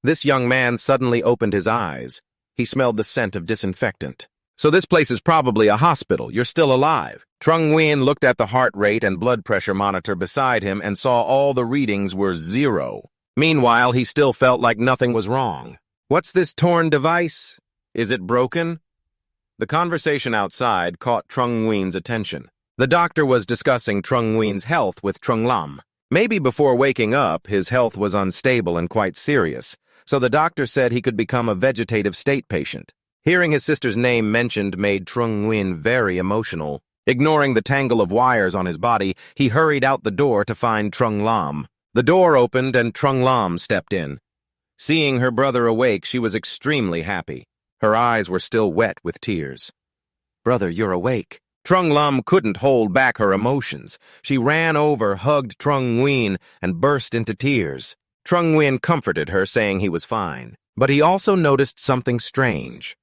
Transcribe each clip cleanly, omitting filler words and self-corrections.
This young man suddenly opened his eyes. He smelled the scent of disinfectant. So this place is probably a hospital. You're still alive. Trung Nguyen looked at the heart rate and blood pressure monitor beside him and saw all the readings were 0. Meanwhile, he still felt like nothing was wrong. What's this torn device? Is it broken? The conversation outside caught Trung Nguyen's attention. The doctor was discussing Trung Nguyen's health with Trung Lam. Maybe before waking up, his health was unstable and quite serious, so the doctor said he could become a vegetative state patient. Hearing his sister's name mentioned made Trung Nguyen very emotional. Ignoring the tangle of wires on his body, he hurried out the door to find Trung Lam. The door opened and Trung Lam stepped in. Seeing her brother awake, she was extremely happy. Her eyes were still wet with tears. "Brother, you're awake." Trung Lam couldn't hold back her emotions. She ran over, hugged Trung Nguyen, and burst into tears. Trung Nguyen comforted her, saying he was fine. But he also noticed something strange.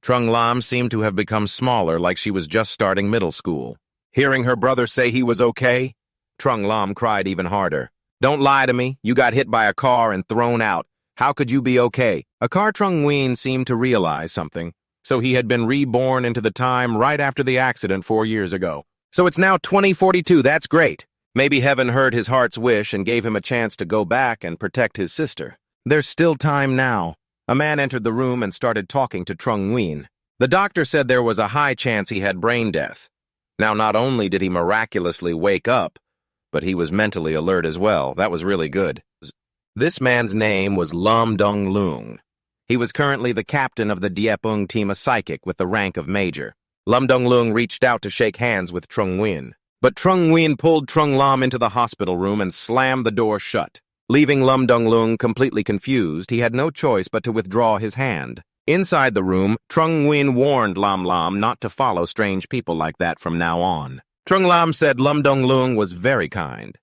Trung Lam seemed to have become smaller, like she was just starting middle school. Hearing her brother say he was okay, Trung Lam cried even harder. "Don't lie to me. You got hit by a car and thrown out. How could you be okay?" A car Trung Nguyen seemed to realize something. So he had been reborn into the time right after the accident 4 years ago. So it's now 2042, that's great. Maybe heaven heard his heart's wish and gave him a chance to go back and protect his sister. There's still time now. A man entered the room and started talking to Trung Nguyen. The doctor said there was a high chance he had brain death. Now, not only did he miraculously wake up, but he was mentally alert as well. That was really good. This man's name was Lum Dong Lung. He was currently the captain of the Devouring team, a psychic with the rank of major. Lum Dong Lung reached out to shake hands with Trung Nguyen. But Trung Nguyen pulled Trung Lam into the hospital room and slammed the door shut. Leaving Lum Dong Lung completely confused, he had no choice but to withdraw his hand. Inside the room, Trung Nguyen warned Lam Lam not to follow strange people like that from now on. Trung Lam said Lum Dong Lung was very kind.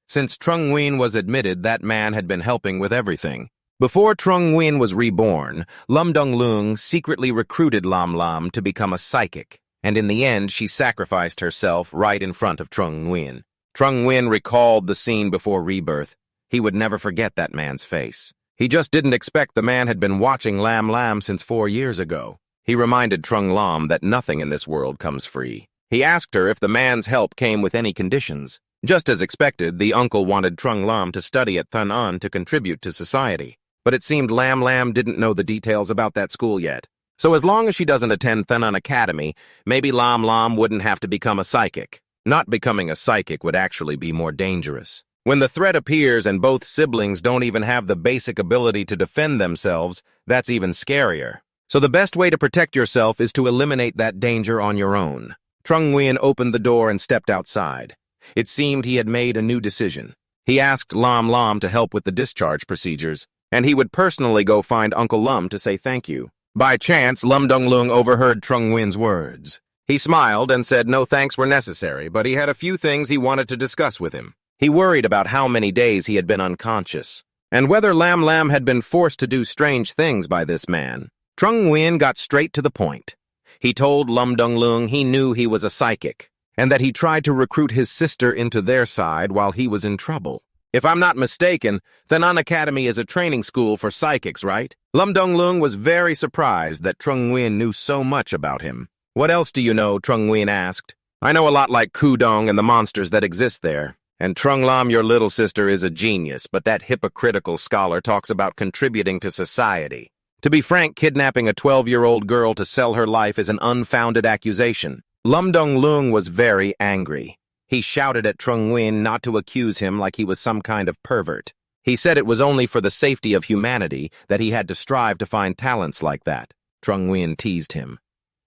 Since Trung Nguyen was admitted, that man had been helping with everything. Before Trung Nguyen was reborn, Lum Dong Lung secretly recruited Lam Lam to become a psychic, and in the end she sacrificed herself right in front of Trung Nguyen. Trung Nguyen recalled the scene before rebirth. He would never forget that man's face. He just didn't expect the man had been watching Lam Lam since 4 years ago. He reminded Trung Lam that nothing in this world comes free. He asked her if the man's help came with any conditions. Just as expected, the uncle wanted Trung Lam to study at Thanon to contribute to society. But it seemed Lam Lam didn't know the details about that school yet. So as long as she doesn't attend Thanon Academy, maybe Lam Lam wouldn't have to become a psychic. Not becoming a psychic would actually be more dangerous. When the threat appears and both siblings don't even have the basic ability to defend themselves, that's even scarier. So the best way to protect yourself is to eliminate that danger on your own. Trung Nguyen opened the door and stepped outside. It seemed he had made a new decision. He asked Lam Lam to help with the discharge procedures, and he would personally go find Uncle Lum to say thank you. By chance, Lum Dong Lung overheard Trung Nguyen's words. He smiled and said no thanks were necessary, but he had a few things he wanted to discuss with him. He worried about how many days he had been unconscious, and whether Lam Lam had been forced to do strange things by this man. Trung Nguyen got straight to the point. He told Lum Dong Lung he knew he was a psychic, and that he tried to recruit his sister into their side while he was in trouble. If I'm not mistaken, Thanon Academy is a training school for psychics, right? Lum Dong Lung was very surprised that Trung Nguyen knew so much about him. What else do you know? Trung Nguyen asked. I know a lot like Kudong and the monsters that exist there. And Trung Lam, your little sister, is a genius, but that hypocritical scholar talks about contributing to society. To be frank, kidnapping a 12-year-old girl to sell her life is an unfounded accusation. Lum Dong Lung was very angry. He shouted at Trung Nguyen not to accuse him like he was some kind of pervert. He said it was only for the safety of humanity that he had to strive to find talents like that. Trung Nguyen teased him.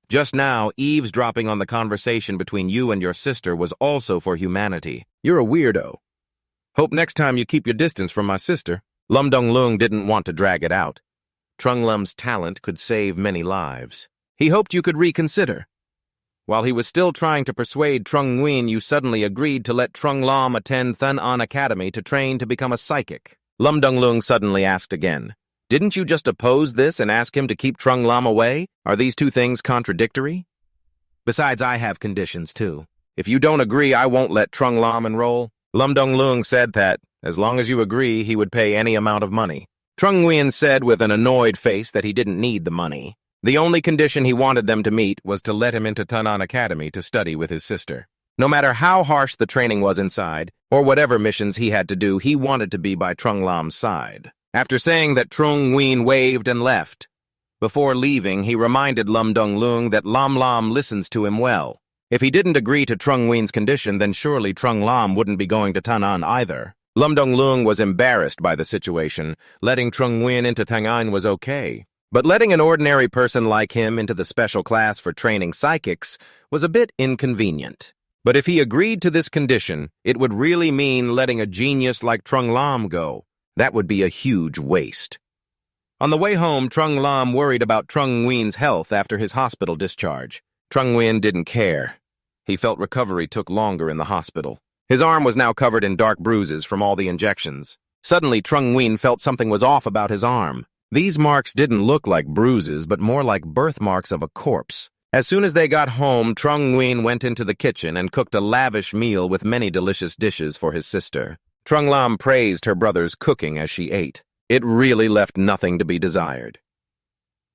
Just now, eavesdropping on the conversation between you and your sister was also for humanity. You're a weirdo. Hope next time you keep your distance from my sister. Lum Dong Lung didn't want to drag it out. Trung Lam's talent could save many lives. He hoped you could reconsider. While he was still trying to persuade Trung Nguyen, you suddenly agreed to let Trung Lam attend Thanon Academy to train to become a psychic. Lum Dong Lung suddenly asked again. Didn't you just oppose this and ask him to keep Trung Lam away? Are these two things contradictory? Besides, I have conditions too. If you don't agree, I won't let Trung Lam enroll. Lum Dong Lung said that, as long as you agree, he would pay any amount of money. Trung Nguyen said with an annoyed face that he didn't need the money. The only condition he wanted them to meet was to let him into Thanon Academy to study with his sister. No matter how harsh the training was inside, or whatever missions he had to do, he wanted to be by Trung Lam's side. After saying that, Trung Nguyen waved and left. Before leaving, he reminded Lum Dong Lung that Lam Lam listens to him well. If he didn't agree to Trung Nguyen's condition, then surely Trung Lam wouldn't be going to Thanon either. Lum Dong Lung was embarrassed by the situation. Letting Trung Nguyen into Thanon was okay. But letting an ordinary person like him into the special class for training psychics was a bit inconvenient. But if he agreed to this condition, it would really mean letting a genius like Trung Lam go. That would be a huge waste. On the way home, Trung Lam worried about Trung Nguyen's health after his hospital discharge. Trung Nguyen didn't care. He felt recovery took longer in the hospital. His arm was now covered in dark bruises from all the injections. Suddenly, Trung Nguyen felt something was off about his arm. These marks didn't look like bruises, but more like birthmarks of a corpse. As soon as they got home, Trung Nguyen went into the kitchen and cooked a lavish meal with many delicious dishes for his sister. Trung Lam praised her brother's cooking as she ate. It really left nothing to be desired.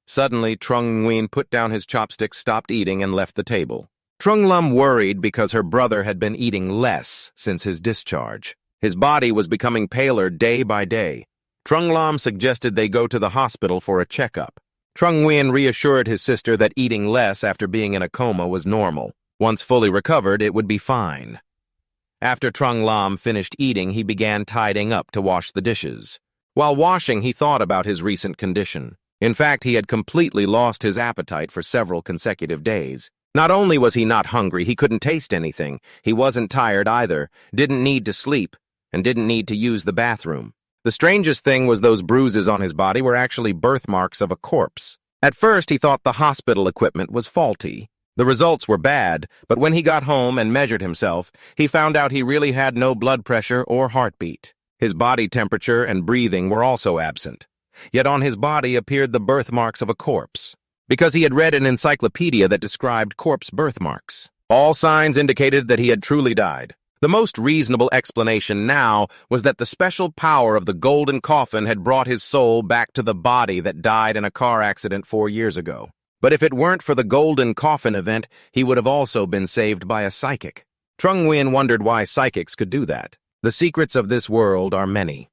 Suddenly, Trung Nguyen put down his chopsticks, stopped eating, and left the table. Trung Lam worried because her brother had been eating less since his discharge. His body was becoming paler day by day. Trung Lam suggested they go to the hospital for a checkup. Trung Nguyen reassured his sister that eating less after being in a coma was normal. Once fully recovered, it would be fine. After Trung Lam finished eating, he began tidying up to wash the dishes. While washing, he thought about his recent condition. In fact, he had completely lost his appetite for several consecutive days. Not only was he not hungry, he couldn't taste anything. He wasn't tired either, didn't need to sleep, and didn't need to use the bathroom. The strangest thing was those bruises on his body were actually birthmarks of a corpse. At first, he thought the hospital equipment was faulty. The results were bad, but when he got home and measured himself, he found out he really had no blood pressure or heartbeat. His body temperature and breathing were also absent. Yet on his body appeared the birthmarks of a corpse, because he had read an encyclopedia that described corpse birthmarks. All signs indicated that he had truly died. The most reasonable explanation now was that the special power of the golden coffin had brought his soul back to the body that died in a car accident 4 years ago. But if it weren't for the golden coffin event, he would have also been saved by a psychic. Trung Nguyen wondered why psychics could do that. The secrets of this world are many.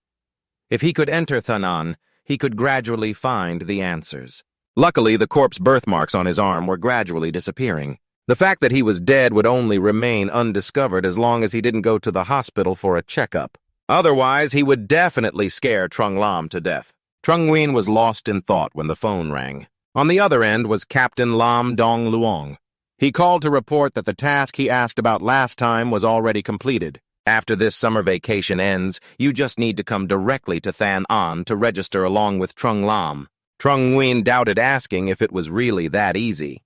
If he could enter Thanon, he could gradually find the answers. Luckily, the corpse birthmarks on his arm were gradually disappearing. The fact that he was dead would only remain undiscovered as long as he didn't go to the hospital for a checkup. Otherwise, he would definitely scare Trung Lam to death. Trung Nguyen was lost in thought when the phone rang. On the other end was Captain Lum Dong Lung. He called to report that the task he asked about last time was already completed. After this summer vacation ends, you just need to come directly to Thanon to register along with Trung Lam. Trung Nguyen doubted asking if it was really that easy.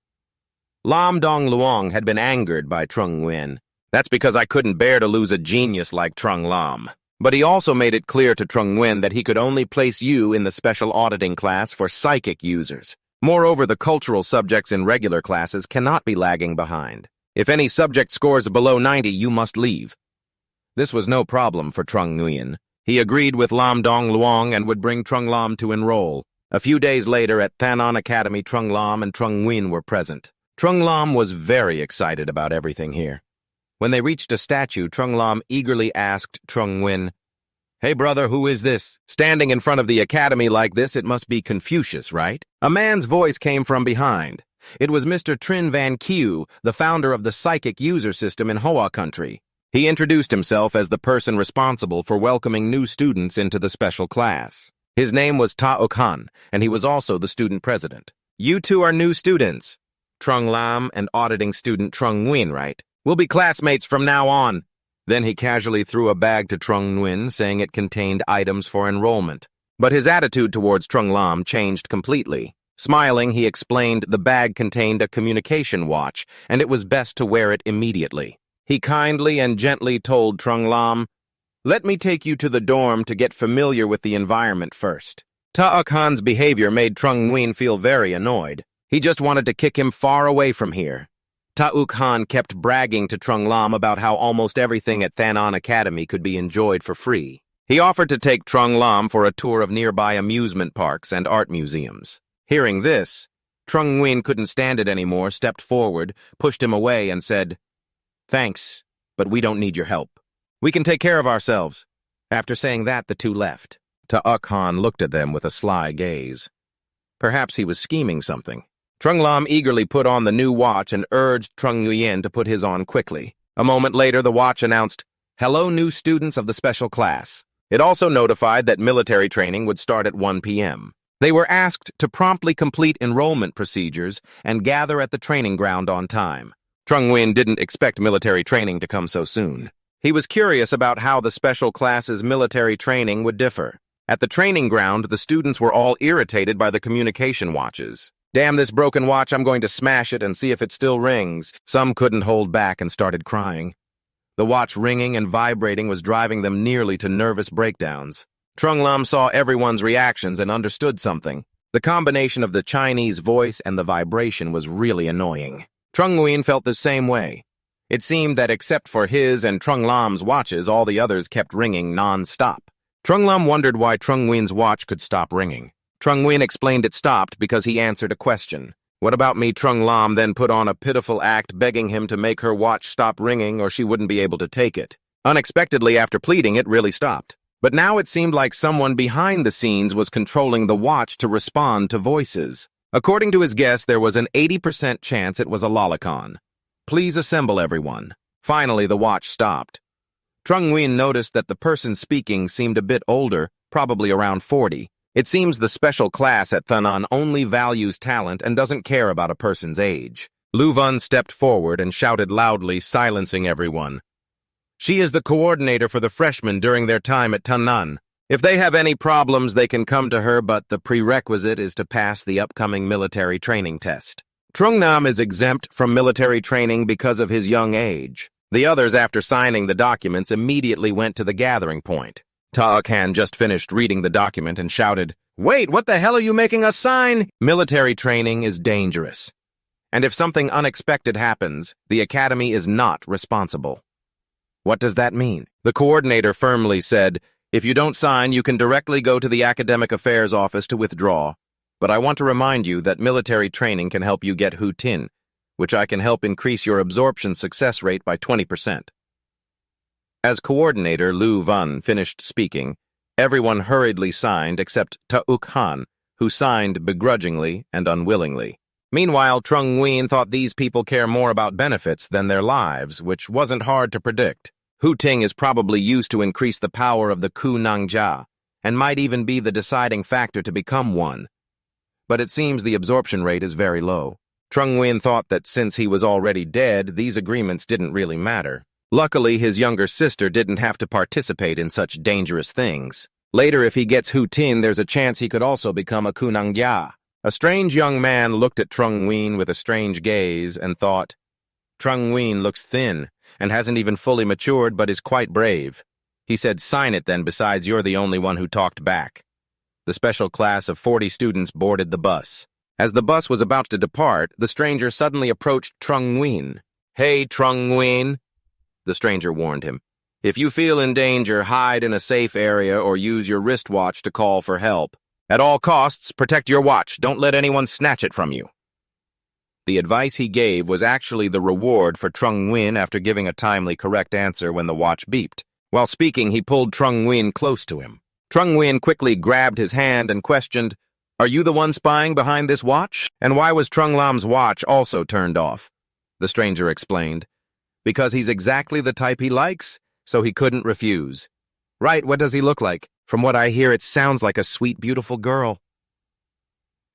Lum Dong Lung had been angered by Trung Nguyen. That's because I couldn't bear to lose a genius like Trung Lam. But he also made it clear to Trung Nguyen that he could only place you in the special auditing class for psychic users. Moreover, the cultural subjects in regular classes cannot be lagging behind. If any subject scores below 90, you must leave. This was no problem for Trung Nguyen. He agreed with Lum Dong Lung and would bring Trung Lam to enroll. A few days later, at Thanon Academy, Trung Lam and Trung Nguyen were present. Trung Lam was very excited about everything here. When they reached a statue, Trung Lam eagerly asked Trung Nguyen, "Hey brother, who is this? Standing in front of the academy like this, it must be Confucius, right?" A man's voice came from behind. It was Mr. Trin Van Q, the founder of the psychic user system in Hoa country. He introduced himself as the person responsible for welcoming new students into the special class. His name was Ta Ok Han, and he was also the student president. "You two are new students. Trung Lam and auditing student Trung Nguyen, right? We'll be classmates from now on." Then he casually threw a bag to Trung Nguyen, saying it contained items for enrollment. But his attitude towards Trung Lam changed completely. Smiling, he explained the bag contained a communication watch, and it was best to wear it immediately. He kindly and gently told Trung Lam, "Let me take you to the dorm to get familiar with the environment first." Ta Ok Han's behavior made Trung Nguyen feel very annoyed. He just wanted to kick him far away from here. Ta Ok Han kept bragging to Trung Lam about how almost everything at Thanon Academy could be enjoyed for free. He offered to take Trung Lam for a tour of nearby amusement parks and art museums. Hearing this, Trung Nguyen couldn't stand it anymore, stepped forward, pushed him away, and said, "Thanks, but we don't need your help. We can take care of ourselves." After saying that, the two left. Ta-Uk Han looked at them with a sly gaze. Perhaps he was scheming something. Trung Lam eagerly put on the new watch and urged Trung Nguyen to put his on quickly. A moment later, the watch announced, "Hello, new students of the special class." It also notified that military training would start at 1 p.m. They were asked to promptly complete enrollment procedures and gather at the training ground on time. Trung Nguyen didn't expect military training to come so soon. He was curious about how the special class's military training would differ. At the training ground, the students were all irritated by the communication watches. "Damn this broken watch, I'm going to smash it and see if it still rings." Some couldn't hold back and started crying. The watch ringing and vibrating was driving them nearly to nervous breakdowns. Trung Lam saw everyone's reactions and understood something. The combination of the Chinese voice and the vibration was really annoying. Trung Nguyen felt the same way. It seemed that except for his and Trung Lam's watches, all the others kept ringing non-stop. Trung Lam wondered why Trung Nguyen's watch could stop ringing. Trung Nguyen explained it stopped because he answered a question. "What about me?" Trung Lam then put on a pitiful act, begging him to make her watch stop ringing or she wouldn't be able to take it. Unexpectedly, after pleading, it really stopped. But now it seemed like someone behind the scenes was controlling the watch to respond to voices. According to his guess, there was an 80% chance it was a lolicon. "Please assemble, everyone." Finally, the watch stopped. Trung Nguyen noticed that the person speaking seemed a bit older, probably around 40. It seems the special class at Thanon only values talent and doesn't care about a person's age. Lu Vun stepped forward and shouted loudly, silencing everyone. "She is the coordinator for the freshmen during their time at Thanon. If they have any problems, they can come to her, but the prerequisite is to pass the upcoming military training test. Trung Nam is exempt from military training because of his young age." The others, after signing the documents, immediately went to the gathering point. Ta-Uk Han just finished reading the document and shouted, "Wait, what the hell are you making us sign?" Military training is dangerous. And if something unexpected happens, the academy is not responsible. What does that mean? The coordinator firmly said, "If you don't sign, you can directly go to the academic affairs office to withdraw. But I want to remind you that military training can help you get Hu Tin, which I can help increase your absorption success rate by 20%. As coordinator, Lu Vun finished speaking. Everyone hurriedly signed except Ta-Uk Han, who signed begrudgingly and unwillingly. Meanwhile, Trung Nguyen thought these people care more about benefits than their lives, which wasn't hard to predict. Hu Ting is probably used to increase the power of the Ku Nang Jia, and might even be the deciding factor to become one. But it seems the absorption rate is very low. Trung Nguyen thought that since he was already dead, these agreements didn't really matter. Luckily, his younger sister didn't have to participate in such dangerous things. Later, if he gets Hu Tin, there's a chance he could also become a Kunang Jia. A strange young man looked at Trung Nguyen with a strange gaze and thought, "Trung Nguyen looks thin and hasn't even fully matured but is quite brave." He said, "Sign it then, besides you're the only one who talked back." The special class of 40 students boarded the bus. As the bus was about to depart, the stranger suddenly approached Trung Nguyen. "Hey, Trung Nguyen," the stranger warned him. "If you feel in danger, hide in a safe area or use your wristwatch to call for help. At all costs, protect your watch. Don't let anyone snatch it from you." The advice he gave was actually the reward for Trung Nguyen after giving a timely correct answer when the watch beeped. While speaking, he pulled Trung Nguyen close to him. Trung Nguyen quickly grabbed his hand and questioned, "Are you the one spying behind this watch? And why was Trung Lam's watch also turned off?" The stranger explained, "Because he's exactly the type he likes, so he couldn't refuse." "Right, what does he look like? From what I hear, it sounds like a sweet, beautiful girl."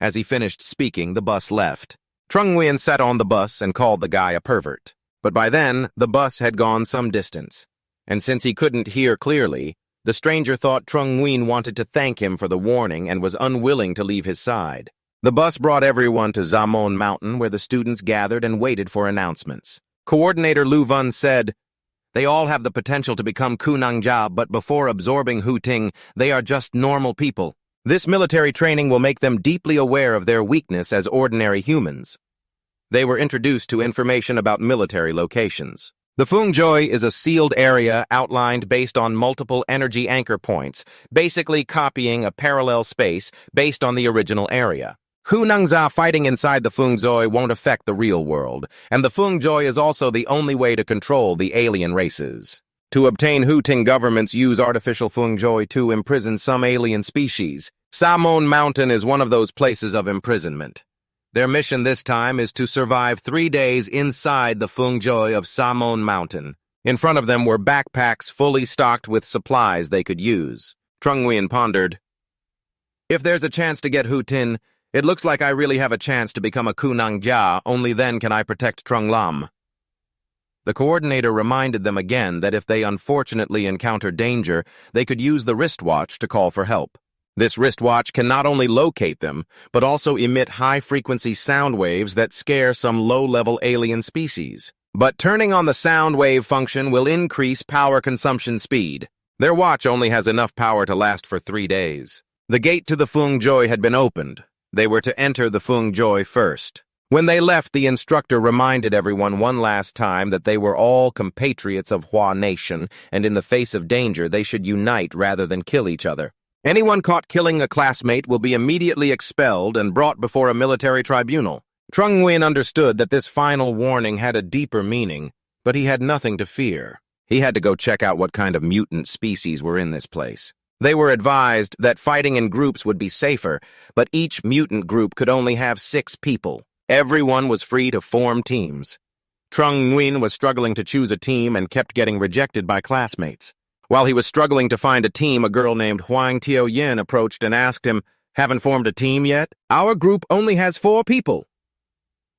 As he finished speaking, the bus left. Trung Nguyen sat on the bus and called the guy a pervert. But by then, the bus had gone some distance. And since he couldn't hear clearly, the stranger thought Trung Nguyen wanted to thank him for the warning and was unwilling to leave his side. The bus brought everyone to Zamon Mountain, where the students gathered and waited for announcements. Coordinator Lu Vun said, "They all have the potential to become Kunang Jia, but before absorbing Hu Ting, they are just normal people. This military training will make them deeply aware of their weakness as ordinary humans." They were introduced to information about military locations. The FunJoy is a sealed area outlined based on multiple energy anchor points, basically copying a parallel space based on the original area. Hunangza fighting inside the FunJoy won't affect the real world, and the FunJoy is also the only way to control the alien races. To obtain Huting governments use artificial FunJoy to imprison some alien species. Samon Mountain is one of those places of imprisonment. Their mission this time is to survive 3 days inside the FunJoy of Samon Mountain. In front of them were backpacks fully stocked with supplies they could use. Trung Nguyen pondered, "If there's a chance to get Hu Tin, it looks like I really have a chance to become a Kunang Jia, only then can I protect Trung Lam." The coordinator reminded them again that if they unfortunately encounter danger, they could use the wristwatch to call for help. This wristwatch can not only locate them, but also emit high-frequency sound waves that scare some low-level alien species. But turning on the sound wave function will increase power consumption speed. Their watch only has enough power to last for 3 days. The gate to the FunJoy had been opened. They were to enter the FunJoy first. When they left, the instructor reminded everyone one last time that they were all compatriots of Hua Nation, and in the face of danger, they should unite rather than kill each other. Anyone caught killing a classmate will be immediately expelled and brought before a military tribunal. Trung Nguyen understood that this final warning had a deeper meaning, but he had nothing to fear. He had to go check out what kind of mutant species were in this place. They were advised that fighting in groups would be safer, but each mutant group could only have 6 people. Everyone was free to form teams. Trung Nguyen was struggling to choose a team and kept getting rejected by classmates. While he was struggling to find a team, a girl named Huang Tio-yin approached and asked him, "Haven't formed a team yet? Our group only has 4 people."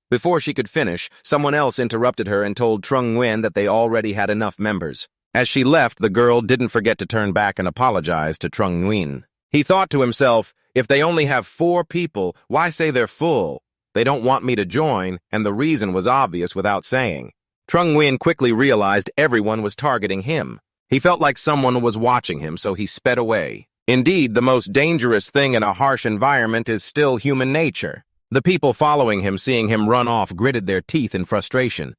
Before she could finish, someone else interrupted her and told Trung Nguyen that they already had enough members. As she left, the girl didn't forget to turn back and apologize to Trung Nguyen. He thought to himself, if they only have 4 people, why say they're full? They don't want me to join, and the reason was obvious without saying. Trung Nguyen quickly realized everyone was targeting him. He felt like someone was watching him, so he sped away. Indeed, the most dangerous thing in a harsh environment is still human nature. The people following him, seeing him run off, gritted their teeth in frustration.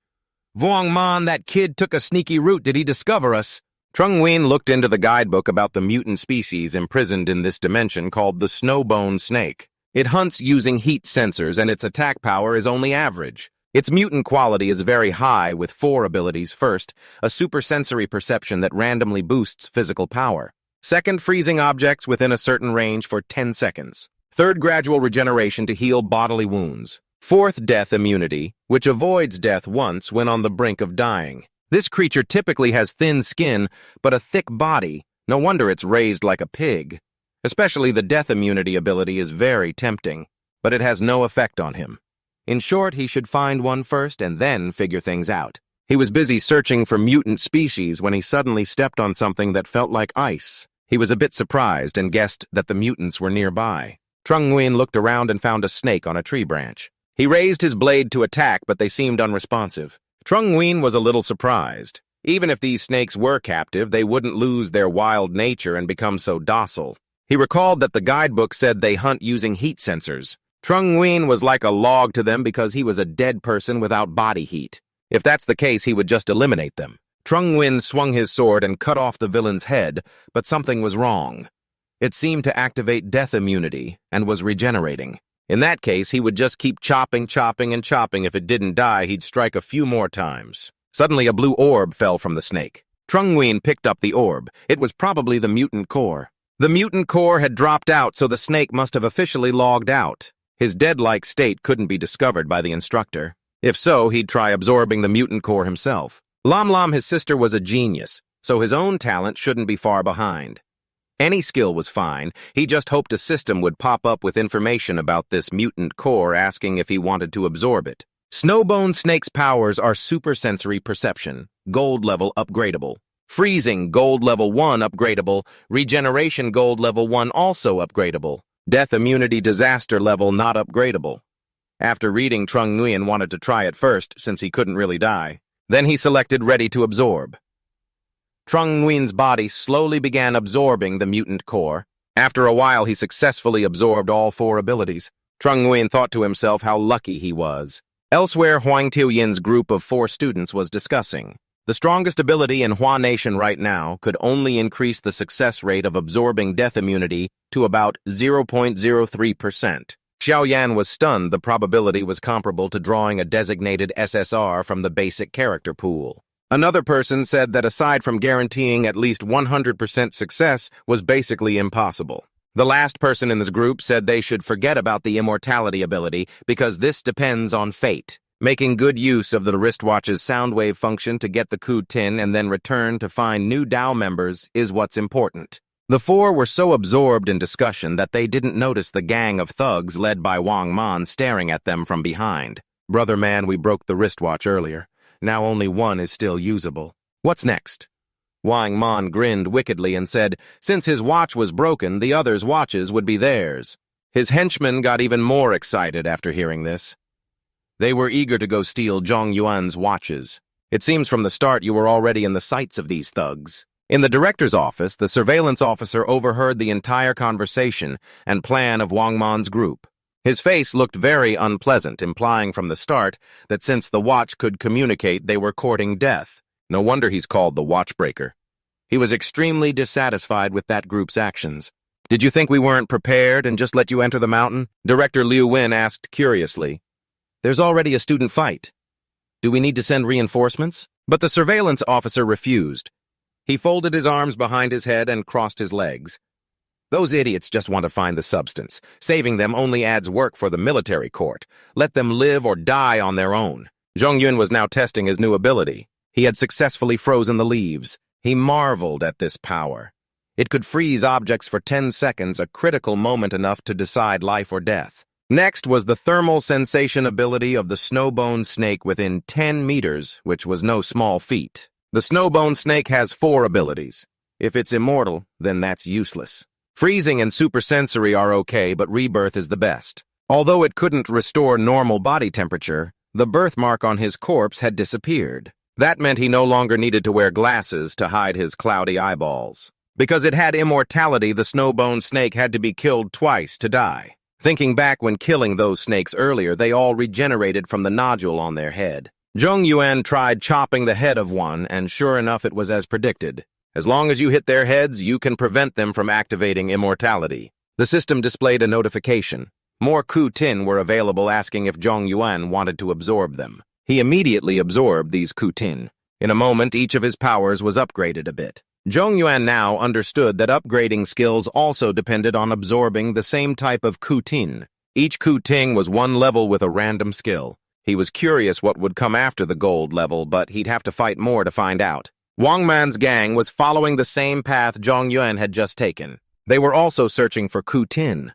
"Vuong Man, that kid took a sneaky route. Did he discover us?" Trung Nguyen looked into the guidebook about the mutant species imprisoned in this dimension called the snowbone snake. It hunts using heat sensors, and its attack power is only average. Its mutant quality is very high, with 4 abilities. First, a supersensory perception that randomly boosts physical power. Second, freezing objects within a certain range for 10 seconds. Third, gradual regeneration to heal bodily wounds. Fourth, death immunity, which avoids death once when on the brink of dying. This creature typically has thin skin, but a thick body. No wonder it's raised like a pig. Especially the death immunity ability is very tempting, but it has no effect on him. In short, he should find one first and then figure things out. He was busy searching for mutant species when he suddenly stepped on something that felt like ice. He was a bit surprised and guessed that the mutants were nearby. Trung Nguyen looked around and found a snake on a tree branch. He raised his blade to attack, but they seemed unresponsive. Trung Nguyen was a little surprised. Even if these snakes were captive, they wouldn't lose their wild nature and become so docile. He recalled that the guidebook said they hunt using heat sensors. Trung Nguyen was like a log to them because he was a dead person without body heat. If that's the case, he would just eliminate them. Trung Nguyen swung his sword and cut off the villain's head, but something was wrong. It seemed to activate death immunity and was regenerating. In that case, he would just keep chopping. If it didn't die, he'd strike a few more times. Suddenly, a blue orb fell from the snake. Trung Nguyen picked up the orb. It was probably the mutant core. The mutant core had dropped out, so the snake must have officially logged out. His dead-like state couldn't be discovered by the instructor. If so, he'd try absorbing the mutant core himself. Lam Lam, his sister, was a genius, so his own talent shouldn't be far behind. Any skill was fine. He just hoped a system would pop up with information about this mutant core asking if he wanted to absorb it. Snowbone Snake's powers are supersensory perception, gold level upgradable. Freezing, gold level 1 upgradable. Regeneration, gold level 1 also upgradable. Death immunity, disaster level not upgradable. After reading, Trung Nguyen wanted to try it first since he couldn't really die. Then he selected ready to absorb. Trung Nguyen's body slowly began absorbing the mutant core. After a while, he successfully absorbed all 4 abilities. Trung Nguyen thought to himself how lucky he was. Elsewhere, Huang Tio-yin's group of 4 students was discussing. The strongest ability in Hua Nation right now could only increase the success rate of absorbing death immunity to about 0.03%. Xiao Yan was stunned. The probability was comparable to drawing a designated SSR from the basic character pool. Another person said that aside from guaranteeing at least 100% success was basically impossible. The last person in this group said they should forget about the immortality ability because this depends on fate. Making good use of the wristwatch's sound wave function to get the coup tin and then return to find new DAO members is what's important. The four were so absorbed in discussion that they didn't notice the gang of thugs led by Wang Man staring at them from behind. Brother man, we broke the wristwatch earlier. Now only one is still usable. What's next? Wang Man grinned wickedly and said, since his watch was broken, the others' watches would be theirs. His henchmen got even more excited after hearing this. They were eager to go steal Zhong Yuan's watches. It seems from the start you were already in the sights of these thugs. In the director's office, the surveillance officer overheard the entire conversation and plan of Wang Man's group. His face looked very unpleasant, implying from the start that since the watch could communicate, they were courting death. No wonder he's called the Watchbreaker. He was extremely dissatisfied with that group's actions. Did you think we weren't prepared and just let you enter the mountain? Director Liu Wen asked curiously. There's already a student fight. Do we need to send reinforcements? But the surveillance officer refused. He folded his arms behind his head and crossed his legs. Those idiots just want to find the substance. Saving them only adds work for the military court. Let them live or die on their own. Zhong Yun was now testing his new ability. He had successfully frozen the leaves. He marveled at this power. It could freeze objects for 10 seconds, a critical moment enough to decide life or death. Next was the thermal sensation ability of the snowbone snake within 10 meters, which was no small feat. The snowbone snake has 4 abilities. If it's immortal, then that's useless. Freezing and supersensory are okay, but rebirth is the best. Although it couldn't restore normal body temperature, the birthmark on his corpse had disappeared. That meant he no longer needed to wear glasses to hide his cloudy eyeballs. Because it had immortality, the snowbone snake had to be killed twice to die. Thinking back when killing those snakes earlier, they all regenerated from the nodule on their head. Zhong Yuan tried chopping the head of one, and sure enough, it was as predicted. As long as you hit their heads, you can prevent them from activating immortality. The system displayed a notification. More coup tin were available, asking if Zhong Yuan wanted to absorb them. He immediately absorbed these coup tin. In a moment, each of his powers was upgraded a bit. Zhong Yuan now understood that upgrading skills also depended on absorbing the same type of coup tin. Each coup tin was one level with a random skill. He was curious what would come after the gold level, but he'd have to fight more to find out. Wang Man's gang was following the same path Zhong Yuan had just taken. They were also searching for coup tin.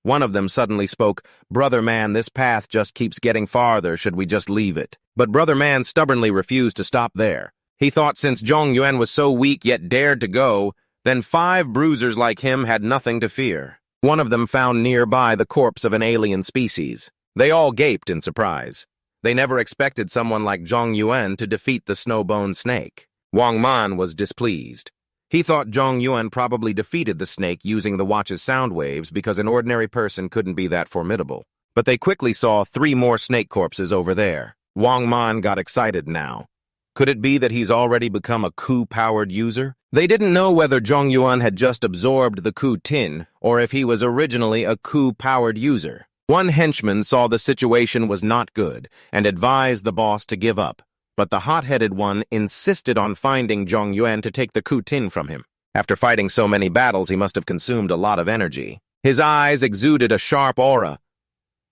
One of them suddenly spoke, "Brother man, this path just keeps getting farther. Should we just leave it?" But Brother man stubbornly refused to stop there. He thought since Zhong Yuan was so weak yet dared to go, then 5 bruisers like him had nothing to fear. One of them found nearby the corpse of an alien species. They all gaped in surprise. They never expected someone like Zhong Yuan to defeat the snowbone snake. Wang Man was displeased. He thought Zhong Yuan probably defeated the snake using the watch's sound waves because an ordinary person couldn't be that formidable. But they quickly saw 3 more snake corpses over there. Wang Man got excited now. Could it be that he's already become a coup-powered user? They didn't know whether Zhong Yuan had just absorbed the coup tin or if he was originally a coup-powered user. One henchman saw the situation was not good and advised the boss to give up. But the hot-headed one insisted on finding Zhong Yuan to take the coup tin from him. After fighting so many battles, he must have consumed a lot of energy. His eyes exuded a sharp aura.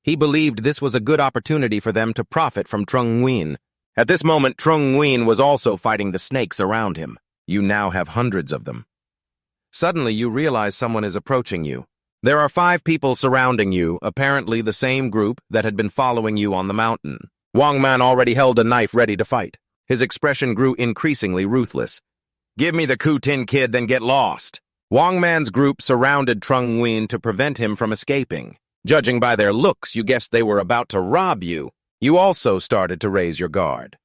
He believed this was a good opportunity for them to profit from Trung Nguyen. At this moment, Trung Nguyen was also fighting the snakes around him. You now have hundreds of them. Suddenly, you realize someone is approaching you. There are 5 people surrounding you, apparently the same group that had been following you on the mountain. Wang Man already held a knife ready to fight. His expression grew increasingly ruthless. "Give me the coup tin, kid, then get lost." Wang Man's group surrounded Trung Nguyen to prevent him from escaping. Judging by their looks, you guessed they were about to rob you. You also started to raise your guard.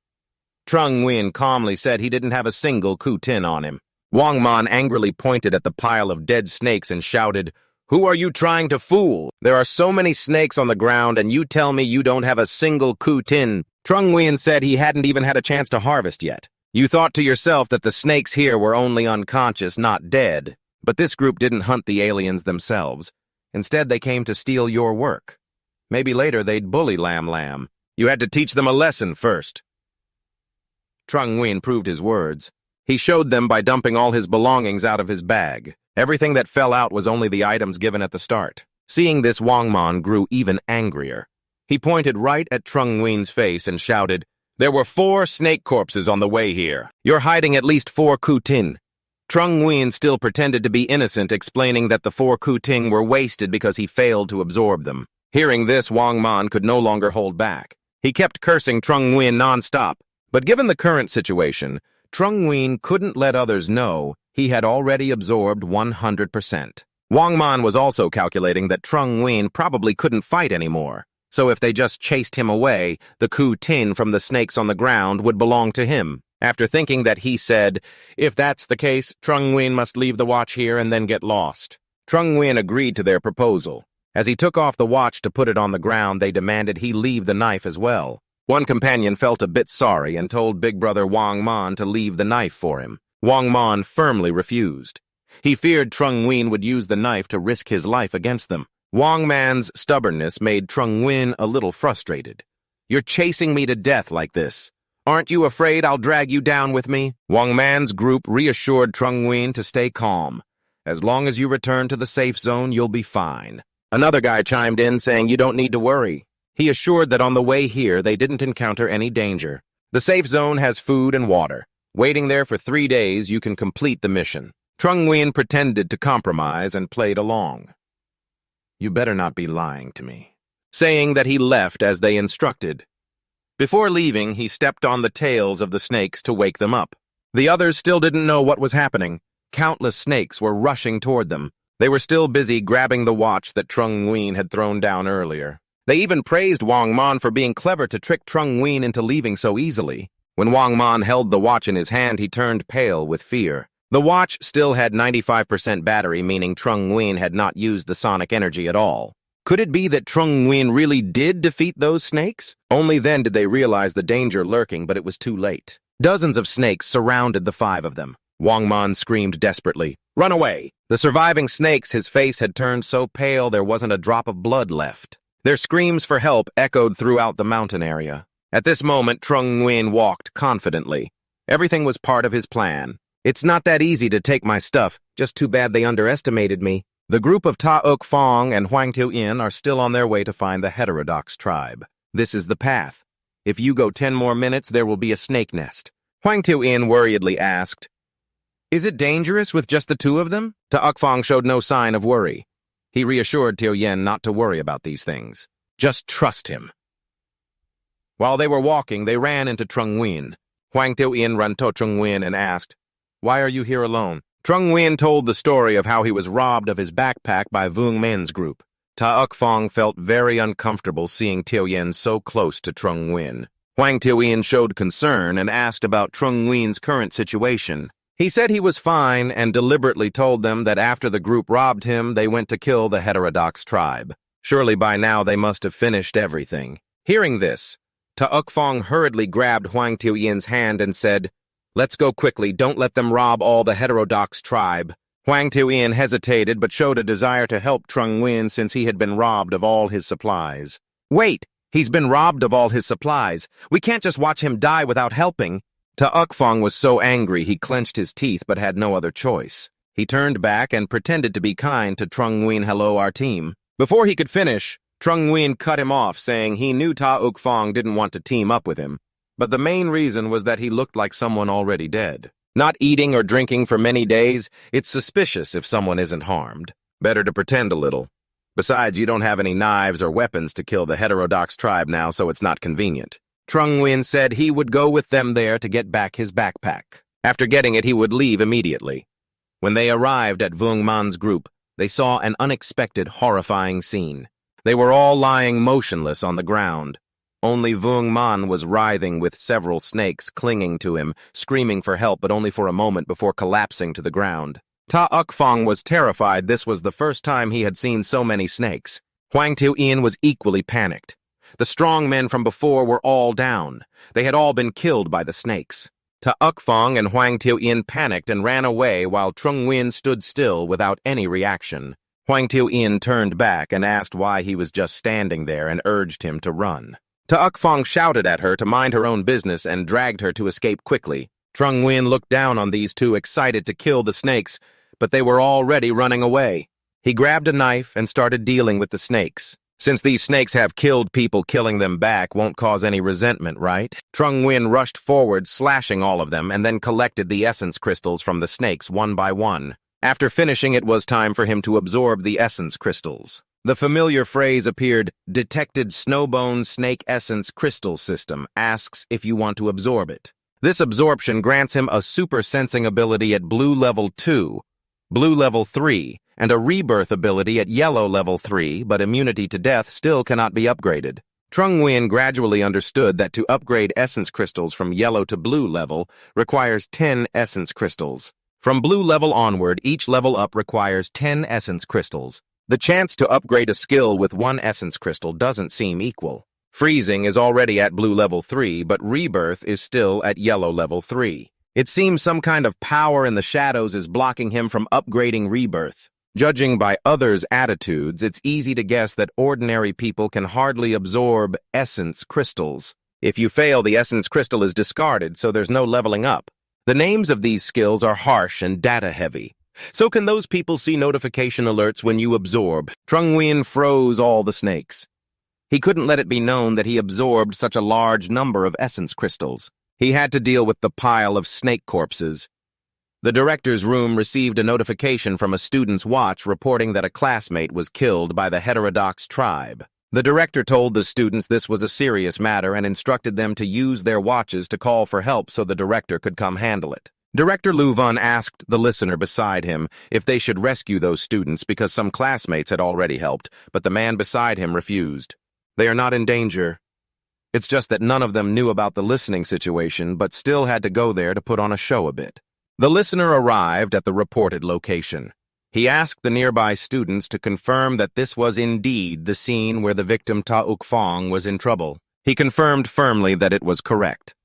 Trung Nguyen calmly said he didn't have a single coup tin on him. Wang Man angrily pointed at the pile of dead snakes and shouted, "Who are you trying to fool? There are so many snakes on the ground and you tell me you don't have a single coup tin." Trung Nguyen said he hadn't even had a chance to harvest yet. You thought to yourself that the snakes here were only unconscious, not dead. But this group didn't hunt the aliens themselves. Instead, they came to steal your work. Maybe later they'd bully Lam Lam. You had to teach them a lesson first. Trung Nguyen proved his words. He showed them by dumping all his belongings out of his bag. Everything that fell out was only the items given at the start. Seeing this, Wang Man grew even angrier. He pointed right at Trung Nguyen's face and shouted, "There were 4 snake corpses on the way here. You're hiding at least 4 Ku Tin." Trung Nguyen still pretended to be innocent, explaining that the 4 Ku Ting were wasted because he failed to absorb them. Hearing this, Wang Man could no longer hold back. He kept cursing Trung Nguyen non-stop. But given the current situation, Trung Nguyen couldn't let others know he had already absorbed 100%. Wang Man was also calculating that Trung Nguyen probably couldn't fight anymore. So if they just chased him away, the Ku Tin from the snakes on the ground would belong to him. After thinking that, he said, "If that's the case, Trung Nguyen must leave the watch here and then get lost." Trung Nguyen agreed to their proposal. As he took off the watch to put it on the ground, they demanded he leave the knife as well. One companion felt a bit sorry and told Big Brother Wang Man to leave the knife for him. Wang Man firmly refused. He feared Trung Nguyen would use the knife to risk his life against them. Wang Man's stubbornness made Trung Nguyen a little frustrated. "You're chasing me to death like this. Aren't you afraid I'll drag you down with me?" Wang Man's group reassured Trung Nguyen to stay calm. "As long as you return to the safe zone, you'll be fine." Another guy chimed in saying you don't need to worry. He assured that on the way here they didn't encounter any danger. The safe zone has food and water. Waiting there for 3 days, you can complete the mission. Trung Nguyen pretended to compromise and played along. "You better not be lying to me," saying that he left as they instructed. Before leaving, he stepped on the tails of the snakes to wake them up. The others still didn't know what was happening. Countless snakes were rushing toward them. They were still busy grabbing the watch that Trung Nguyen had thrown down earlier. They even praised Wang Man for being clever to trick Trung Nguyen into leaving so easily. When Wang Man held the watch in his hand, he turned pale with fear. The watch still had 95% battery, meaning Trung Nguyen had not used the sonic energy at all. Could it be that Trung Nguyen really did defeat those snakes? Only then did they realize the danger lurking, but it was too late. Dozens of snakes surrounded the 5 of them. Wang Man screamed desperately, "Run away!" The surviving snakes, his face had turned so pale there wasn't a drop of blood left. Their screams for help echoed throughout the mountain area. At this moment, Trung Nguyen walked confidently. Everything was part of his plan. "It's not that easy to take my stuff. Just too bad they underestimated me." The group of Ta Uk Fong and Hoang Tiêu In are still on their way to find the heterodox tribe. This is the path. If you go 10 more minutes, there will be a snake nest. Hoang Tiêu In worriedly asked, "Is it dangerous with just the 2 of them?" Ta Uk Fong showed no sign of worry. He reassured Tiêu Yen not to worry about these things. Just trust him. While they were walking, they ran into Trung Nguyen. Hoang Tiêu In ran to Trung Nguyen and asked, "Why are you here alone?" Trung Nguyen told the story of how he was robbed of his backpack by Vuong Men's group. Ta Uk Fong felt very uncomfortable seeing Tiêu Yen so close to Trung Nguyen. Hoang Tiêu In showed concern and asked about Trung Nguyen's current situation. He said he was fine and deliberately told them that after the group robbed him, they went to kill the heterodox tribe. Surely by now they must have finished everything. Hearing this, Ta Uk Fong hurriedly grabbed Hoang Tiêu In's hand and said, "Let's go quickly, don't let them rob all the heterodox tribe." Hoang Tiêu In hesitated but showed a desire to help Trung Nguyen since he had been robbed of all his supplies. "Wait, he's been robbed of all his supplies. We can't just watch him die without helping." Ta Uk Fong was so angry he clenched his teeth but had no other choice. He turned back and pretended to be kind to Trung Nguyen. "Hello, our team." Before he could finish, Trung Nguyen cut him off, saying he knew Ta Uk Fong didn't want to team up with him, but the main reason was that he looked like someone already dead. Not eating or drinking for many days, it's suspicious if someone isn't harmed. Better to pretend a little. Besides, you don't have any knives or weapons to kill the heterodox tribe now, so it's not convenient. Trung Nguyen said he would go with them there to get back his backpack. After getting it, he would leave immediately. When they arrived at Vuong Man's group, they saw an unexpected, horrifying scene. They were all lying motionless on the ground. Only Vuong Man was writhing with several snakes clinging to him, screaming for help but only for a moment before collapsing to the ground. Ta Uk Fong was terrified. This was the first time he had seen so many snakes. Hoang Tiêu In was equally panicked. The strong men from before were all down. They had all been killed by the snakes. Ukfong and Huang Tiuyin panicked and ran away while Trung Nguyen stood still without any reaction. Huang Tiuyin turned back and asked why he was just standing there and urged him to run. Ukfong shouted at her to mind her own business and dragged her to escape quickly. Trung Nguyen looked down on these two, excited to kill the snakes, but they were already running away. He grabbed a knife and started dealing with the snakes. Since these snakes have killed people, killing them back won't cause any resentment, right? Trung Nguyen rushed forward, slashing all of them, and then collected the essence crystals from the snakes one by one. After finishing, it was time for him to absorb the essence crystals. The familiar phrase appeared, "Detected Snowbone Snake Essence Crystal System asks if you want to absorb it." This absorption grants him a super sensing ability at blue level 2, blue level 3, and a rebirth ability at yellow level 3, but immunity to death still cannot be upgraded. Trung Nguyen gradually understood that to upgrade essence crystals from yellow to blue level requires 10 essence crystals. From blue level onward, each level up requires 10 essence crystals. The chance to upgrade a skill with one essence crystal doesn't seem equal. Freezing is already at blue level 3, but rebirth is still at yellow level 3. It seems some kind of power in the shadows is blocking him from upgrading rebirth. Judging by others' attitudes, it's easy to guess that ordinary people can hardly absorb essence crystals. If you fail, the essence crystal is discarded, so there's no leveling up. The names of these skills are harsh and data-heavy. So can those people see notification alerts when you absorb? Trung Nguyen froze all the snakes. He couldn't let it be known that he absorbed such a large number of essence crystals. He had to deal with the pile of snake corpses. The director's room received a notification from a student's watch reporting that a classmate was killed by the heterodox tribe. The director told the students this was a serious matter and instructed them to use their watches to call for help so the director could come handle it. Director Lu Vun asked the listener beside him if they should rescue those students because some classmates had already helped, but the man beside him refused. They are not in danger. It's just that none of them knew about the listening situation, but still had to go there to put on a show a bit. The listener arrived at the reported location. He asked the nearby students to confirm that this was indeed the scene where the victim Ta Ukfong was in trouble. He confirmed firmly that it was correct.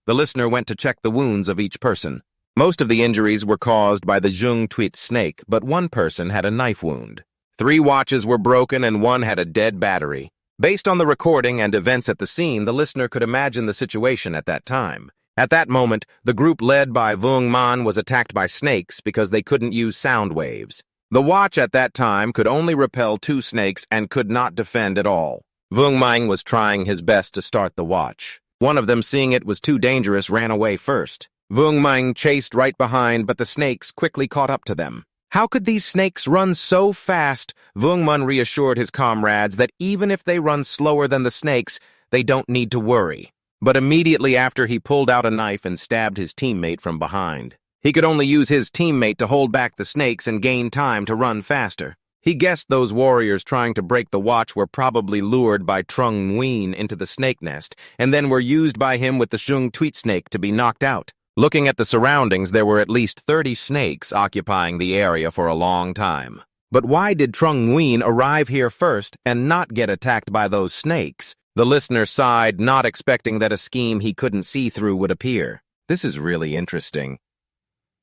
The listener went to check the wounds of each person. Most of the injuries were caused by the Zhung Tuit snake, but one person had a knife wound. 3 watches were broken and 1 had a dead battery. Based on the recording and events at the scene, the listener could imagine the situation at that time. At that moment, the group led by Vung Man was attacked by snakes because they couldn't use sound waves. The watch at that time could only repel 2 snakes and could not defend at all. Vung Man was trying his best to start the watch. One of them, seeing it was too dangerous, ran away first. Vung Man chased right behind, but the snakes quickly caught up to them. How could these snakes run so fast? Vung Man reassured his comrades that even if they run slower than the snakes, they don't need to worry. But immediately after, he pulled out a knife and stabbed his teammate from behind. He could only use his teammate to hold back the snakes and gain time to run faster. He guessed those warriors trying to break the watch were probably lured by Trung Nguyen into the snake nest, and then were used by him with the Zhung Tuit snake to be knocked out. Looking at the surroundings, there were at least 30 snakes occupying the area for a long time. But why did Trung Nguyen arrive here first and not get attacked by those snakes? The listener sighed, not expecting that a scheme he couldn't see through would appear. This is really interesting.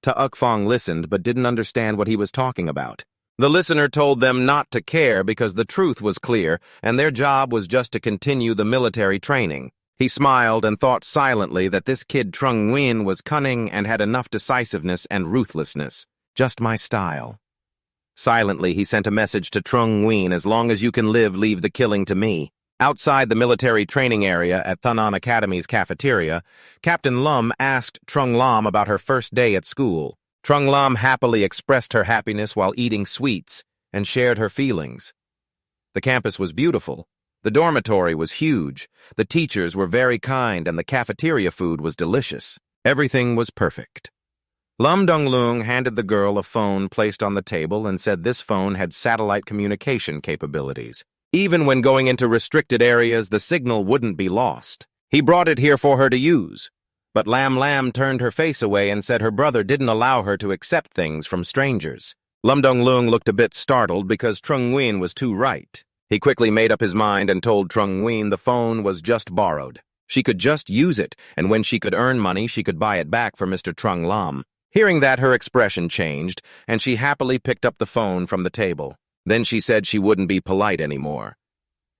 Ta Ukfong listened but didn't understand what he was talking about. The listener told them not to care because the truth was clear and their job was just to continue the military training. He smiled and thought silently that this kid Trung Nguyen was cunning and had enough decisiveness and ruthlessness. Just my style. Silently, he sent a message to Trung Nguyen, "As long as you can live, leave the killing to me." Outside the military training area at Thanon Academy's cafeteria, Captain Lum asked Trung Lam about her first day at school. Trung Lam happily expressed her happiness while eating sweets and shared her feelings. The campus was beautiful. The dormitory was huge, the teachers were very kind, and the cafeteria food was delicious. Everything was perfect. Lum Dong Lung handed the girl a phone placed on the table and said this phone had satellite communication capabilities. Even when going into restricted areas, the signal wouldn't be lost. He brought it here for her to use. But Lam Lam turned her face away and said her brother didn't allow her to accept things from strangers. Lum Dong Lung looked a bit startled because Trung Nguyen was too right. He quickly made up his mind and told Trung Nguyen the phone was just borrowed. She could just use it, and when she could earn money, she could buy it back for Mr. Trung Lam. Hearing that, her expression changed, and she happily picked up the phone from the table. Then she said she wouldn't be polite anymore.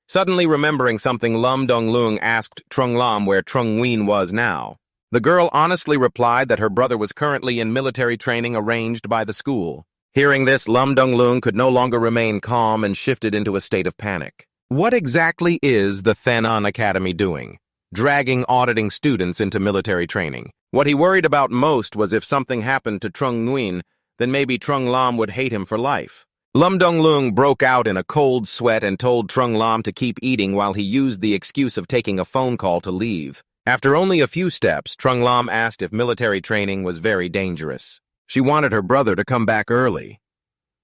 Suddenly remembering something, Lum Dong Lung asked Trung Lam where Trung Nguyen was now. The girl honestly replied that her brother was currently in military training arranged by the school. Hearing this, Lum Dong Lung could no longer remain calm and shifted into a state of panic. What exactly is the Thanon Academy doing? Dragging auditing students into military training. What he worried about most was if something happened to Trung Nguyen, then maybe Trung Lam would hate him for life. Lum Dong Lung broke out in a cold sweat and told Trung Lam to keep eating while he used the excuse of taking a phone call to leave. After only a few steps, Trung Lam asked if military training was very dangerous. She wanted her brother to come back early.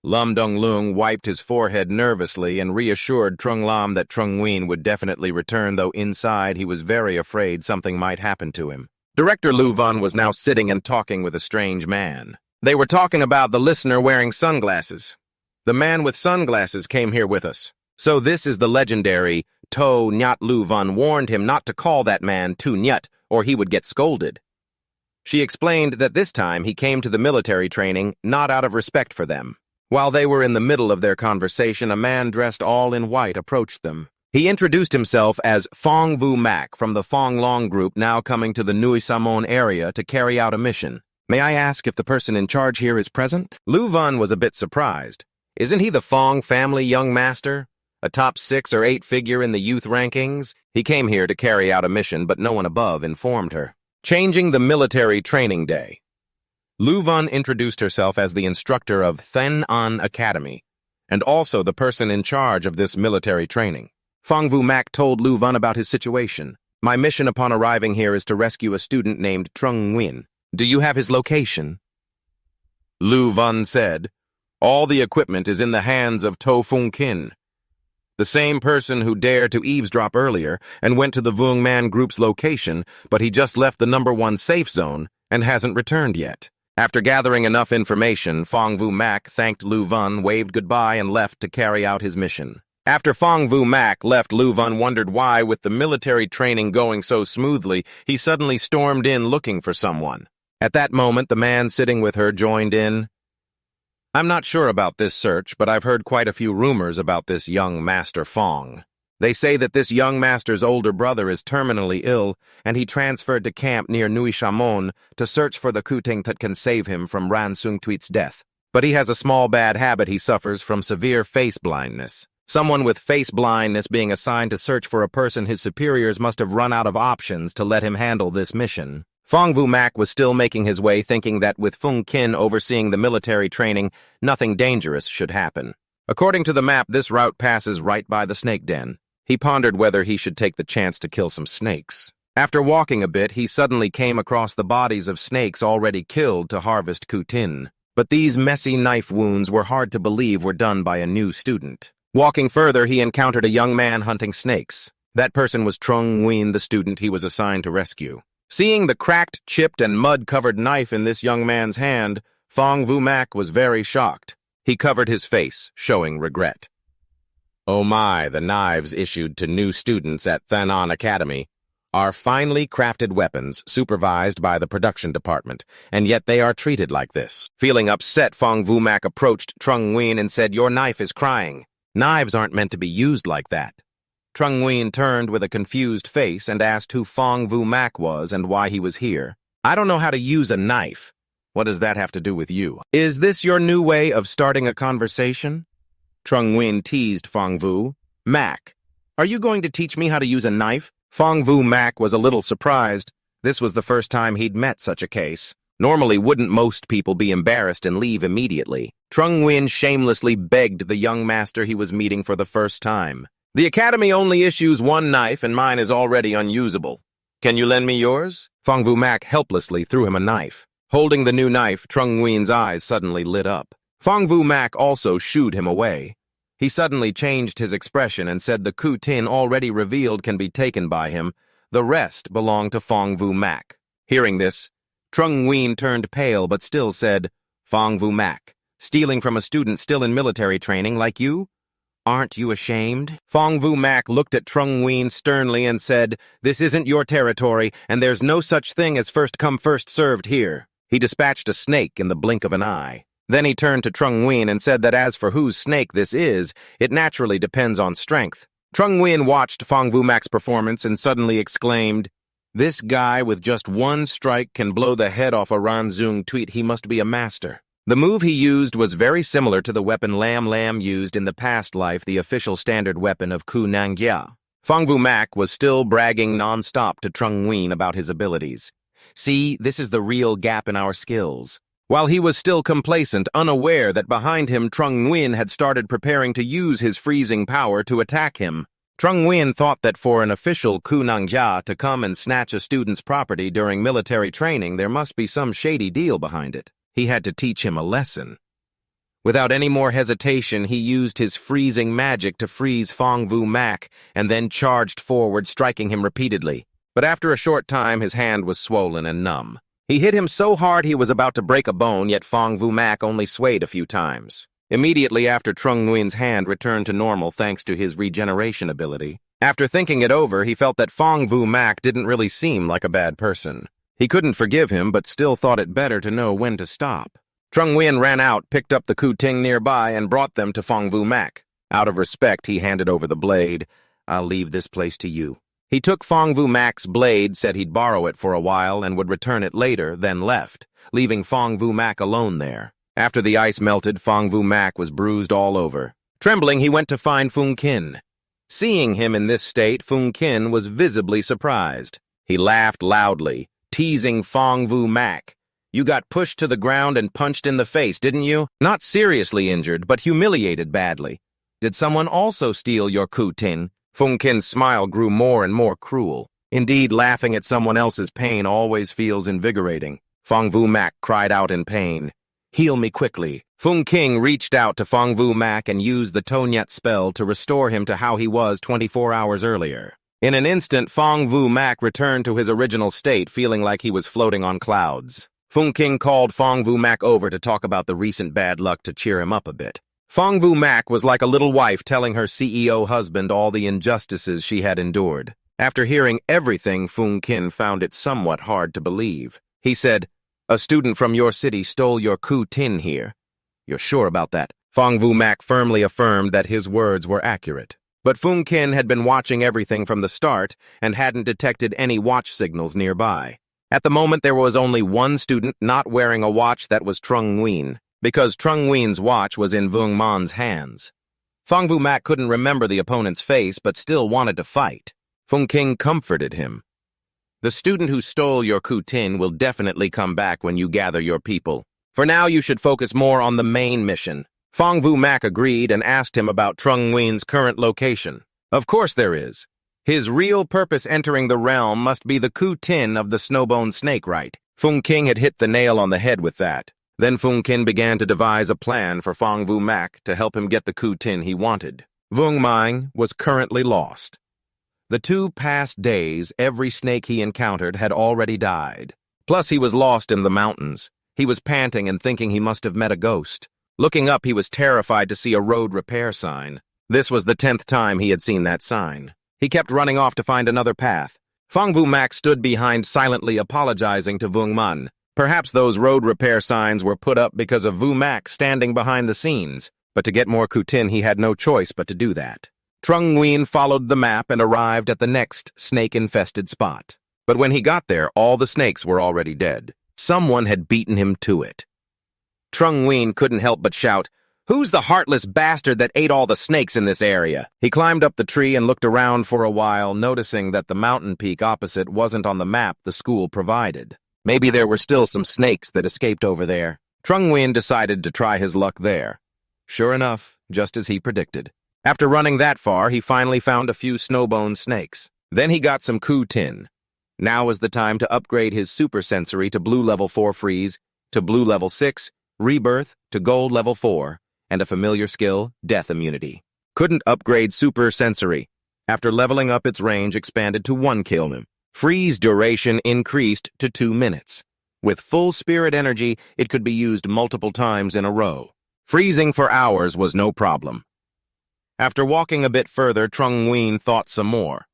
Lum Dong Lung wiped his forehead nervously and reassured Trung Lam that Trung Nguyen would definitely return, though inside he was very afraid something might happen to him. Director Lu Van was now sitting and talking with a strange man. They were talking about the listener wearing sunglasses. The man with sunglasses came here with us. So this is the legendary To Nyat. Lu Van warned him not to call that man Tu Nyat, or he would get scolded. She explained that this time he came to the military training not out of respect for them. While they were in the middle of their conversation, a man dressed all in white approached them. He introduced himself as Phong Vu Mac from the Phong Long group, now coming to the Nui Samon area to carry out a mission. May I ask if the person in charge here is present? Lu Van was a bit surprised. Isn't he the Phong family young master? A top 6 or 8 figure in the youth rankings? He came here to carry out a mission, but no one above informed her. Changing the military training day. Lu Van introduced herself as the instructor of Thanon Academy, and also the person in charge of this military training. Phong Vu Mac told Lu Van about his situation. My mission upon arriving here is to rescue a student named Trung Nguyen. Do you have his location? Lu Van said, all the equipment is in the hands of To Fung Kin, the same person who dared to eavesdrop earlier and went to the Vung Man Group's location, but he just left the #1 safe zone and hasn't returned yet. After gathering enough information, Phong Vu Mac thanked Lu Van, waved goodbye, and left to carry out his mission. After Phong Vu Mac left, Lu Van wondered why, with the military training going so smoothly, he suddenly stormed in looking for someone. At that moment, the man sitting with her joined in. I'm not sure about this search, but I've heard quite a few rumors about this young Master Phong. They say that this young master's older brother is terminally ill, and he transferred to camp near Nui Shamon to search for the kuting that can save him from Ran Sung Tuit's death. But he has a small bad habit. He suffers from severe face blindness. Someone with face blindness being assigned to search for a person his superiors must have run out of options to let him handle this mission. Phong Vu Mac was still making his way, thinking that with Fung Kin overseeing the military training, nothing dangerous should happen. According to the map, this route passes right by the snake den. He pondered whether he should take the chance to kill some snakes. After walking a bit, he suddenly came across the bodies of snakes already killed to harvest kutin. But these messy knife wounds were hard to believe were done by a new student. Walking further, he encountered a young man hunting snakes. That person was Trung Nguyen, the student he was assigned to rescue. Seeing the cracked, chipped, and mud-covered knife in this young man's hand, Phong Vu Mac was very shocked. He covered his face, showing regret. Oh my, the knives issued to new students at Thanon Academy are finely crafted weapons supervised by the production department, and yet they are treated like this. Feeling upset, Phong Vu Mac approached Trung Nguyen and said, "Your knife is crying. Knives aren't meant to be used like that." Trung Nguyen turned with a confused face and asked who Phong Vu Mac was and why he was here. I don't know how to use a knife. What does that have to do with you? Is this your new way of starting a conversation? Trung Nguyen teased Phong Vu. Mac, are you going to teach me how to use a knife? Phong Vu Mac was a little surprised. This was the first time he'd met such a case. Normally, wouldn't most people be embarrassed and leave immediately? Trung Nguyen shamelessly begged the young master he was meeting for the first time. The academy only issues one knife, and mine is already unusable. Can you lend me yours? Phong Vu Mac helplessly threw him a knife. Holding the new knife, Trung Nguyen's eyes suddenly lit up. Phong Vu Mac also shooed him away. He suddenly changed his expression and said the Ku Tin already revealed can be taken by him. The rest belong to Phong Vu Mac. Hearing this, Trung Nguyen turned pale but still said, Phong Vu Mac, stealing from a student still in military training like you? Aren't you ashamed? Fong Vu Mak looked at Trung Nguyen sternly and said, "This isn't your territory, and there's no such thing as first come first served here." He dispatched a snake in the blink of an eye. Then he turned to Trung Nguyen and said that as for whose snake this is, it naturally depends on strength. Trung Nguyen watched Fong Vu Mak's performance and suddenly exclaimed, "This guy with just one strike can blow the head off a Ranzung tweet. He must be a master." The move he used was very similar to the weapon Lam Lam used in the past life, the official standard weapon of Ku Nangyia. Fong Vu Mak was still bragging non-stop to Trung Nguyen about his abilities. "See, this is the real gap in our skills." While he was still complacent, unaware that behind him Trung Nguyen had started preparing to use his freezing power to attack him. Trung Nguyen thought that for an official Ku Nangyia to come and snatch a student's property during military training, there must be some shady deal behind it. He had to teach him a lesson. Without any more hesitation, he used his freezing magic to freeze Fong Vu Mak and then charged forward, striking him repeatedly. But after a short time, his hand was swollen and numb. He hit him so hard he was about to break a bone, yet Fong Vu Mak only swayed a few times. Immediately after, Trung Nguyen's hand returned to normal thanks to his regeneration ability. After thinking it over, he felt that Fong Vu Mak didn't really seem like a bad person. He couldn't forgive him, but still thought it better to know when to stop. Trung Nguyen ran out, picked up the Ku Ting nearby, and brought them to Fong Vu Mak. Out of respect, he handed over the blade. "I'll leave this place to you." He took Fong Vu Mak's blade, said he'd borrow it for a while and would return it later, then left, leaving Fong Vu Mak alone there. After the ice melted, Fong Vu Mak was bruised all over. Trembling, he went to find Fung Kin. Seeing him in this state, Fung Kin was visibly surprised. He laughed loudly, teasing Fong Vu Mak. "You got pushed to the ground and punched in the face, didn't you? Not seriously injured, but humiliated badly. Did someone also steal your Ku Tin?" Fung Kin's smile grew more and more cruel. Indeed, laughing at someone else's pain always feels invigorating. Fong Vu Mak cried out in pain. "Heal me quickly." Fung King reached out to Fong Vu Mak and used the Tonyet spell to restore him to how he was 24 hours earlier. In an instant, Fong Vu Mak returned to his original state, feeling like he was floating on clouds. Fung King called Fong Vu Mak over to talk about the recent bad luck to cheer him up a bit. Fong Vu Mak was like a little wife telling her CEO husband all the injustices she had endured. After hearing everything, Fung Kin found it somewhat hard to believe. He said, "A student from your city stole your Ku Tin here. You're sure about that?" Fong Vu Mak firmly affirmed that his words were accurate. But Fung Kin had been watching everything from the start and hadn't detected any watch signals nearby. At the moment, there was only one student not wearing a watch. That was Trung Nguyen, because Trung Nguyen's watch was in Vung Man's hands. Fong Vu Mak couldn't remember the opponent's face, but still wanted to fight. Fung King comforted him. "The student who stole your Ku Tin will definitely come back when you gather your people. For now, you should focus more on the main mission." Fong Vu Mak agreed and asked him about Trung Nguyen's current location. "Of course there is. His real purpose entering the realm must be the Ku Tin of the Snowbone Snake, right?" Fung King had hit the nail on the head with that. Then Fung Kin began to devise a plan for Fong Vu Mak to help him get the Ku Tin he wanted. Vung Mang was currently lost. The 2 past days, every snake he encountered had already died. Plus, he was lost in the mountains. He was panting and thinking he must have met a ghost. Looking up, he was terrified to see a road repair sign. This was the 10th time he had seen that sign. He kept running off to find another path. Fong Vu Mak stood behind, silently apologizing to Vung Man. Perhaps those road repair signs were put up because of Vu Mak standing behind the scenes, but to get more Ku Tin, he had no choice but to do that. Trung Nguyen followed the map and arrived at the next snake-infested spot. But when he got there, all the snakes were already dead. Someone had beaten him to it. Trung Nguyen couldn't help but shout, "Who's the heartless bastard that ate all the snakes in this area?" He climbed up the tree and looked around for a while, noticing that the mountain peak opposite wasn't on the map the school provided. Maybe there were still some snakes that escaped over there. Trung Nguyen decided to try his luck there. Sure enough, just as he predicted. After running that far, he finally found a few snowbone snakes. Then he got some Ku Tin. Now was the time to upgrade his super sensory to blue level 4 freeze, to blue level 6, rebirth, to gold level 4, and a familiar skill, death immunity. Couldn't upgrade super sensory. After leveling up, its range expanded to 1 kilometer. Freeze duration increased to 2 minutes. With full spirit energy, it could be used multiple times in a row. Freezing for hours was no problem. After walking a bit further, Trung Nguyen thought some more.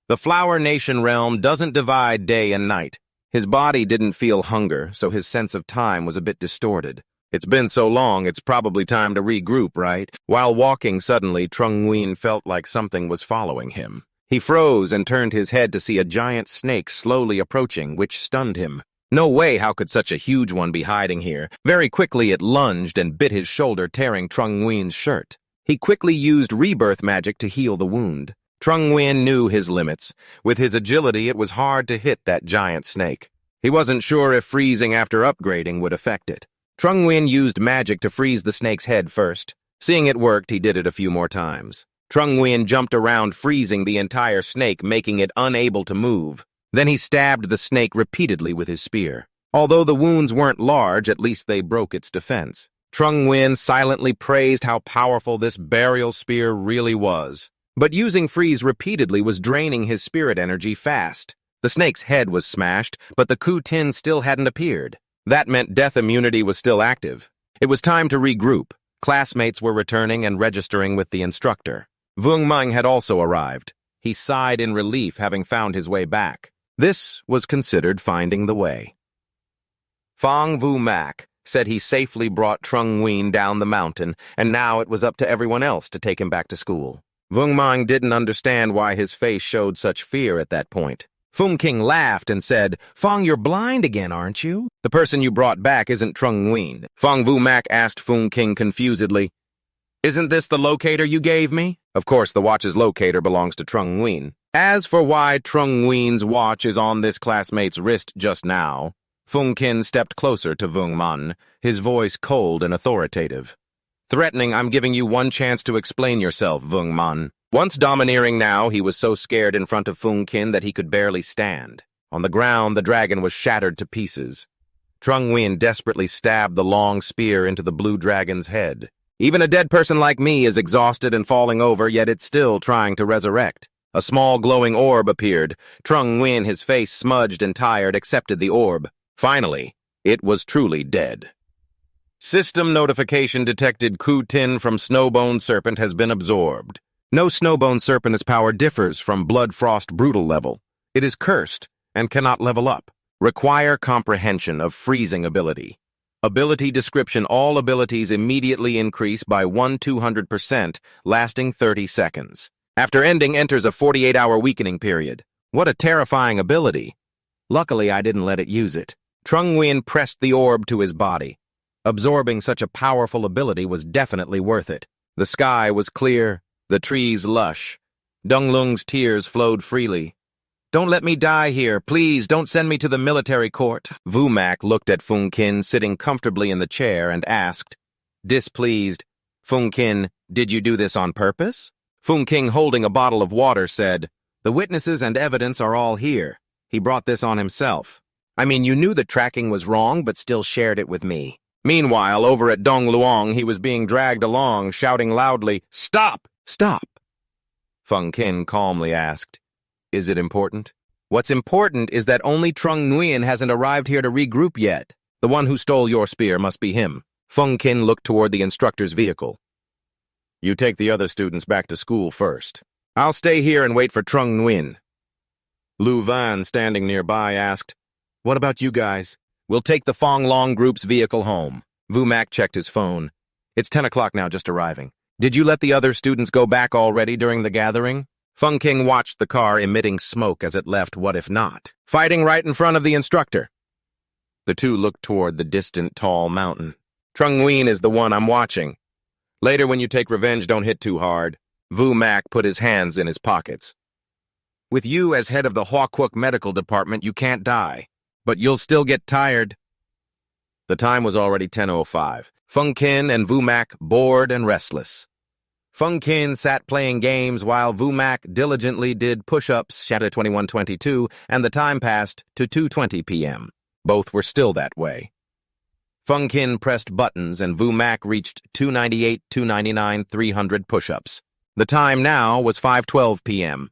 The Flower Nation realm doesn't divide day and night. His body didn't feel hunger, so his sense of time was a bit distorted. It's been so long, it's probably time to regroup, right? While walking, suddenly, Trung Nguyen felt like something was following him. He froze and turned his head to see a giant snake slowly approaching, which stunned him. No way, how could such a huge one be hiding here? Very quickly, it lunged and bit his shoulder, tearing Trung Nguyen's shirt. He quickly used rebirth magic to heal the wound. Trung Nguyen knew his limits. With his agility, it was hard to hit that giant snake. He wasn't sure if freezing after upgrading would affect it. Trung Nguyen used magic to freeze the snake's head first. Seeing it worked, he did it a few more times. Trung Nguyen jumped around, freezing the entire snake, making it unable to move. Then he stabbed the snake repeatedly with his spear. Although the wounds weren't large, at least they broke its defense. Trung Nguyen silently praised how powerful this burial spear really was. But using freeze repeatedly was draining his spirit energy fast. The snake's head was smashed, but the Ku Tin still hadn't appeared. That meant death immunity was still active. It was time to regroup. Classmates were returning and registering with the instructor. Vung Meng had also arrived. He sighed in relief, having found his way back. This was considered finding the way. Phong Vu Mak said he safely brought Trung Nguyen down the mountain, and now it was up to everyone else to take him back to school. Vung Meng didn't understand why his face showed such fear at that point. Fung King laughed and said, "Phong, you're blind again, aren't you? The person you brought back isn't Trung Nguyen." Phong Vu Mak asked Fung King confusedly, "Isn't this the locator you gave me?" Of course, the watch's locator belongs to Trung Nguyen. As for why Trung Nguyen's watch is on this classmate's wrist just now, Fung Kin stepped closer to Vung Man, his voice cold and authoritative. "Threatening, I'm giving you one chance to explain yourself, Vung Man." Once domineering now, he was so scared in front of Fung Kin that he could barely stand. On the ground, the dragon was shattered to pieces. Trung Nguyen desperately stabbed the long spear into the blue dragon's head. Even a dead person like me is exhausted and falling over, yet it's still trying to resurrect. A small glowing orb appeared. Trung Nguyen, his face smudged and tired, accepted the orb. Finally, it was truly dead. System notification detected Ku Tin from Snowbone Serpent has been absorbed. No Snowbone Serpent's power differs from Blood Frost Brutal level. It is cursed and cannot level up. Require comprehension of freezing ability. Ability description: all abilities immediately increase by 1/200%, lasting 30 seconds. After ending, enters a 48-hour weakening period. What a terrifying ability. Luckily, I didn't let it use it. Trung Nguyen pressed the orb to his body. Absorbing such a powerful ability was definitely worth it. The sky was clear, the trees lush. Dong Lung's tears flowed freely. "Don't let me die here. Please, don't send me to the military court." Vu Mak looked at Fung Kin sitting comfortably in the chair and asked, displeased, "Fung Kin, did you do this on purpose?" Fung King, holding a bottle of water, said, "The witnesses and evidence are all here. He brought this on himself. I mean, you knew the tracking was wrong, but still shared it with me." Meanwhile, over at Dong Luong, he was being dragged along, shouting loudly, "Stop! Stop!" Fung Kin calmly asked, "Is it important?" "What's important is that only Trung Nguyen hasn't arrived here to regroup yet. The one who stole your spear must be him." Fung Kin looked toward the instructor's vehicle. "You take the other students back to school first. I'll stay here and wait for Trung Nguyen." Lu Van, standing nearby, asked, "What about you guys?" "We'll take the Fong Long group's vehicle home." Vu Mak checked his phone. "It's 10 o'clock now, just arriving. Did you let the other students go back already during the gathering?" Fung King watched the car emitting smoke as it left. What if not? Fighting right in front of the instructor. The two looked toward the distant tall mountain. "Trung Nguyen is the one I'm watching. Later when you take revenge, don't hit too hard." Vu Mak put his hands in his pockets. "With you as head of the Huaquoc Medical Department, you can't die. But you'll still get tired." The time was already 10:05. Fung Kin and Vu Mak bored and restless. Fung Kin sat playing games while Vu Mak diligently did push-ups, Shadow 2122, and the time passed to 2:20 p.m. Both were still that way. Fung Kin pressed buttons and Vu Mak reached 298, 299, 300 push-ups. The time now was 5:12 p.m.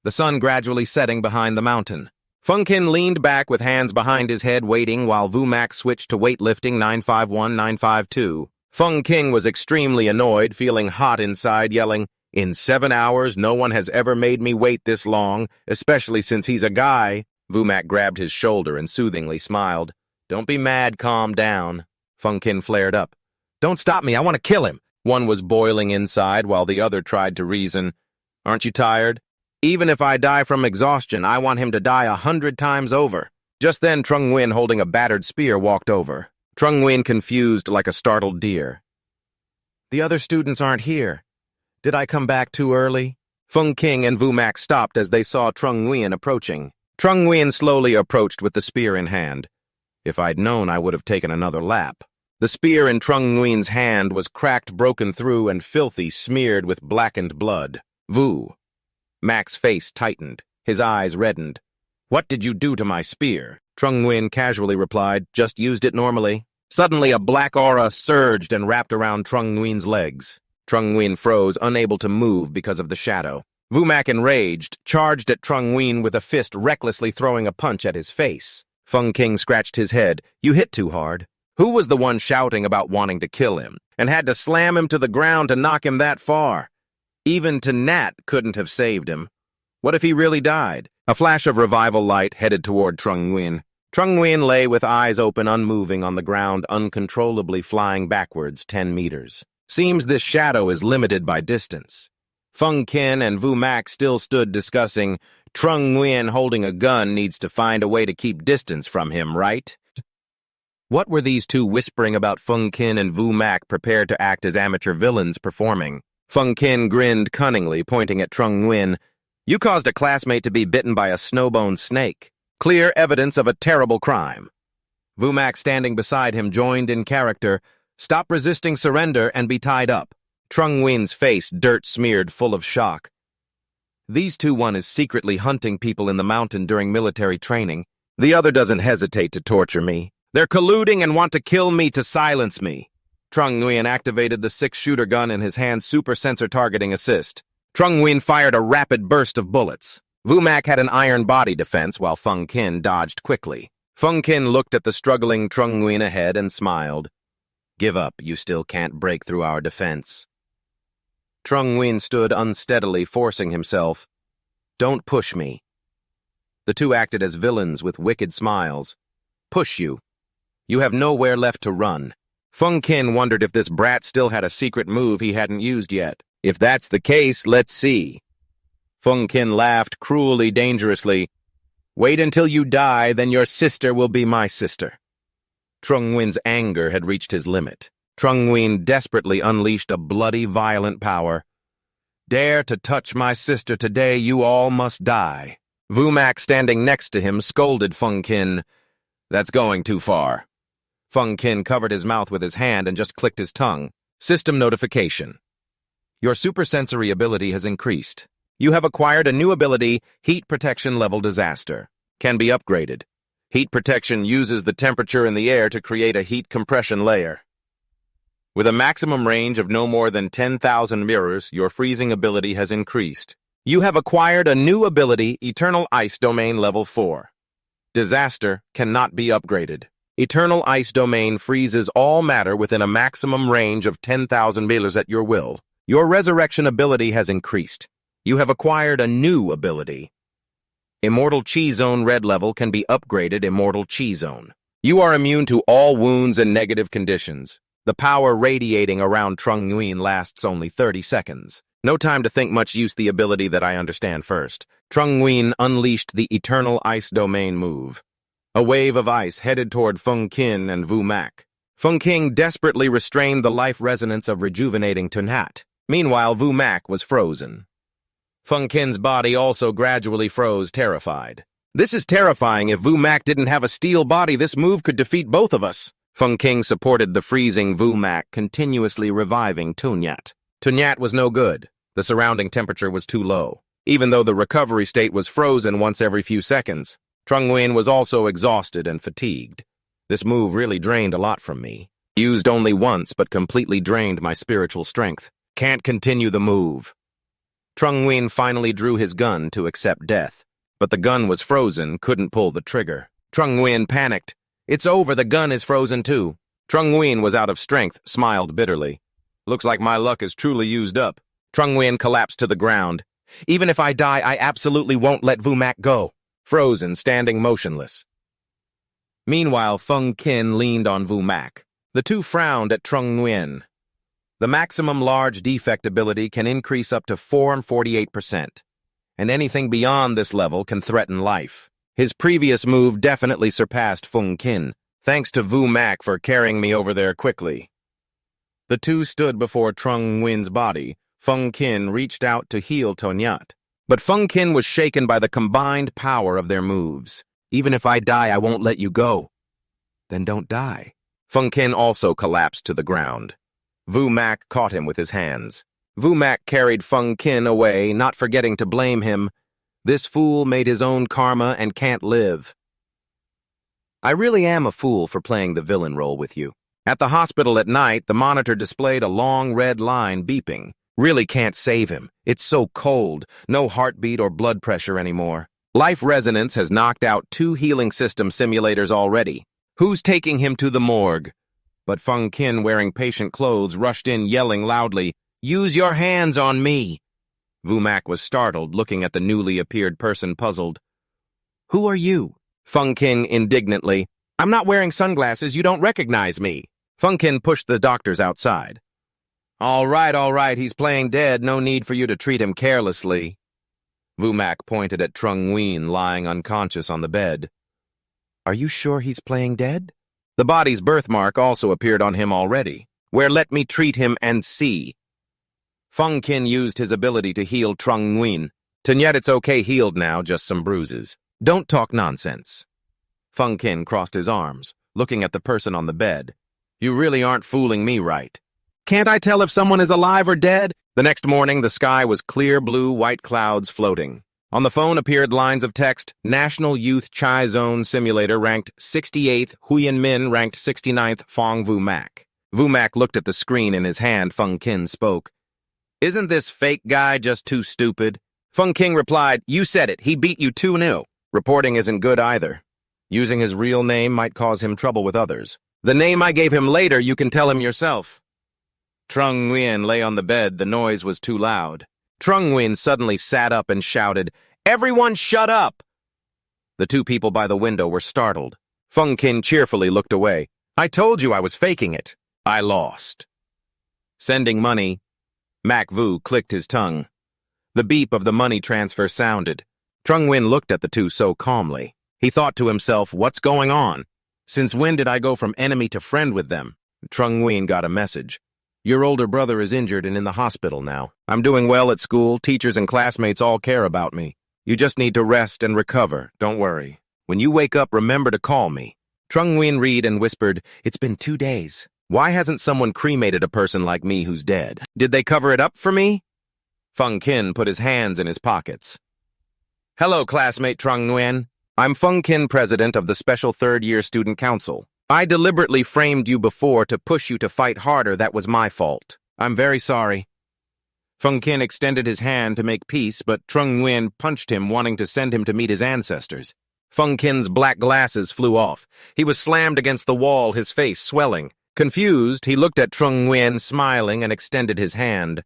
The sun gradually setting behind the mountain. Fung Kin leaned back with hands behind his head waiting while Vu Mak switched to weightlifting 951, 952. Fung King was extremely annoyed, feeling hot inside, yelling, In 7 hours, no one has ever made me wait this long, especially since he's a guy. Vumak grabbed his shoulder and soothingly smiled. Don't be mad, calm down. Fungkin flared up. Don't stop me, I want to kill him. One was boiling inside while the other tried to reason. Aren't you tired? Even if I die from exhaustion, I want him to die 100 times over. Just then, Trung Nguyen, holding a battered spear, walked over. Trung Nguyen confused like a startled deer. The other students aren't here. Did I come back too early? Fungkin and Vumak stopped as they saw Trung Nguyen approaching. Trung Nguyen slowly approached with the spear in hand. If I'd known, I would have taken another lap. The spear in Trung Nguyen's hand was cracked, broken through, and filthy, smeared with blackened blood. Vu. Mac's face tightened. His eyes reddened. What did you do to my spear? Trung Nguyen casually replied, just used it normally. Suddenly, a black aura surged and wrapped around Trung Nguyen's legs. Trung Nguyen froze, unable to move because of the shadow. Vumak, enraged, charged at Trung Nguyen with a fist, recklessly throwing a punch at his face. Fungkin scratched his head. You hit too hard. Who was the one shouting about wanting to kill him, and had to slam him to the ground to knock him that far? Even Nat couldn't have saved him. What if he really died? A flash of revival light headed toward Trung Nguyen. Trung Nguyen lay with eyes open, unmoving on the ground, uncontrollably flying backwards 10 meters. Seems this shadow is limited by distance. Fungkin and Vumak still stood discussing. Trung Nguyen holding a gun needs to find a way to keep distance from him, right? What were these two whispering about? Fungkin and Vumak prepared to act as amateur villains performing. Fungkin grinned cunningly, pointing at Trung Nguyen. You caused a classmate to be bitten by a snowbone snake. Clear evidence of a terrible crime. Vumak, standing beside him, joined in character. Stop resisting surrender and be tied up. Trung Nguyen's face dirt-smeared, full of shock. These two, one is secretly hunting people in the mountain during military training. The other doesn't hesitate to torture me. They're colluding and want to kill me to silence me. Trung Nguyen activated the 6-shooter gun in his hand, super sensor targeting assist. Trung Nguyen fired a rapid burst of bullets. Vumak had an iron body defense while Fungkin dodged quickly. Fungkin looked at the struggling Trung Nguyen ahead and smiled. Give up, you still can't break through our defense. Trung Nguyen stood unsteadily, forcing himself. Don't push me. The two acted as villains with wicked smiles. Push you. You have nowhere left to run. Fungkin wondered if this brat still had a secret move he hadn't used yet. If that's the case, let's see. Fungkin laughed cruelly, dangerously. Wait until you die, then your sister will be my sister. Trung Nguyen's anger had reached his limit. Trung Nguyen desperately unleashed a bloody, violent power. Dare to touch my sister today, you all must die. Vumak, standing next to him, scolded Fungkin. That's going too far. Fungkin covered his mouth with his hand and just clicked his tongue. System notification. Your supersensory ability has increased. You have acquired a new ability, Heat Protection Level Disaster. Can be upgraded. Heat protection uses the temperature in the air to create a heat compression layer. With a maximum range of no more than 10,000 mirrors, your freezing ability has increased. You have acquired a new ability, Eternal Ice Domain Level 4. Disaster cannot be upgraded. Eternal Ice Domain freezes all matter within a maximum range of 10,000 mirrors at your will. Your resurrection ability has increased. You have acquired a new ability. Immortal Chi Zone Red Level can be upgraded. Immortal Chi Zone. You are immune to all wounds and negative conditions. The power radiating around Trung Nguyen lasts only 30 seconds. No time to think much. Use the ability that I understand first. Trung Nguyen unleashed the Eternal Ice Domain move. A wave of ice headed toward Fungkin and Vumak. Fungkin desperately restrained the life resonance of rejuvenating Thanon. Meanwhile, Vumak was frozen. Fungkin's body also gradually froze, terrified. This is terrifying. If Vumak didn't have a steel body, this move could defeat both of us. Fungkin supported the freezing Vumak, continuously reviving Thanon. Thanon was no good. The surrounding temperature was too low. Even though the recovery state was frozen once every few seconds, Trung Nguyen was also exhausted and fatigued. This move really drained a lot from me. Used only once, but completely drained my spiritual strength. Can't continue the move. Trung Nguyen finally drew his gun to accept death, but the gun was frozen, couldn't pull the trigger. Trung Nguyen panicked. It's over, the gun is frozen too. Trung Nguyen was out of strength, smiled bitterly. Looks like my luck is truly used up. Trung Nguyen collapsed to the ground. Even if I die, I absolutely won't let Vu Mac go. Frozen, standing motionless. Meanwhile, Fung Kin leaned on Vu Mac. The two frowned at Trung Nguyen. The maximum large defect ability can increase up to 448%, and anything beyond this level can threaten life. His previous move definitely surpassed Fung Kin, thanks to Vu Mac for carrying me over there quickly. The two stood before Trung Nguyen's body. Fung Kin reached out to heal Tonyat, but Fung Kin was shaken by the combined power of their moves. Even if I die, I won't let you go. Then don't die. Fung Kin also collapsed to the ground. Vu Mac caught him with his hands. Vu Mac carried Fung Kin away, not forgetting to blame him. This fool made his own karma and can't live. I really am a fool for playing the villain role with you. At the hospital at night, the monitor displayed a long red line beeping. Really can't save him. It's so cold, no heartbeat or blood pressure anymore. Life Resonance has knocked out 2 healing system simulators already. Who's taking him to the morgue? But Fung Kin, wearing patient clothes, rushed in yelling loudly, "Use your hands on me!" Vu Mac was startled, looking at the newly appeared person puzzled. "Who are you?" Fung Kin indignantly. "I'm not wearing sunglasses, you don't recognize me." Fung Kin pushed the doctors outside. All right, he's playing dead, no need for you to treat him carelessly." Vu Mac pointed at Trung Nguyen lying unconscious on the bed. "Are you sure he's playing dead?" The body's birthmark also appeared on him already. "Where let me treat him and see." Fung Kin used his ability to heal Trung Nguyen. "Tonyat, it's okay healed now, just some bruises. Don't talk nonsense." Fung Kin crossed his arms, looking at the person on the bed. "You really aren't fooling me right. Can't I tell if someone is alive or dead?" The next morning, the sky was clear blue, white clouds floating. On the phone appeared lines of text. National Youth Chai Zone Simulator ranked 68th, Huyen Min ranked 69th, Fong Vu Mac. Vu Mac looked at the screen in his hand. Fung Kin spoke. "Isn't this fake guy just too stupid?" Fung King replied, "You said it, he beat you 2-0. Reporting isn't good either. Using his real name might cause him trouble with others. The name I gave him later, you can tell him yourself." Trung Nguyen lay on the bed. The noise was too loud. Trung Nguyen suddenly sat up and shouted, "Everyone shut up!" The two people by the window were startled. Fung Kin cheerfully looked away. "I told you I was faking it. I lost." Sending money. Mac Vu clicked his tongue. The beep of the money transfer sounded. Trung Nguyen looked at the two so calmly. He thought to himself, what's going on? Since when did I go from enemy to friend with them? Trung Nguyen got a message. "Your older brother is injured and in the hospital now. I'm doing well at school. Teachers and classmates all care about me. You just need to rest and recover. Don't worry. When you wake up, remember to call me." Trung Nguyen read and whispered, "It's been 2 days. Why hasn't someone cremated a person like me who's dead? Did they cover it up for me?" Fung Kin put his hands in his pockets. "Hello, classmate Trung Nguyen. I'm Fung Kin, president of the Special Third-Year Student Council. I deliberately framed you before to push you to fight harder. That was my fault. I'm very sorry." Fung Kin extended his hand to make peace, but Trung Nguyen punched him, wanting to send him to meet his ancestors. Fung Kin's black glasses flew off. He was slammed against the wall, his face swelling. Confused, he looked at Trung Nguyen, smiling, and extended his hand.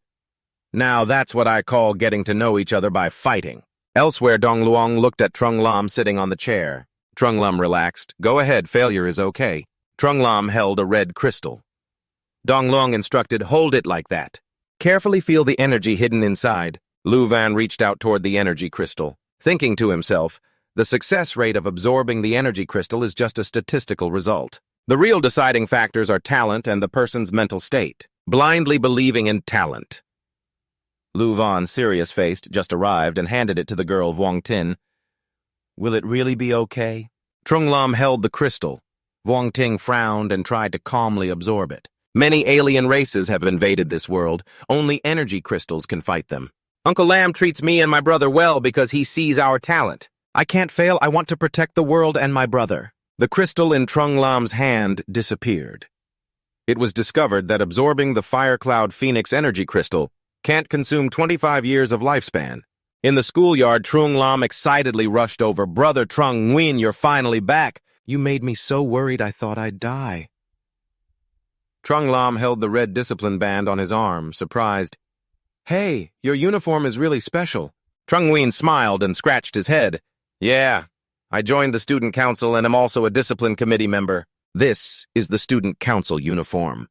"Now that's what I call getting to know each other by fighting." Elsewhere, Dong Luong looked at Trung Lam sitting on the chair. Trung Lam relaxed. "Go ahead, failure is okay." Trung Lam held a red crystal. Dong Luong instructed, "Hold it like that. Carefully feel the energy hidden inside." Lu Van reached out toward the energy crystal, thinking to himself, the success rate of absorbing the energy crystal is just a statistical result. The real deciding factors are talent and the person's mental state. Blindly believing in talent. Lu Van, serious-faced, just arrived and handed it to the girl Vuong Tin. "Will it really be okay?" Trung Lam held the crystal. Vuong Ting frowned and tried to calmly absorb it. "Many alien races have invaded this world. Only energy crystals can fight them. Uncle Lam treats me and my brother well because he sees our talent. I can't fail. I want to protect the world and my brother." The crystal in Trung Lam's hand disappeared. It was discovered that absorbing the Fire Cloud Phoenix energy crystal can't consume 25 years of lifespan. In the schoolyard, Trung Lam excitedly rushed over. "Brother Trung Nguyen, you're finally back. You made me so worried I thought I'd die." Trung Lam held the red discipline band on his arm, surprised. Hey, your uniform is really special. Trung Nguyen smiled and scratched his head. Yeah, I joined the student council and am also a discipline committee member. This is the student council uniform.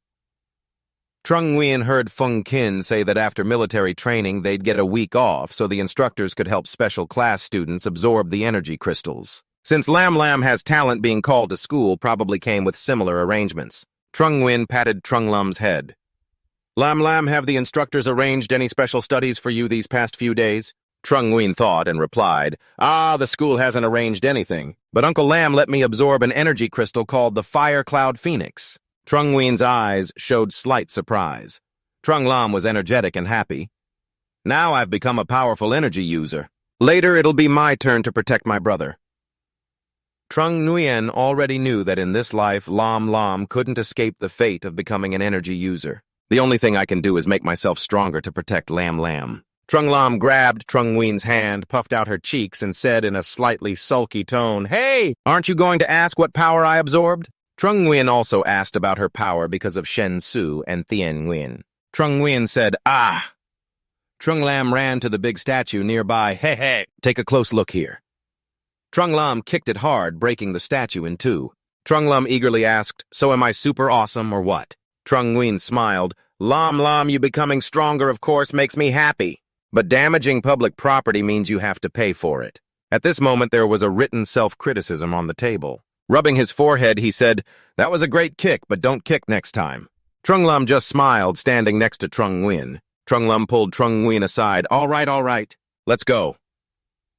Trung Nguyen heard Fung Kin say that after military training they'd get a week off so the instructors could help special class students absorb the energy crystals. Since Lam Lam has talent, being called to school probably came with similar arrangements. Trung Nguyen patted Trung Lum's head. Lam Lam, have the instructors arranged any special studies for you these past few days? Trung Nguyen thought and replied, the school hasn't arranged anything, but Uncle Lam let me absorb an energy crystal called the Fire Cloud Phoenix. Trung Nguyen's eyes showed slight surprise. Trung Lam was energetic and happy. Now I've become a powerful energy user. Later it'll be my turn to protect my brother. Trung Nguyen already knew that in this life, Lam Lam couldn't escape the fate of becoming an energy user. The only thing I can do is make myself stronger to protect Lam Lam. Trung Lam grabbed Trung Nguyen's hand, puffed out her cheeks, and said in a slightly sulky tone, Hey, aren't you going to ask what power I absorbed? Trung Nguyen also asked about her power because of Shen Su and Thien Nguyen. Trung Nguyen said, Trung Lam ran to the big statue nearby. Hey, take a close look here. Trung Lam kicked it hard, breaking the statue in two. Trung Lam eagerly asked, So am I super awesome or what? Trung Nguyen smiled. Lam, you becoming stronger, of course, makes me happy. But damaging public property means you have to pay for it. At this moment, there was a written self-criticism on the table. Rubbing his forehead, he said, That was a great kick, but don't kick next time. Trung Lam just smiled, standing next to Trung Nguyen. Trung Lam pulled Trung Nguyen aside. All right. Let's go.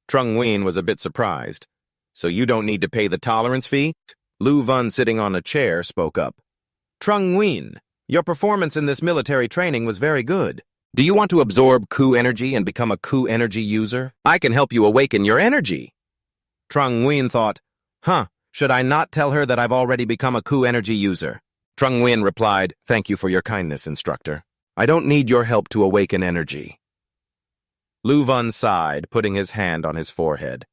Trung Nguyen was a bit surprised. So you don't need to pay the tolerance fee? Lu Vun, sitting on a chair, spoke up. Trung Nguyen, your performance in this military training was very good. Do you want to absorb Ku energy and become a Ku energy user? I can help you awaken your energy. Trung Nguyen thought, should I not tell her that I've already become a Ku energy user? Trung Nguyen replied, Thank you for your kindness, instructor. I don't need your help to awaken energy. Lu Vun sighed, putting his hand on his forehead.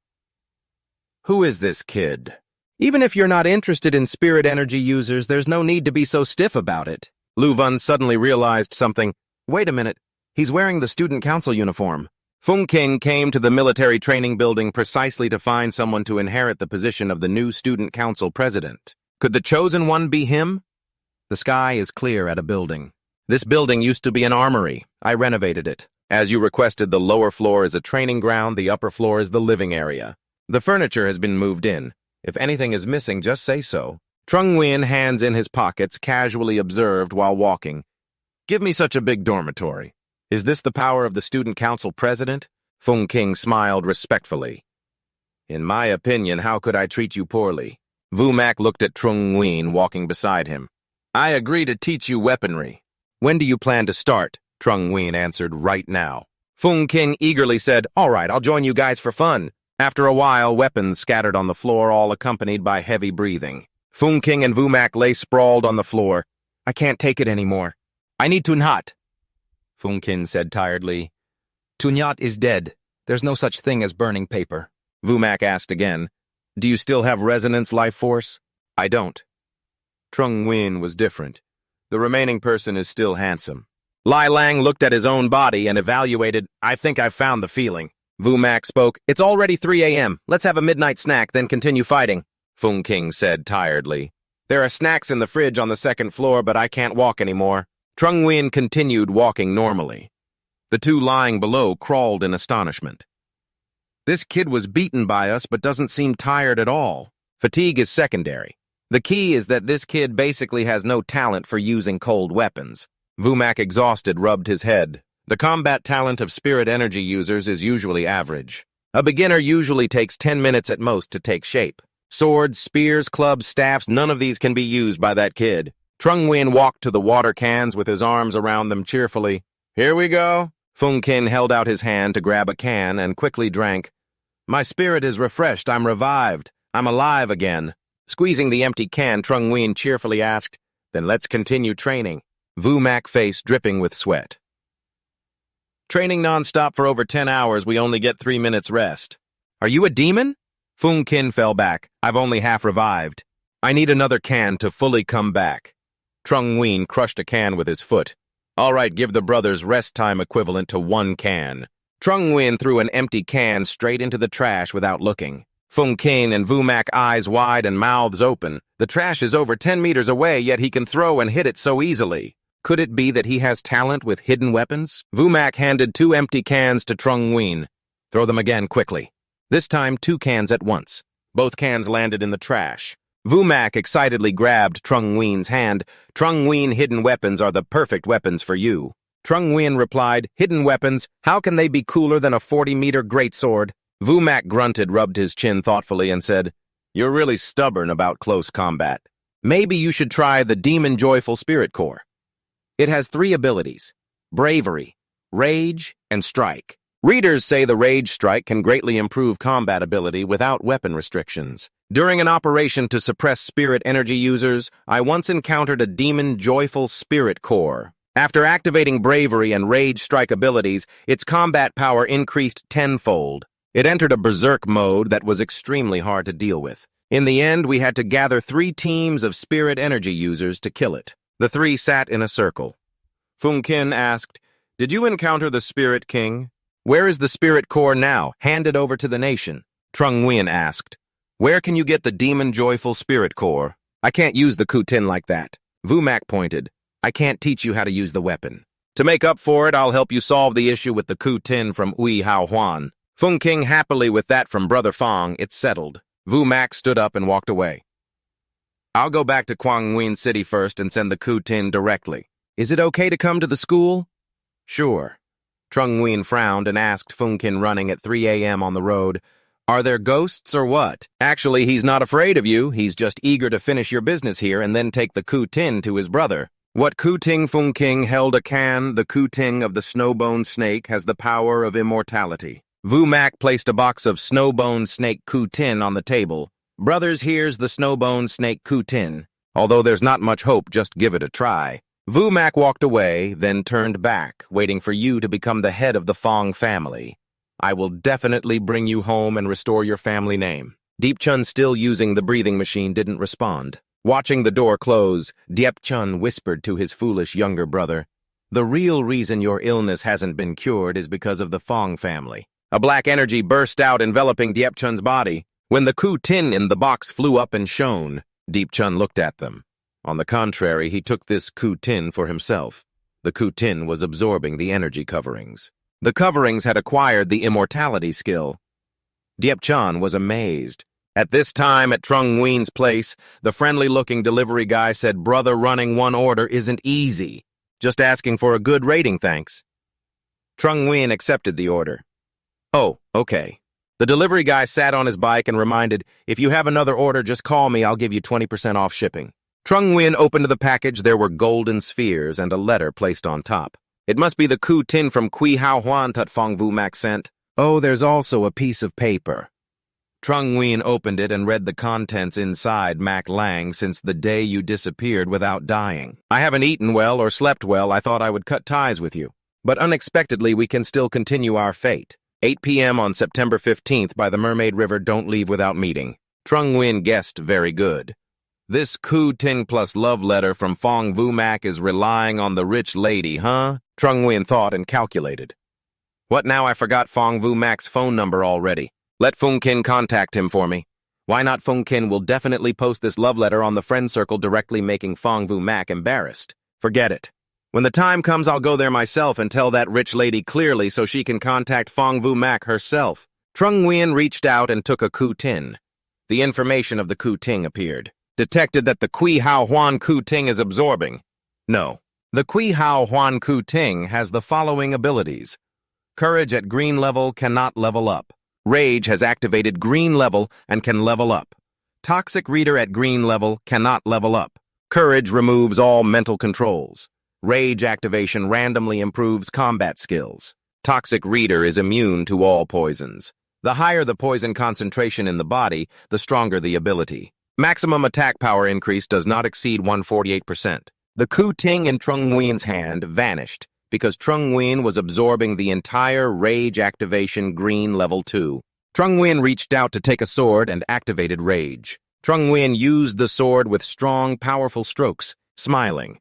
Who is this kid? Even if you're not interested in spirit energy users, there's no need to be so stiff about it. Lu Vun suddenly realized something. Wait a minute. He's wearing the student council uniform. Fung King came to the military training building precisely to find someone to inherit the position of the new student council president. Could the chosen one be him? The sky is clear at a building. This building used to be an armory. I renovated it. As you requested, the lower floor is a training ground, the upper floor is the living area. The furniture has been moved in. If anything is missing, just say so. Trung Nguyen, hands in his pockets, casually observed while walking. Give me such a big dormitory. Is this the power of the student council president? Fung King smiled respectfully. In my opinion, how could I treat you poorly? Vu Mak looked at Trung Nguyen walking beside him. I agree to teach you weaponry. When do you plan to start? Trung Nguyen answered, right now. Fung King eagerly said, All right, I'll join you guys for fun. After a while, weapons scattered on the floor, all accompanied by heavy breathing. Fung King and Vu Mak lay sprawled on the floor. I can't take it anymore. I need Tunhat. Fung Kin said tiredly. Tunhat is dead. There's no such thing as burning paper. Vu Mak asked again. Do you still have resonance life force? I don't. Trung Nguyen was different. The remaining person is still handsome. Lai Lang looked at his own body and evaluated. I think I've found the feeling. Vu Mak spoke. It's already 3 a.m. Let's have a midnight snack, then continue fighting. Fung King said tiredly. There are snacks in the fridge on the second floor, but I can't walk anymore. Trung Nguyen continued walking normally. The two lying below crawled in astonishment. This kid was beaten by us but doesn't seem tired at all. Fatigue is secondary. The key is that this kid basically has no talent for using cold weapons. Vu Mak, exhausted, rubbed his head. The combat talent of spirit energy users is usually average. A beginner usually takes 10 minutes at most to take shape. Swords, spears, clubs, staffs, none of these can be used by that kid. Trung Nguyen walked to the water cans with his arms around them cheerfully. Here we go. Fung Kin held out his hand to grab a can and quickly drank. My spirit is refreshed. I'm revived. I'm alive again. Squeezing the empty can, Trung Nguyen cheerfully asked, Then let's continue training. Vu Mak face dripping with sweat. Training non-stop for over 10 hours, we only get 3 minutes rest. Are you a demon? Fung Kin fell back. I've only half revived. I need another can to fully come back. Trung Nguyen crushed a can with his foot. All right, give the brothers rest time equivalent to 1 can. Trung Nguyen threw an empty can straight into the trash without looking. Fung King and Vumak eyes wide and mouths open. The trash is over 10 meters away, yet he can throw and hit it so easily. Could it be that he has talent with hidden weapons? Vumak handed 2 empty cans to Trung Nguyen. Throw them again quickly. This time 2 cans at once. Both cans landed in the trash. Vumak excitedly grabbed Trung Nguyen's hand. Trung Nguyen, hidden weapons are the perfect weapons for you. Trung Nguyen replied, hidden weapons? How can they be cooler than a 40-meter greatsword? Vumak grunted, rubbed his chin thoughtfully, and said, you're really stubborn about close combat. Maybe you should try the Demon Joyful Spirit Core. It has 3 abilities: Bravery, Rage, and Strike. Readers say the Rage Strike can greatly improve combat ability without weapon restrictions. During an operation to suppress spirit energy users, I once encountered a Demon Joyful Spirit Core. After activating Bravery and Rage Strike abilities, its combat power increased tenfold. It entered a berserk mode that was extremely hard to deal with. In the end, we had to gather 3 teams of spirit energy users to kill it. The 3 sat in a circle. Fung Kin asked, did you encounter the Spirit King? Where is the Spirit Core now? Hand it over to the nation. Trung Nguyen asked, where can you get the Demon Joyful Spirit Core? I can't use the Kutin like that. Vumak pointed, I can't teach you how to use the weapon. To make up for it, I'll help you solve the issue with the Kutin from Ui Hao Huan. Fung King happily with that from Brother Fong, it's settled. Vumak stood up and walked away. I'll go back to Quang Nguyen City first and send the Kutin directly. Is it okay to come to the school? Sure. Trung Nguyen frowned and asked Fung Kin, running at 3 a.m. on the road, are there ghosts or what? Actually, he's not afraid of you. He's just eager to finish your business here and then take the Kutin to his brother. What Kuting? Fung King held a can. The Kuting of the Snowbone Snake has the power of immortality. Vumak placed a box of Snowbone Snake Kutin on the table. Brothers, here's the Snowbone Snake Kutin. Although there's not much hope, just give it a try. Vumak walked away, then turned back, waiting for you to become the head of the Fong family. I will definitely bring you home and restore your family name. Deep Chun, still using the breathing machine, didn't respond. Watching the door close, Diep Chun whispered to his foolish younger brother, the real reason your illness hasn't been cured is because of the Fong family. A black energy burst out, enveloping Diep Chun's body. When the Kutin in the box flew up and shone, Deep Chun looked at them. On the contrary, he took this Kutin for himself. The Kutin was absorbing the energy coverings. The coverings had acquired the immortality skill. Diep Chun was amazed. At this time, at Trung Nguyen's place, the friendly-looking delivery guy said, brother, running one order isn't easy. Just asking for a good rating, thanks. Trung Nguyen accepted the order. Oh, okay. The delivery guy sat on his bike and reminded, if you have another order, just call me, I'll give you 20% off shipping. Trung Nguyen opened the package. There were golden spheres and a letter placed on top. It must be the Kutin from Kui Hao Huan that Fong Vumak sent. Oh, there's also a piece of paper. Trung Nguyen opened it and read the contents inside. Mac Lang, since the day you disappeared without dying. I haven't eaten well or slept well. I thought I would cut ties with you. But unexpectedly, we can still continue our fate. 8 p.m. on September 15th by the Mermaid River. Don't leave without meeting. Trung Nguyen guessed very good. This Kutin plus love letter from Fong Vumak is relying on the rich lady, huh? Trung Nguyen thought and calculated. What now? I forgot Fong Vumak's phone number already. Let Fung Kin contact him for me. Why not? Fung Kin will definitely post this love letter on the friend circle directly, making Fong Vumak embarrassed. Forget it. When the time comes, I'll go there myself and tell that rich lady clearly so she can contact Fong Vumak herself. Trung Nguyen reached out and took a Kutin. The information of the Kuting appeared. Detected that the Kui Hao Huan Kuting is absorbing. No. The Kui Hao Huan Kuting has the following abilities. Courage at green level cannot level up. Rage has activated green level and can level up. Toxic Reader at green level cannot level up. Courage removes all mental controls. Rage activation randomly improves combat skills. Toxic Reader is immune to all poisons. The higher the poison concentration in the body, the stronger the ability. Maximum attack power increase does not exceed 148%. The Kuting in Trung Nguyen's hand vanished because Trung Nguyen was absorbing the entire Rage activation green level 2. Trung Nguyen reached out to take a sword and activated Rage. Trung Nguyen used the sword with strong, powerful strokes, smiling.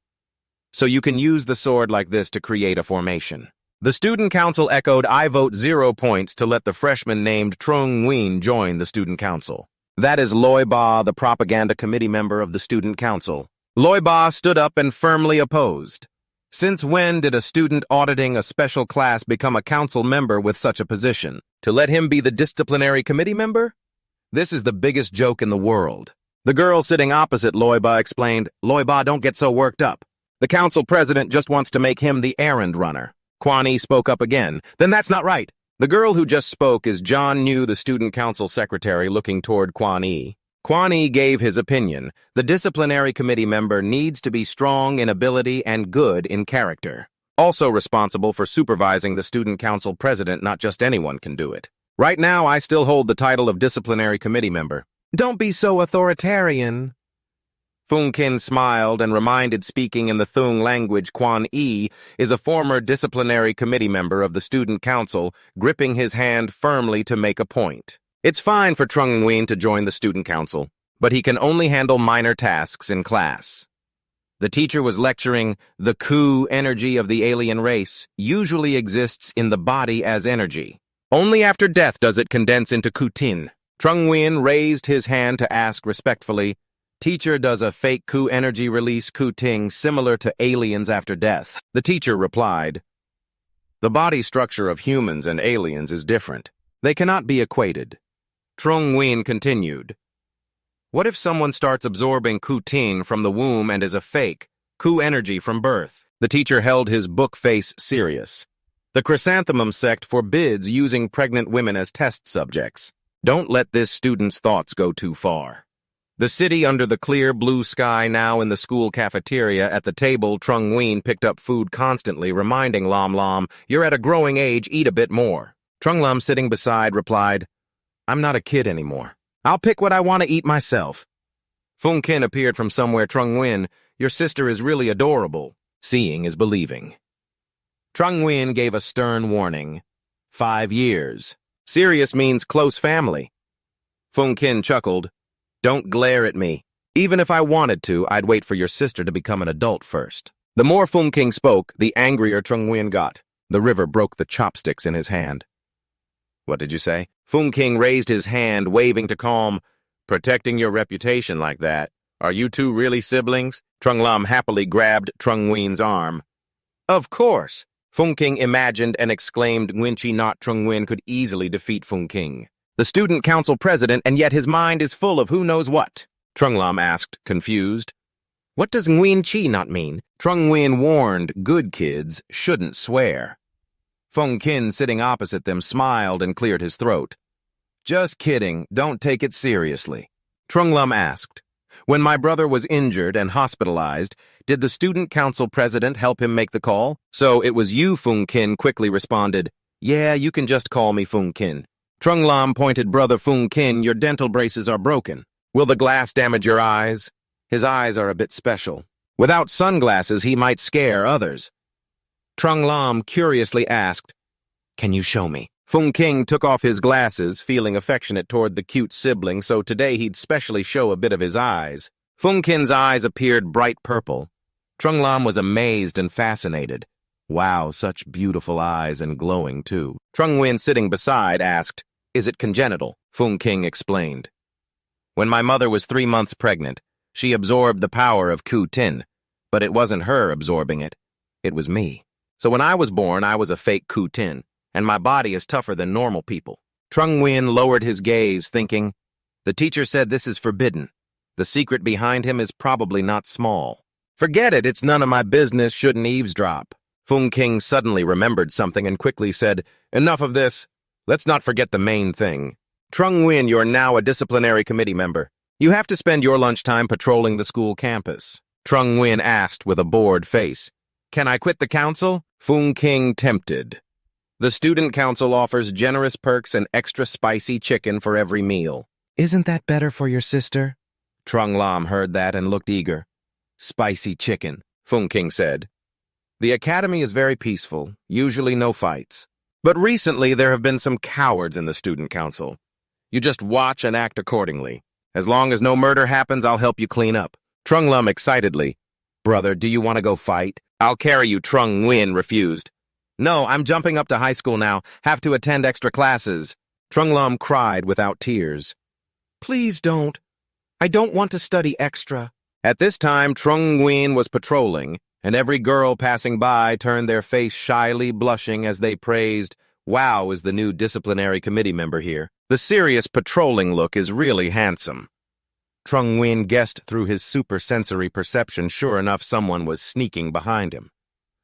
So you can use the sword like this to create a formation. The student council echoed, "I vote 0 points to let the freshman named Trung Nguyen join the student council." That is Loi Ba, the propaganda committee member of the student council. Loi Ba stood up and firmly opposed. Since when did a student auditing a special class become a council member with such a position? To let him be the disciplinary committee member? This is the biggest joke in the world. The girl sitting opposite Loi Ba explained, "Loi Ba, don't get so worked up. The council president just wants to make him the errand runner." Kwan Yi spoke up again. "Then that's not right." The girl who just spoke is John New, the student council secretary, looking toward Kwan Yi. Kwan Yi gave his opinion. The disciplinary committee member needs to be strong in ability and good in character. Also responsible for supervising the student council president, not just anyone can do it. Right now, I still hold the title of disciplinary committee member. Don't be so authoritarian. Fung Kin smiled and reminded speaking in the Thung language Kwan Yi is a former disciplinary committee member of the student council, gripping his hand firmly to make a point. It's fine for Trung Nguyen to join the student council, but he can only handle minor tasks in class. The teacher was lecturing, the Ku energy of the alien race usually exists in the body as energy. Only after death does it condense into Ku Tin. Trung Nguyen raised his hand to ask respectfully, "Teacher, does a fake Ku energy release Ku Ting similar to aliens after death?" The teacher replied, "The body structure of humans and aliens is different. They cannot be equated." Trung Nguyen continued, "What if someone starts absorbing Ku Ting from the womb and is a fake Ku energy from birth?" The teacher held his book face serious. "The chrysanthemum sect forbids using pregnant women as test subjects. Don't let this student's thoughts go too far." The city under the clear blue sky, now in the school cafeteria. At the table, Trung Nguyen picked up food constantly, reminding Lam Lam, "You're at a growing age, eat a bit more." Trung Lam, sitting beside, replied, "I'm not a kid anymore. I'll pick what I want to eat myself." Fung Kin appeared from somewhere. "Trung Nguyen, your sister is really adorable." Seeing is believing. Trung Nguyen gave a stern warning. 5 years. Serious means close family. Fung Kin chuckled. "Don't glare at me. Even if I wanted to, I'd wait for your sister to become an adult first." The more Fung King spoke, the angrier Trung Nguyen got. The river broke the chopsticks in his hand. "What did you say?" Fung King raised his hand, waving to calm. "Protecting your reputation like that. Are you two really siblings?" Trung Lam happily grabbed Trung Nguyen's arm. "Of course." Fung King imagined and exclaimed Nguyen not Trung Nguyen could easily defeat Fung King. The student council president, and yet his mind is full of who knows what. Trung Lam asked, confused. "What does Nguyen Chi not mean?" Trung Nguyen warned good kids shouldn't swear. Fung Kin, sitting opposite them, smiled and cleared his throat. "Just kidding, don't take it seriously." Trung Lam asked, "When my brother was injured and hospitalized, did the student council president help him make the call?" "So it was you," Fung Kin quickly responded. "Yeah, you can just call me Fung Kin." Trung Lam pointed, "Brother Fung Kin, your dental braces are broken. Will the glass damage your eyes?" His eyes are a bit special. Without sunglasses, he might scare others. Trung Lam curiously asked, "Can you show me?" Fung King took off his glasses, feeling affectionate toward the cute sibling, so today he'd specially show a bit of his eyes. Fung Kin's eyes appeared bright purple. Trung Lam was amazed and fascinated. Wow, such beautiful eyes, and glowing too. Trung Nguyen, sitting beside, asked, "Is it congenital?" Fung King explained. "When my mother was 3 months pregnant, she absorbed the power of Ku Tin, but it wasn't her absorbing it. It was me. So when I was born, I was a fake Ku Tin, and my body is tougher than normal people." Trung Nguyen lowered his gaze, thinking, "The teacher said this is forbidden. The secret behind him is probably not small. Forget it, it's none of my business, shouldn't eavesdrop." Fung King suddenly remembered something and quickly said, "Enough of this. Let's not forget the main thing. Trung Nguyen, you're now a disciplinary committee member. You have to spend your lunchtime patrolling the school campus." Trung Nguyen asked with a bored face, "Can I quit the council?" Fung King tempted. "The student council offers generous perks and extra spicy chicken for every meal." "Isn't that better for your sister?" Trung Lam heard that and looked eager. "Spicy chicken," Fung King said. "The academy is very peaceful, usually no fights. But recently there have been some cowards in the student council. You just watch and act accordingly. As long as no murder happens, I'll help you clean up." Trung Lam excitedly, Brother, do you want to go fight? I'll carry you, Trung Nguyen refused. No, I'm jumping up to high school now. Have to attend extra classes. Trung Lam cried without tears. Please don't. I don't want to study extra. At this time, Trung Nguyen was patrolling, and every girl passing by turned their face shyly blushing as they praised, "Wow, is the new disciplinary committee member here. The serious patrolling look is really handsome." Trung Nguyen guessed through his super-sensory perception sure enough someone was sneaking behind him.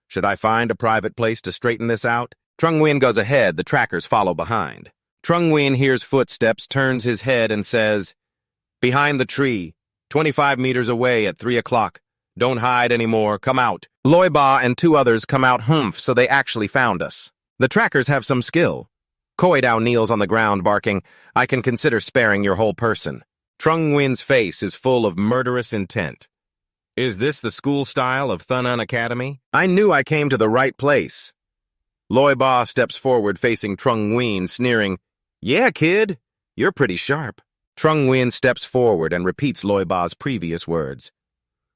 Should I find a private place to straighten this out? Trung Nguyen goes ahead, the trackers follow behind. Trung Nguyen hears footsteps, turns his head, and says, "Behind the tree, 25 meters away at 3 o'clock. Don't hide anymore, come out." Loi Ba and 2 others come out so they actually found us. The trackers have some skill. Koi Dao kneels on the ground barking, "I can consider sparing your whole person." Trung Nguyen's face is full of murderous intent. Is this the school style of Thanon Academy? I knew I came to the right place. Loi Ba steps forward facing Trung Nguyen, sneering, "Yeah, kid, you're pretty sharp." Trung Nguyen steps forward and repeats Loi Ba's previous words.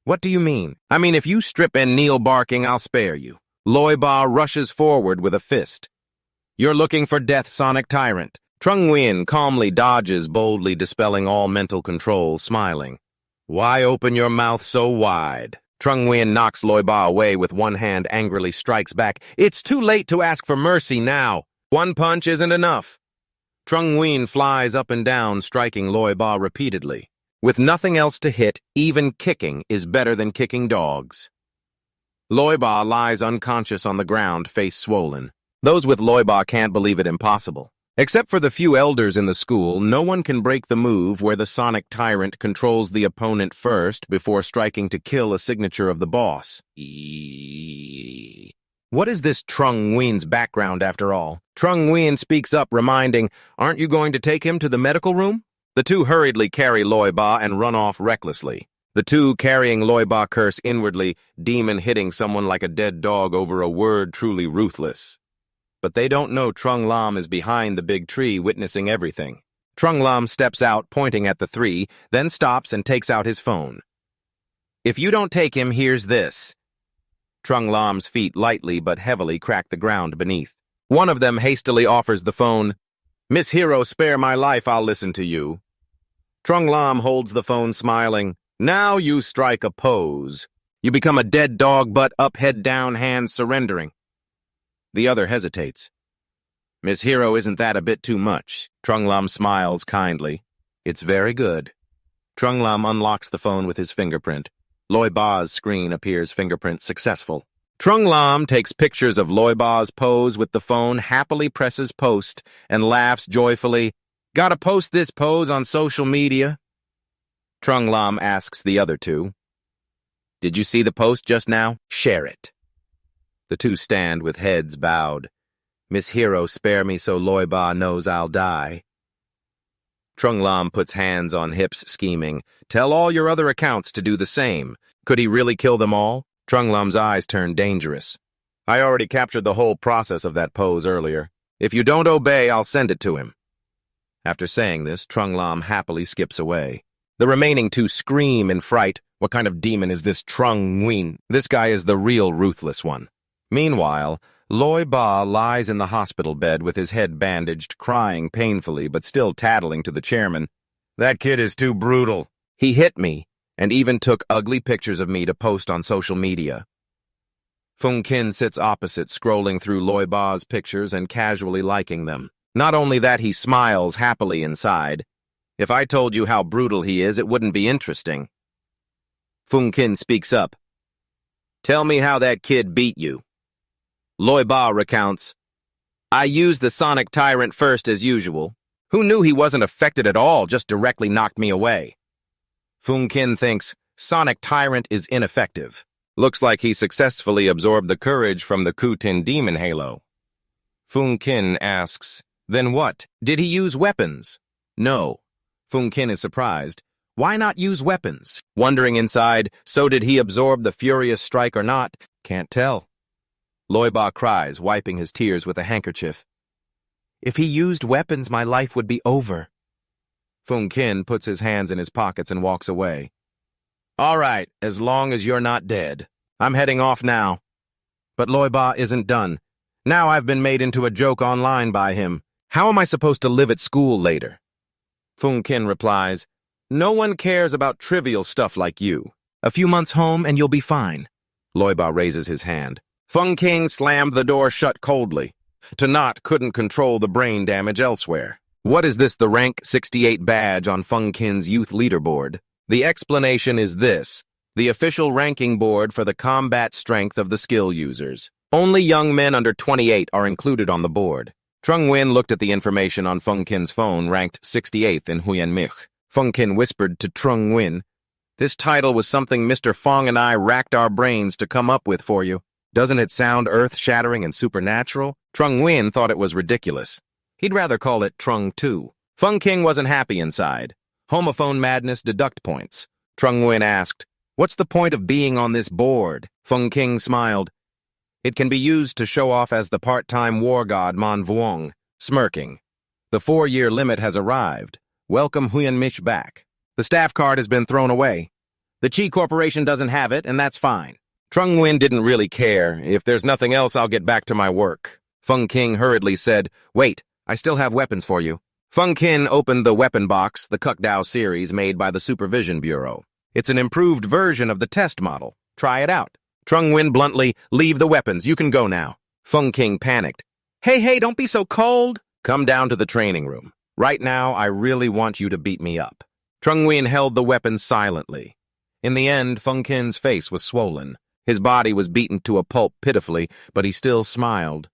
"What do you mean?" "I mean, if you strip and kneel barking, I'll spare you." Loi Ba rushes forward with a fist. "You're looking for death, Sonic Tyrant." Trung Nguyen calmly dodges, boldly dispelling all mental control, smiling. "Why open your mouth so wide?" Trung Nguyen knocks Loi Ba away with one hand, angrily strikes back. "It's too late to ask for mercy now. One punch isn't enough." Trung Nguyen flies up and down, striking Loi Ba repeatedly. With nothing else to hit, even kicking is better than kicking dogs. Loi Ba lies unconscious on the ground, face swollen. Those with Loi Ba can't believe it impossible. Except for the few elders in the school, no one can break the move where the Sonic Tyrant controls the opponent first before striking to kill a signature of the boss. What is this Trung Nguyen's background, after all? Trung Nguyen speaks up, reminding, "Aren't you going to take him to the medical room?" The 2 hurriedly carry Loi Ba and run off recklessly. The 2 carrying Loi Ba curse inwardly, demon hitting someone like a dead dog over a word truly ruthless. But they don't know Trung Lam is behind the big tree witnessing everything. Trung Lam steps out, pointing at the 3, then stops and takes out his phone. "If you don't take him, here's this." Trung Lam's feet lightly but heavily crack the ground beneath. One of them hastily offers the phone. "Miss Hero, spare my life, I'll listen to you." Trung Lam holds the phone, smiling. "Now you strike a pose. You become a dead dog, butt up, head down, hands surrendering." The other hesitates. "Miss Hero, isn't that a bit too much?" Trung Lam smiles kindly. "It's very good." Trung Lam unlocks the phone with his fingerprint. Loi Ba's screen appears fingerprint successful. Trung Lam takes pictures of Loi Ba's pose with the phone, happily presses post, and laughs joyfully. "Gotta post this pose on social media?" Trung Lam asks the other 2. "Did you see the post just now? Share it." The 2 stand with heads bowed. "Miss Hero, spare me so Loi Ba knows I'll die." Trung Lam puts hands on hips, scheming. "Tell all your other accounts to do the same." Could he really kill them all? Trung Lam's eyes turn dangerous. "I already captured the whole process of that pose earlier. If you don't obey, I'll send it to him." After saying this, Trung Lam happily skips away. The remaining 2 scream in fright. What kind of demon is this Trung Nguyen? This guy is the real ruthless one. Meanwhile, Loi Ba lies in the hospital bed with his head bandaged, crying painfully but still tattling to the chairman. "That kid is too brutal. He hit me, and even took ugly pictures of me to post on social media." Fung Kin sits opposite, scrolling through Loi Ba's pictures and casually liking them. Not only that, he smiles happily inside. If I told you how brutal he is, it wouldn't be interesting. Fung Kin speaks up. "Tell me how that kid beat you." Loi Ba recounts, "I used the Sonic Tyrant first as usual. Who knew he wasn't affected at all, just directly knocked me away." Fung Kin thinks, Sonic Tyrant is ineffective. Looks like he successfully absorbed the courage from the Kutin Demon Halo. Fung Kin asks, "Then what? Did he use weapons?" "No." Fung Kin is surprised. Why not use weapons? Wondering inside, so did he absorb the furious strike or not? Can't tell. Loi Ba cries, wiping his tears with a handkerchief. "If he used weapons, my life would be over." Fung Kin puts his hands in his pockets and walks away. All right, as long as you're not dead. I'm heading off now. But Loiba isn't done. Now I've been made into a joke online by him. How am I supposed to live at school later? Fung Kin replies, no one cares about trivial stuff like you. A few months home and you'll be fine. Loiba raises his hand. Fung King slammed the door shut coldly. Thanon couldn't control the brain damage elsewhere. What is this, the rank 68 badge on Fung Kin's youth leaderboard? The explanation is this: the official ranking board for the combat strength of the skill users. Only young men under 28 are included on the board. Trung Nguyen looked at the information on Fung Kin's phone, ranked 68th in Huyen Mich. Fung Kin whispered to Trung Nguyen, this title was something Mr. Fong and I racked our brains to come up with for you. Doesn't it sound earth-shattering and supernatural? Trung Nguyen thought it was ridiculous. He'd rather call it Trung too. Fung King wasn't happy inside. Homophone madness deduct points. Trung Nguyen asked, what's the point of being on this board? Fung King smiled. It can be used to show off as the part-time war god Manhwa, smirking. The 4-year limit has arrived. Welcome Huyen Mich back. The staff card has been thrown away. The Chi Corporation doesn't have it, and that's fine. Trung Nguyen didn't really care. If there's nothing else, I'll get back to my work. Fung King hurriedly said, wait, I still have weapons for you. Fung Kin opened the weapon box, the Kukdao series made by the Supervision Bureau. It's an improved version of the test model. Try it out. Trung Nguyen bluntly, leave the weapons, you can go now. Fung King panicked. Hey, don't be so cold. Come down to the training room. Right now, I really want you to beat me up. Trung Nguyen held the weapons silently. In the end, Fung Kin's face was swollen. His body was beaten to a pulp pitifully, but he still smiled.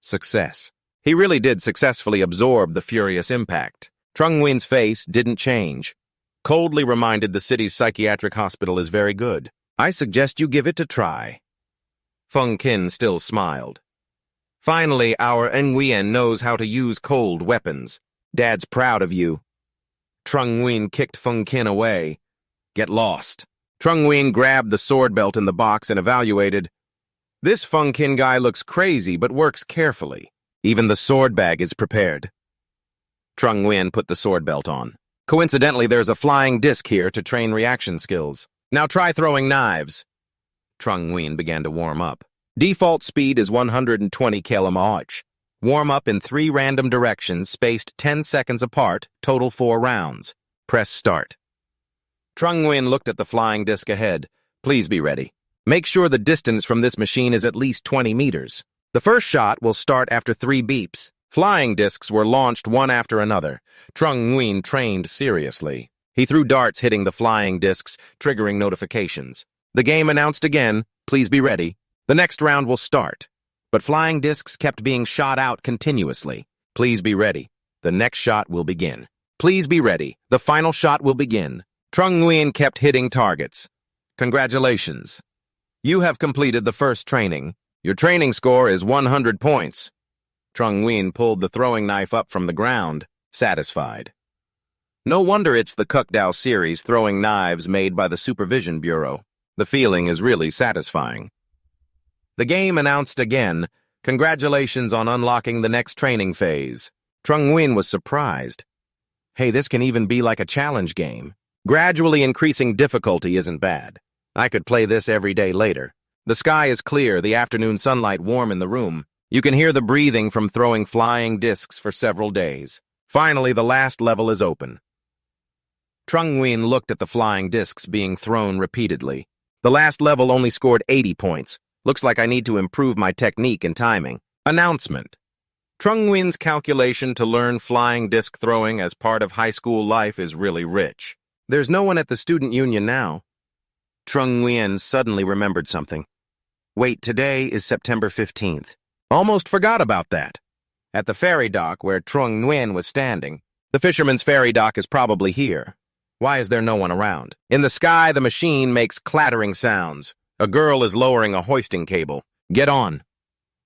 Success. He really did successfully absorb the furious impact. Trung Nguyen's face didn't change. Coldly reminded the city's psychiatric hospital is very good. I suggest you give it a try. Fung Kin still smiled. Finally, our Nguyen knows how to use cold weapons. Dad's proud of you. Trung Nguyen kicked Fung Kin away. Get lost. Trung Nguyen grabbed the sword belt in the box and evaluated. This Fung Kin guy looks crazy but works carefully. Even the sword bag is prepared. Trung Nguyen put the sword belt on. Coincidentally, there's a flying disc here to train reaction skills. Now try throwing knives. Trung Nguyen began to warm up. Default speed is 120 km/h. Warm up in 3 random directions, spaced 10 seconds apart, total 4 rounds. Press start. Trung Nguyen looked at the flying disc ahead. Please be ready. Make sure the distance from this machine is at least 20 meters. The first shot will start after 3 beeps. Flying discs were launched one after another. Trung Nguyen trained seriously. He threw darts hitting the flying discs, triggering notifications. The game announced again, please be ready. The next round will start. But flying discs kept being shot out continuously. Please be ready. The next shot will begin. Please be ready. The final shot will begin. Trung Nguyen kept hitting targets. Congratulations. You have completed the first training. Your training score is 100 points. Trung Nguyen pulled the throwing knife up from the ground, satisfied. No wonder it's the Kukdao series throwing knives made by the Supervision Bureau. The feeling is really satisfying. The game announced again, congratulations on unlocking the next training phase. Trung Nguyen was surprised. Hey, this can even be like a challenge game. Gradually increasing difficulty isn't bad. I could play this every day later. The sky is clear, the afternoon sunlight warm in the room. You can hear the breathing from throwing flying discs for several days. Finally, the last level is open. Trung Nguyen looked at the flying discs being thrown repeatedly. The last level only scored 80 points. Looks like I need to improve my technique and timing. Announcement. Trung Nguyen's calculation to learn flying disc throwing as part of high school life is really rich. There's no one at the student union now. Trung Nguyen suddenly remembered something. Wait, today is September 15th. Almost forgot about that. At the ferry dock where Trung Nguyen was standing, the fisherman's ferry dock is probably here. Why is there no one around? In the sky, the machine makes clattering sounds. A girl is lowering a hoisting cable. Get on.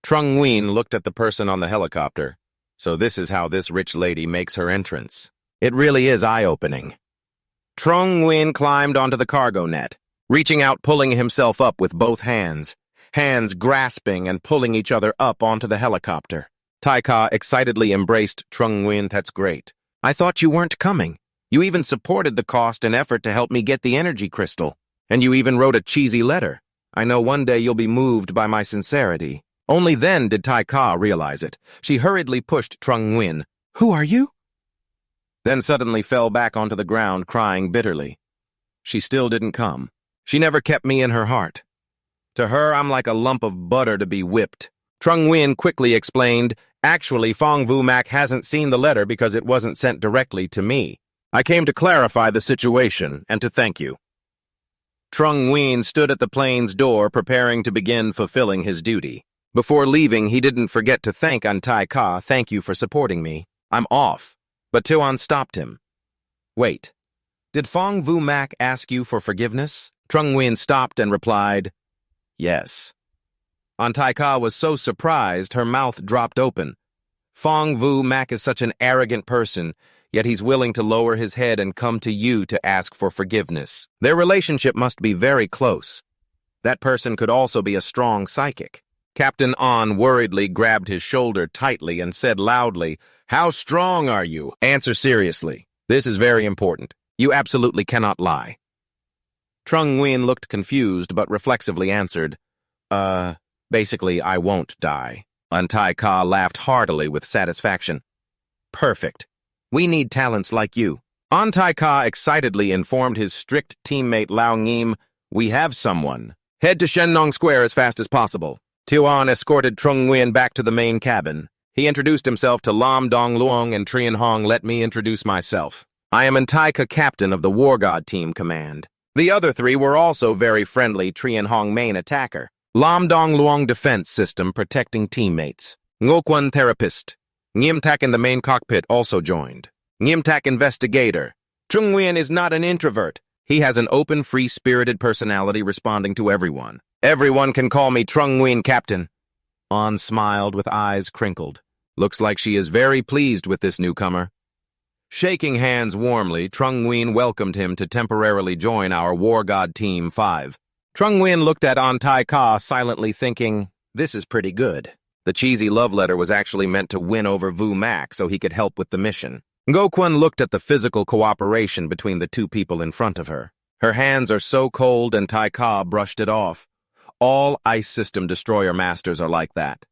Trung Nguyen looked at the person on the helicopter. So this is how this rich lady makes her entrance. It really is eye-opening. Trung Nguyen climbed onto the cargo net, reaching out, pulling himself up with both hands grasping and pulling each other up onto the helicopter. Taika excitedly embraced Trung Nguyen. That's great. I thought you weren't coming. You even supported the cost and effort to help me get the energy crystal. And you even wrote a cheesy letter. I know one day you'll be moved by my sincerity. Only then did Tai Ka realize it. She hurriedly pushed Trung Nguyen. Who are you? Then suddenly fell back onto the ground, crying bitterly. She still didn't come. She never kept me in her heart. To her, I'm like a lump of butter to be whipped. Trung Nguyen quickly explained, actually, Phong Vu Mac hasn't seen the letter because it wasn't sent directly to me. I came to clarify the situation and to thank you. Trung Nguyen stood at the plane's door, preparing to begin fulfilling his duty. Before leaving, he didn't forget to thank Tai Ka. Thank you for supporting me. I'm off. But Tuan stopped him. Wait, did Phong Vu Mac ask you for forgiveness? Trung Nguyen stopped and replied, yes. Tai Ka was so surprised, her mouth dropped open. Phong Vu Mac is such an arrogant person, yet he's willing to lower his head and come to you to ask for forgiveness. Their relationship must be very close. That person could also be a strong psychic. Captain An worriedly grabbed his shoulder tightly and said loudly, how strong are you? Answer seriously. This is very important. You absolutely cannot lie. Trung Nguyen looked confused but reflexively answered, basically I won't die. Tai Ka laughed heartily with satisfaction. Perfect. We need talents like you. Tai Ka excitedly informed his strict teammate Lao Ngim, we have someone. Head to Shennong Square as fast as possible. Tuan escorted Trung Nguyen back to the main cabin. He introduced himself to Lum Dong Lung and Trian Hong. Let me introduce myself. I am Taika, captain of the War God Team Command. The other three were also very friendly. Trian Hong, main attacker. Lum Dong Lung, defense system, protecting teammates. Ngokwon, therapist. Ngimtak in the main cockpit also joined. Ngimtak, investigator. Trung Nguyen is not an introvert. He has an open, free-spirited personality responding to everyone. Everyone can call me Trung Nguyen, captain. An smiled with eyes crinkled. Looks like she is very pleased with this newcomer. Shaking hands warmly, Trung Nguyen welcomed him to temporarily join our War God Team 5. Trung Nguyen looked at Tai Ka, silently thinking, this is pretty good. The cheesy love letter was actually meant to win over Vu Mac so he could help with the mission. Ngokwon looked at the physical cooperation between the two people in front of her. Her hands are so cold and Tai Ka brushed it off. All ice system destroyer masters are like that.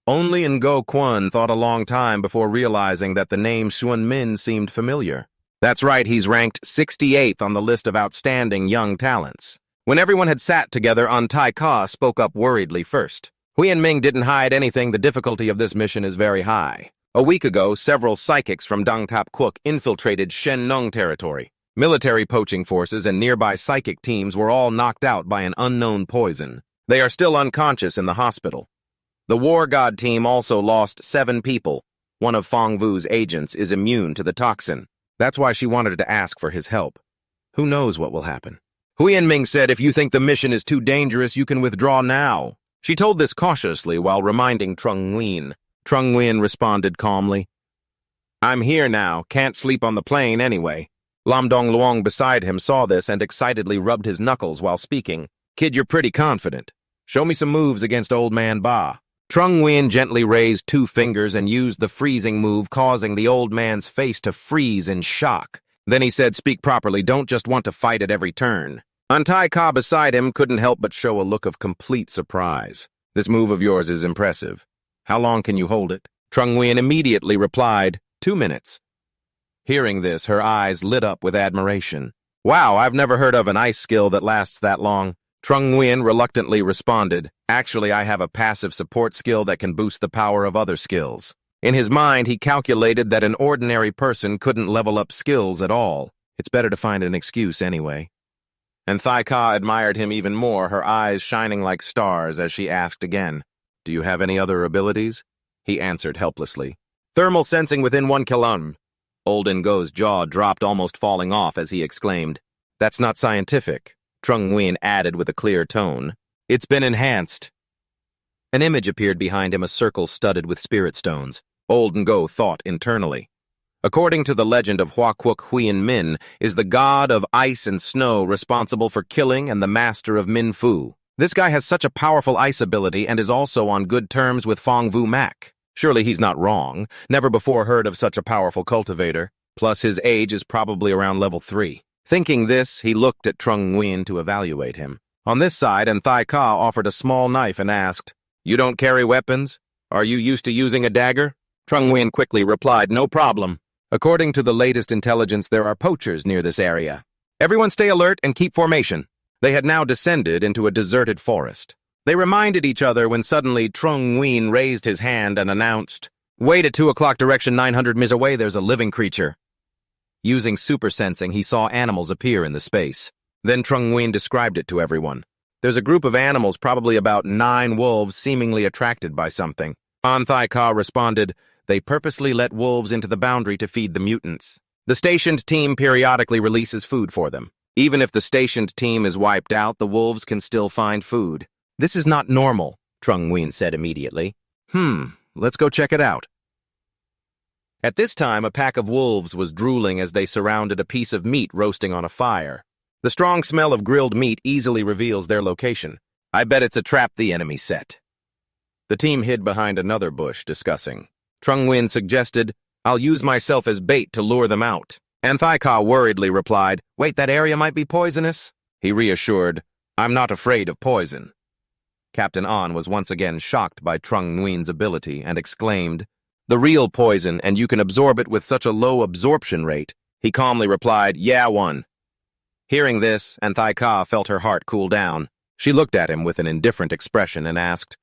Only Ngokwon thought a long time before realizing that the name Xuan Min seemed familiar. That's right, he's ranked 68th on the list of outstanding young talents. When everyone had sat together, Tai Ka spoke up worriedly first. Huyen Ming didn't hide anything. The difficulty of this mission is very high. A week ago, several psychics from Dang Tap Kuk infiltrated Shen Nung territory. Military poaching forces and nearby psychic teams were all knocked out by an unknown poison. They are still unconscious in the hospital. The War God team also lost 7 people. One of Phong Vu's agents is immune to the toxin. That's why she wanted to ask for his help. Who knows what will happen? Huyen Ming said, if you think the mission is too dangerous, you can withdraw now. She told this cautiously while reminding Trung Nguyen. Trung Nguyen responded calmly. I'm here now, can't sleep on the plane anyway. Lum Dong Lung beside him saw this and excitedly rubbed his knuckles while speaking. Kid, you're pretty confident. Show me some moves against Old Man Ba. Trung Nguyen gently raised 2 fingers and used the freezing move, causing the old man's face to freeze in shock. Then he said, speak properly, don't just want to fight at every turn. Tai Ka beside him couldn't help but show a look of complete surprise. This move of yours is impressive. How long can you hold it? Trung Nguyen immediately replied, 2 minutes. Hearing this, her eyes lit up with admiration. Wow, I've never heard of an ice skill that lasts that long. Trung Nguyen reluctantly responded, actually, I have a passive support skill that can boost the power of other skills. In his mind, he calculated that an ordinary person couldn't level up skills at all. It's better to find an excuse anyway. And Thai Ka admired him even more, her eyes shining like stars as she asked again, do you have any other abilities? He answered helplessly. Thermal sensing within 1 km. Old Ngo's jaw dropped, almost falling off as he exclaimed, that's not scientific. Trung Nguyen added with a clear tone, it's been enhanced. An image appeared behind him, a circle studded with spirit stones. Old Ngo thought internally. According to the legend of Hua Kwuk, Huyen Min is the god of ice and snow responsible for killing and the master of Min Fu. This guy has such a powerful ice ability and is also on good terms with Phong Vu Mac. Surely he's not wrong. Never before heard of such a powerful cultivator. Plus his age is probably around level 3. Thinking this, he looked at Trung Nguyen to evaluate him. On this side, and Thai Ka offered a small knife and asked, "You don't carry weapons? Are you used to using a dagger?" Trung Nguyen quickly replied, "No problem. According to the latest intelligence, there are poachers near this area. Everyone stay alert and keep formation." They had now descended into a deserted forest. They reminded each other when suddenly Trung Nguyen raised his hand and announced, "Wait at 2 o'clock direction 900 ms away, there's a living creature." Using super sensing, he saw animals appear in the space. Then Trung Nguyen described it to everyone. There's a group of animals, probably about 9 wolves, seemingly attracted by something. An Thai Ka responded, "They purposely let wolves into the boundary to feed the mutants. The stationed team periodically releases food for them. Even if the stationed team is wiped out, the wolves can still find food." "This is not normal," Trung Nguyen said immediately. Let's go check it out." At this time, a pack of wolves was drooling as they surrounded a piece of meat roasting on a fire. The strong smell of grilled meat easily reveals their location. "I bet it's a trap the enemy set." The team hid behind another bush, discussing. Trung Nguyen suggested, "I'll use myself as bait to lure them out." And Thai Ka worriedly replied, "Wait, that area might be poisonous?" He reassured, "I'm not afraid of poison." Captain An was once again shocked by Trung Nguyen's ability and exclaimed, "The real poison, and you can absorb it with such a low absorption rate." He calmly replied, "Yeah, one." Hearing this, and Thai Ka felt her heart cool down. She looked at him with an indifferent expression and asked,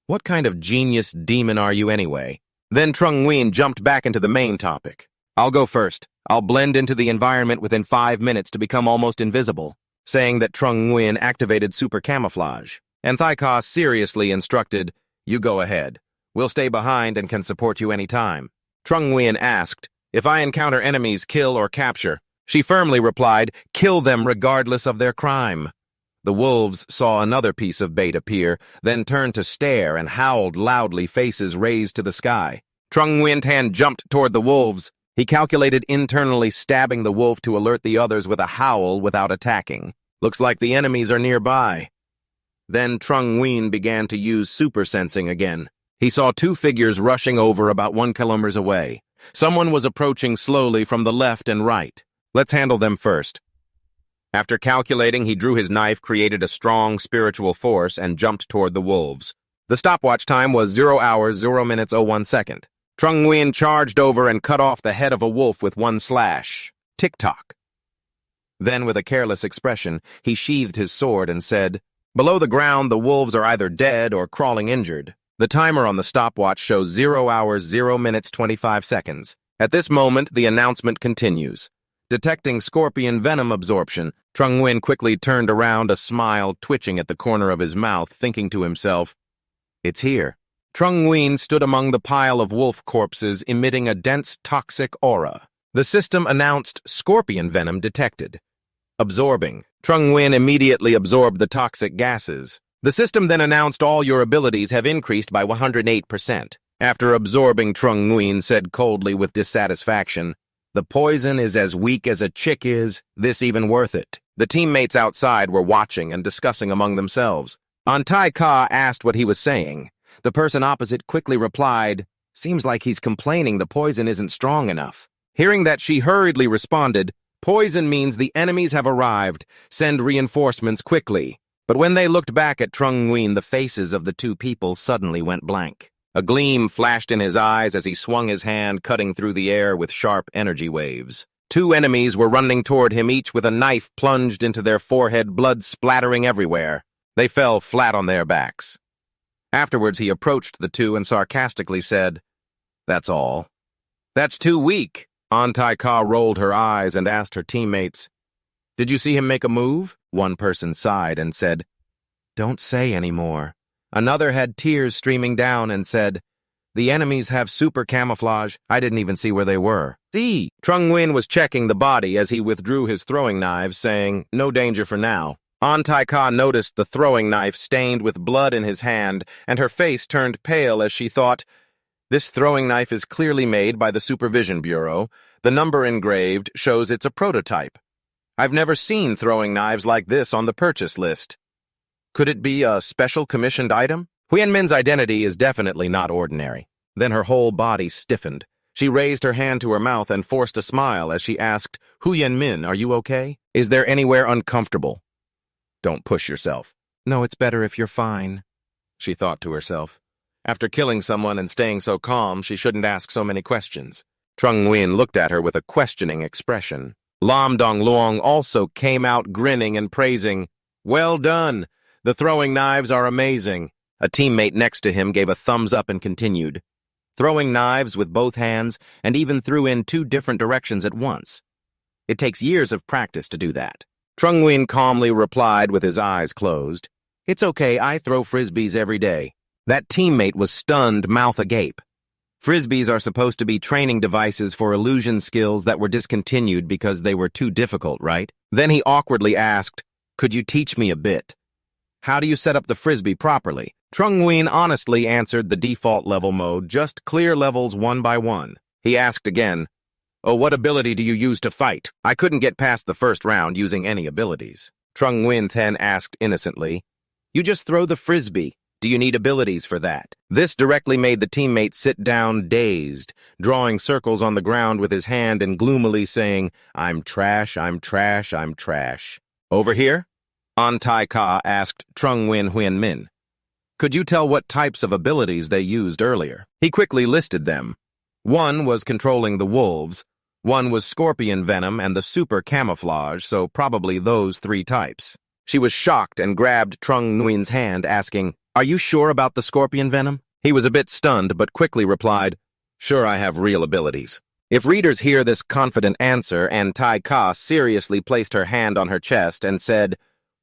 "What kind of genius demon are you anyway?" Then Trung Nguyen jumped back into the main topic. "I'll go first. I'll blend into the environment within 5 minutes to become almost invisible," saying that Trung Nguyen activated super camouflage. And Thai Ka seriously instructed, "You go ahead. We'll stay behind and can support you anytime." Trung Nguyen asked, "If I encounter enemies, kill or capture?" She firmly replied, "Kill them regardless of their crime." The wolves saw another piece of bait appear, then turned to stare and howled loudly, faces raised to the sky. Trung Nguyen's hand jumped toward the wolves. He calculated internally, stabbing the wolf to alert the others with a howl without attacking. "Looks like the enemies are nearby." Then Trung Nguyen began to use super sensing again. He saw 2 figures rushing over about 1 kilometer away. Someone was approaching slowly from the left and right. "Let's handle them first." After calculating, he drew his knife, created a strong spiritual force, and jumped toward the wolves. The stopwatch time was 0 hours, 0 minutes, 01 second. Trung Nguyen charged over and cut off the head of a wolf with 1 slash. Tick-tock. Then, with a careless expression, he sheathed his sword and said, "Below the ground, the wolves are either dead or crawling injured." The timer on the stopwatch shows 0 hours, 0 minutes, 25 seconds. At this moment, the announcement continues. Detecting scorpion venom absorption, Trung Nguyen quickly turned around, a smile twitching at the corner of his mouth, thinking to himself, "It's here." Trung Nguyen stood among the pile of wolf corpses, emitting a dense, toxic aura. The system announced scorpion venom detected. Absorbing. Trung Nguyen immediately absorbed the toxic gases. The system then announced all your abilities have increased by 108%. After absorbing, Trung Nguyen said coldly with dissatisfaction, "The poison is as weak as a chick is, this even worth it." The teammates outside were watching and discussing among themselves. An Thai Ka asked what he was saying. The person opposite quickly replied, "Seems like he's complaining the poison isn't strong enough." Hearing that, she hurriedly responded, "Poison means the enemies have arrived. Send reinforcements quickly." But when they looked back at Trung Nguyen, the faces of the 2 people suddenly went blank. A gleam flashed in his eyes as he swung his hand, cutting through the air with sharp energy waves. 2 enemies were running toward him, each with a knife plunged into their forehead, blood splattering everywhere. They fell flat on their backs. Afterwards, he approached the 2 and sarcastically said, "That's all." "That's too weak." An Thai Ka rolled her eyes and asked her teammates, "Did you see him make a move?" One person sighed and said, "Don't say any more." Another had tears streaming down and said, "The enemies have super camouflage. I didn't even see where they were." See, Trung Nguyen was checking the body as he withdrew his throwing knives, saying, "No danger for now." An Thai Ka noticed the throwing knife stained with blood in his hand, and her face turned pale as she thought, "This throwing knife is clearly made by the Supervision Bureau. The number engraved shows it's a prototype. I've never seen throwing knives like this on the purchase list. Could it be a special commissioned item?" Huyen Min's identity is definitely not ordinary. Then her whole body stiffened. She raised her hand to her mouth and forced a smile as she asked, Min, are you okay? Is there anywhere uncomfortable? Don't push yourself. No, it's better if you're fine, she thought to herself. After killing someone and staying so calm, she shouldn't ask so many questions. Trung Nguyen looked at her with a questioning expression. Lum Dong Lung also came out grinning and praising. Well done. The throwing knives are amazing. A teammate next to him gave a thumbs up and continued, throwing knives with both hands and even threw in 2 different directions at once. It takes years of practice to do that. Trung Nguyen calmly replied with his eyes closed. It's okay, I throw frisbees every day. That teammate was stunned, mouth agape. Frisbees are supposed to be training devices for illusion skills that were discontinued because they were too difficult, right? Then he awkwardly asked, could you teach me a bit? How do you set up the frisbee properly? Trung Nguyen honestly answered the default level mode, just clear levels one by one. He asked again, oh, what ability do you use to fight? I couldn't get past the first round using any abilities. Trung Nguyen then asked innocently, you just throw the frisbee. Do you need abilities for that? This directly made the teammate sit down dazed, drawing circles on the ground with his hand and gloomily saying, I'm trash, I'm trash, I'm trash. Over here? An Tai Ka asked Trung Nguyen Min. Could you tell what types of abilities they used earlier? He quickly listed them. One was controlling the wolves, one was scorpion venom and the super camouflage, so probably those 3 types. She was shocked and grabbed Trung Nguyen's hand, asking, are you sure about the scorpion venom? He was a bit stunned, but quickly replied, sure, I have real abilities. If readers hear this confident answer, An Tai Ka seriously placed her hand on her chest and said,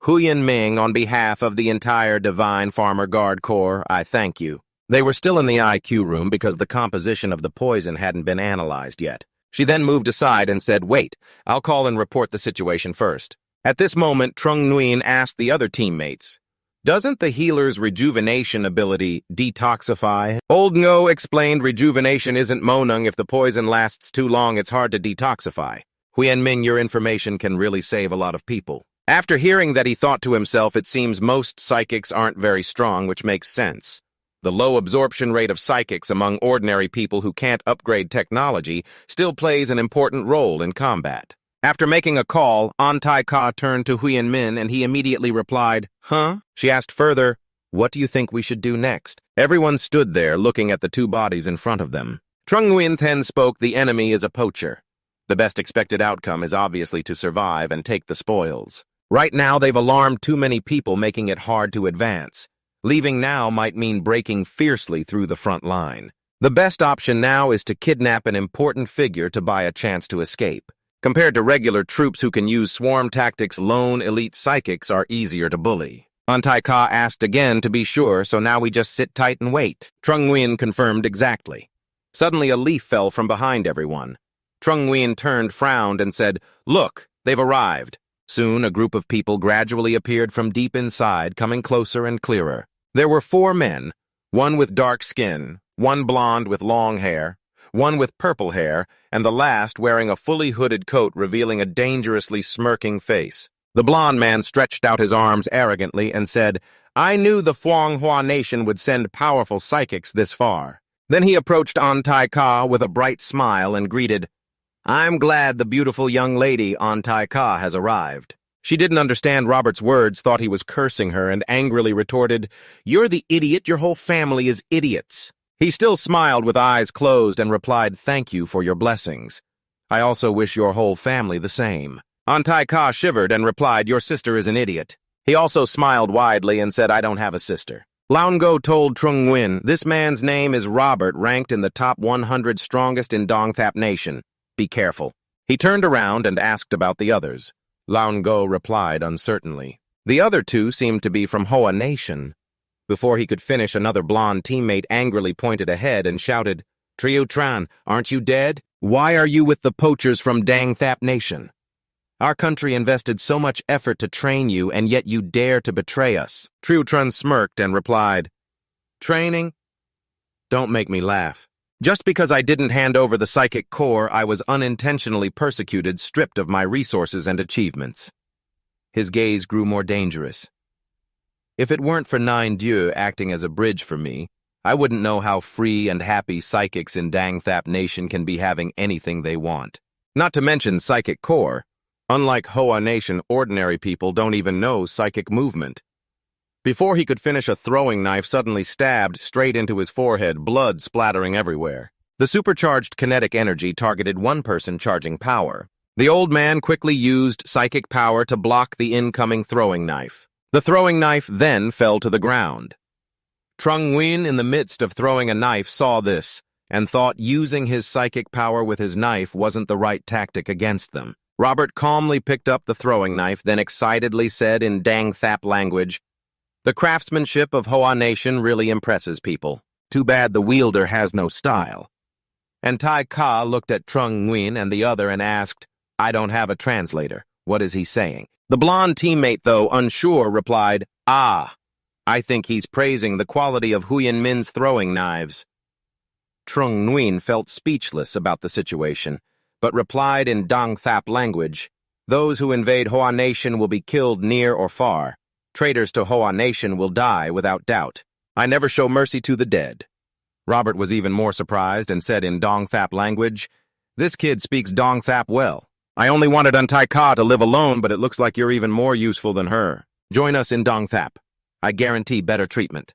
Huyen Ming, on behalf of the entire Divine Farmer Guard Corps, I thank you. They were still in the IQ room because the composition of the poison hadn't been analyzed yet. She then moved aside and said, wait, I'll call and report the situation first. At this moment, Trung Nguyen asked the other teammates, doesn't the healer's rejuvenation ability detoxify? Old Ngo explained rejuvenation isn't monung. If the poison lasts too long, it's hard to detoxify. Huyen Ming, your information can really save a lot of people. After hearing that, he thought to himself, it seems most psychics aren't very strong, which makes sense. The low absorption rate of psychics among ordinary people who can't upgrade technology still plays an important role in combat. After making a call, An Tai Ka turned to Huyen Min and he immediately replied, huh? She asked further, what do you think we should do next? Everyone stood there looking at the 2 bodies in front of them. Trung Nguyen then spoke, the enemy is a poacher. The best expected outcome is obviously to survive and take the spoils. Right now they've alarmed too many people, making it hard to advance. Leaving now might mean breaking fiercely through the front line. The best option now is to kidnap an important figure to buy a chance to escape. Compared to regular troops who can use swarm tactics, lone elite psychics are easier to bully. An Tai Ka asked again to be sure, so now we just sit tight and wait. Trung Nguyen confirmed exactly. Suddenly a leaf fell from behind everyone. Trung Nguyen turned, frowned, and said, look, they've arrived. Soon a group of people gradually appeared from deep inside, coming closer and clearer. There were 4 men, one with dark skin, one blonde with long hair, one with purple hair, and the last wearing a fully hooded coat revealing a dangerously smirking face. The blonde man stretched out his arms arrogantly and said, I knew the Phuonghua nation would send powerful psychics this far. Then he approached An Tai Ka with a bright smile and greeted, I'm glad the beautiful young lady An Tai Ka has arrived. She didn't understand Robert's words, thought he was cursing her, and angrily retorted, You're the idiot, your whole family is idiots. He still smiled with eyes closed and replied, Thank you for your blessings. I also wish your whole family the same. An Tai Ka shivered and replied, Your sister is an idiot. He also smiled widely and said, I don't have a sister. Laungo told Trung Nguyen, This man's name is Robert, ranked in the top 100 strongest in Dong Thap Nation. Be careful. He turned around and asked about the others. Laungo replied uncertainly. The other 2 seemed to be from Hoa Nation. Before he could finish, another blonde teammate angrily pointed ahead and shouted, Triu Tran, aren't you dead? Why are you with the poachers from Dang Thap Nation? Our country invested so much effort to train you, and yet you dare to betray us. Triu Tran smirked and replied, Training? Don't make me laugh. Just because I didn't hand over the psychic core, I was unintentionally persecuted, stripped of my resources and achievements. His gaze grew more dangerous. If it weren't for Nine Dieu acting as a bridge for me, I wouldn't know how free and happy psychics in Dang Thap Nation can be having anything they want. Not to mention psychic core. Unlike Hoa Nation, ordinary people don't even know psychic movement. Before he could finish, a throwing knife suddenly stabbed straight into his forehead, blood splattering everywhere. The supercharged kinetic energy targeted one person charging power. The old man quickly used psychic power to block the incoming throwing knife. The throwing knife then fell to the ground. Trung Nguyen, in the midst of throwing a knife, saw this and thought using his psychic power with his knife wasn't the right tactic against them. Robert calmly picked up the throwing knife, then excitedly said in Dang Thap language, "The craftsmanship of Hoa Nation really impresses people. Too bad the wielder has no style." And Tai Ka looked at Trung Nguyen and the other and asked, "I don't have a translator. What is he saying?" The blonde teammate, though unsure, replied, "Ah, I think he's praising the quality of Huyen Min's throwing knives." Trung Nguyen felt speechless about the situation, but replied in Dang Thap language, "Those who invade Hoa Nation will be killed near or far. Traitors to Hoa Nation will die without doubt. I never show mercy to the dead." Robert was even more surprised and said in Dong Thap language, "This kid speaks Dong Thap well. I only wanted Untai Ka to live alone, but it looks like you're even more useful than her. Join us in Dong Thap. I guarantee better treatment."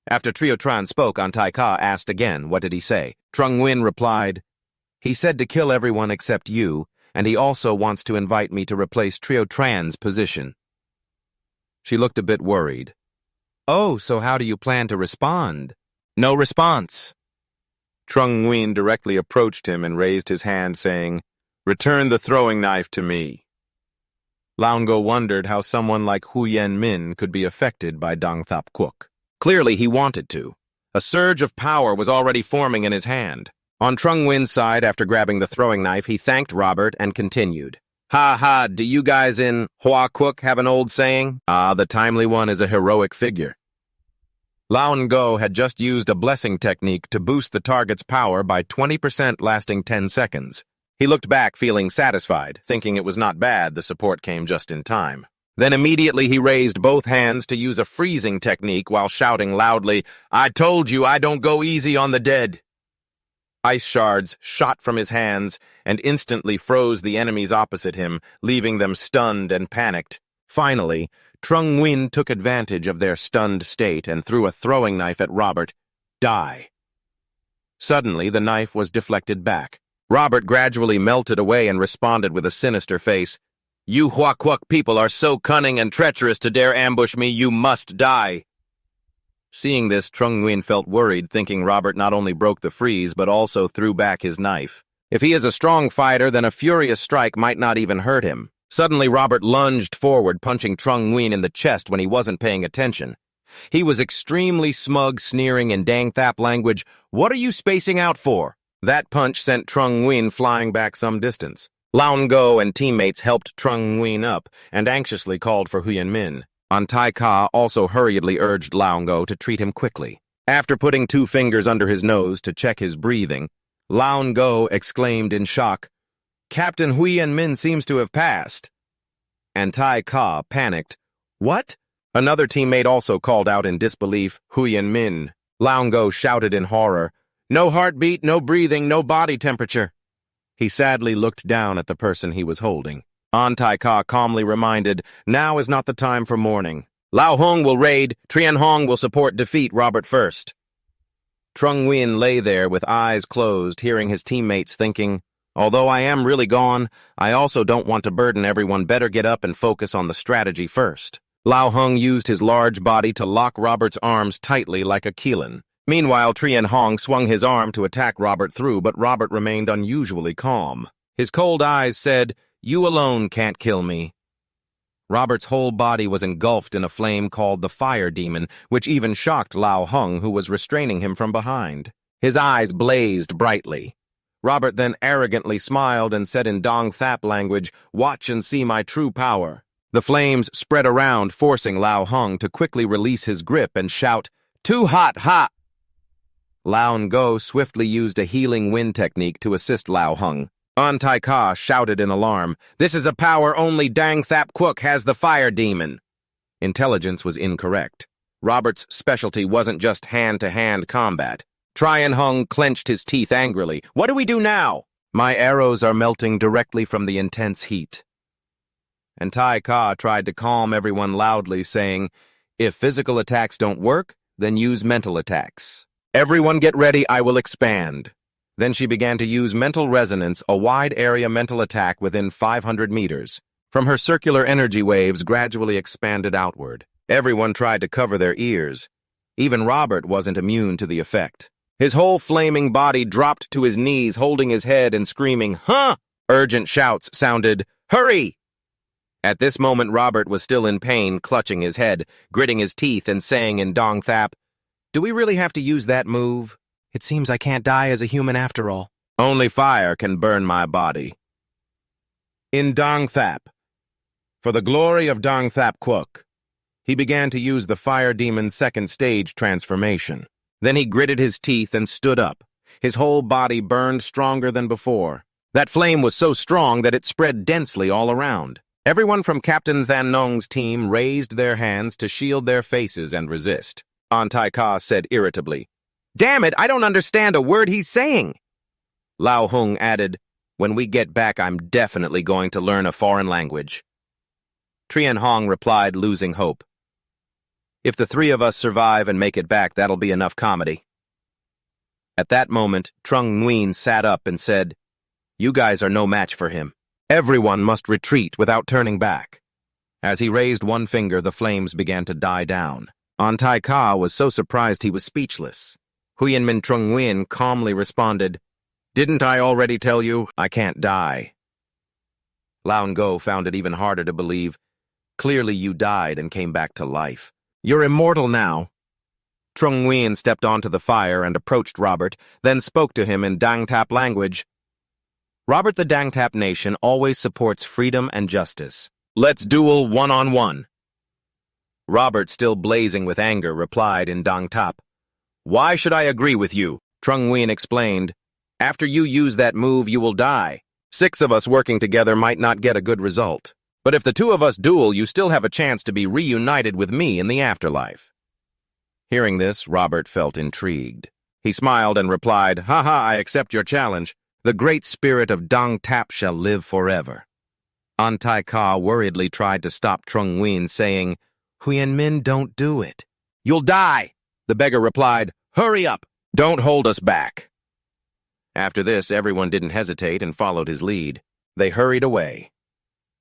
After Trio Tran spoke, Untai Ka asked again, "What did he say?" Trung Nguyen replied, "He said to kill everyone except you, and he also wants to invite me to replace Trio Tran's position." She looked a bit worried. "Oh, so how do you plan to respond?" "No response." Trung Nguyen directly approached him and raised his hand, saying, "Return the throwing knife to me." Laungo wondered how someone like Huyen Min could be affected by Dang Thap Quoc. Clearly he wanted to. A surge of power was already forming in his hand. On Trung Nguyen's side, after grabbing the throwing knife, he thanked Robert and continued, "Ha ha, do you guys in Hoa Quoc have an old saying? Ah, the timely one is a heroic figure." Laungo had just used a blessing technique to boost the target's power by 20%, lasting 10 seconds. He looked back, feeling satisfied, thinking it was not bad the support came just in time. Then immediately he raised both hands to use a freezing technique while shouting loudly, "I told you I don't go easy on the dead." Ice shards shot from his hands and instantly froze the enemies opposite him, leaving them stunned and panicked. Finally, Trung Nguyen took advantage of their stunned state and threw a throwing knife at Robert. "Die." Suddenly, the knife was deflected back. Robert gradually melted away and responded with a sinister face. "You Hoa Quoc people are so cunning and treacherous to dare ambush me, you must die." Seeing this, Trung Nguyen felt worried, thinking Robert not only broke the freeze, but also threw back his knife. If he is a strong fighter, then a furious strike might not even hurt him. Suddenly, Robert lunged forward, punching Trung Nguyen in the chest when he wasn't paying attention. He was extremely smug, sneering in Dang Thap language, "What are you spacing out for?" That punch sent Trung Nguyen flying back some distance. Laungo and teammates helped Trung Nguyen up and anxiously called for Huyen Min. Untai Ka also hurriedly urged Laungo to treat him quickly. After putting 2 fingers under his nose to check his breathing, Laungo exclaimed in shock, "Captain Huyen Min seems to have passed." Untai Ka panicked. "What?" Another teammate also called out in disbelief, "Huyen Min." Laungo shouted in horror, "No heartbeat, no breathing, no body temperature." He sadly looked down at the person he was holding. Antai Ka calmly reminded, "Now is not the time for mourning. Lao Hong will raid, Trian Hong will support defeat Robert first." Trung Nguyen lay there with eyes closed, hearing his teammates thinking, "Although I am really gone, I also don't want to burden everyone. Better get up and focus on the strategy first." Lao Hong used his large body to lock Robert's arms tightly like a Keelan. Meanwhile, Trian Hong swung his arm to attack Robert through, but Robert remained unusually calm. His cold eyes said, "You alone can't kill me." Robert's whole body was engulfed in a flame called the Fire Demon, which even shocked Lao Hung, who was restraining him from behind. His eyes blazed brightly. Robert then arrogantly smiled and said in Dong Thap language, "Watch and see my true power." The flames spread around, forcing Lao Hung to quickly release his grip and shout, "Too hot, hot!" Lao Ngo swiftly used a healing wind technique to assist Lao Hung. Antai Ka shouted in alarm, "This is a power only Dang Thap Quoc has, the Fire Demon." Intelligence was incorrect. Robert's specialty wasn't just hand-to-hand combat. Tryon Hung clenched his teeth angrily. What do we do now? My arrows are melting directly from the intense heat. And Tai Ka tried to calm everyone loudly, saying, if physical attacks don't work, then use mental attacks. Everyone get ready, I will expand. Then she began to use mental resonance, a wide-area mental attack within 500 meters. From her circular energy waves gradually expanded outward. Everyone tried to cover their ears. Even Robert wasn't immune to the effect. His whole flaming body dropped to his knees, holding his head and screaming, huh! Urgent shouts sounded, hurry! At this moment, Robert was still in pain, clutching his head, gritting his teeth, and saying in Dong Thap, do we really have to use that move? It seems I can't die as a human after all. Only fire can burn my body. In Dong Thap, for the glory of Dong Thap Quok, he began to use the fire demon's second stage transformation. Then he gritted his teeth and stood up. His whole body burned stronger than before. That flame was so strong that it spread densely all around. Everyone from Captain Thanon's team raised their hands to shield their faces and resist. Tai Ka said irritably, damn it, I don't understand a word he's saying. Lao Hung added, when we get back, I'm definitely going to learn a foreign language. Tryon Hong replied, losing hope. If the three of us survive and make it back, that'll be enough comedy. At that moment, Trung Nguyen sat up and said, you guys are no match for him. Everyone must retreat without turning back. As he raised one finger, the flames began to die down. Tai Ka was so surprised he was speechless. Huyen Min Trung Nguyen calmly responded, didn't I already tell you I can't die? Lao Ngo found it even harder to believe. Clearly you died and came back to life. You're immortal now. Trung Nguyen stepped onto the fire and approached Robert, then spoke to him in Dang Tap language. Robert, the Dang Tap Nation always supports freedom and justice. Let's duel one-on-one. Robert, still blazing with anger, replied in Dang Tap. Why should I agree with you? Trung Nguyen explained. After you use that move, you will die. 6 of us working together might not get a good result. But if the 2 of us duel, you still have a chance to be reunited with me in the afterlife. Hearing this, Robert felt intrigued. He smiled and replied, haha, I accept your challenge. The great spirit of Dang Tap shall live forever. Tai Ka worriedly tried to stop Trung Nguyen, saying, Huyen Min, don't do it. You'll die. The beggar replied, hurry up. Don't hold us back. After this, everyone didn't hesitate and followed his lead. They hurried away.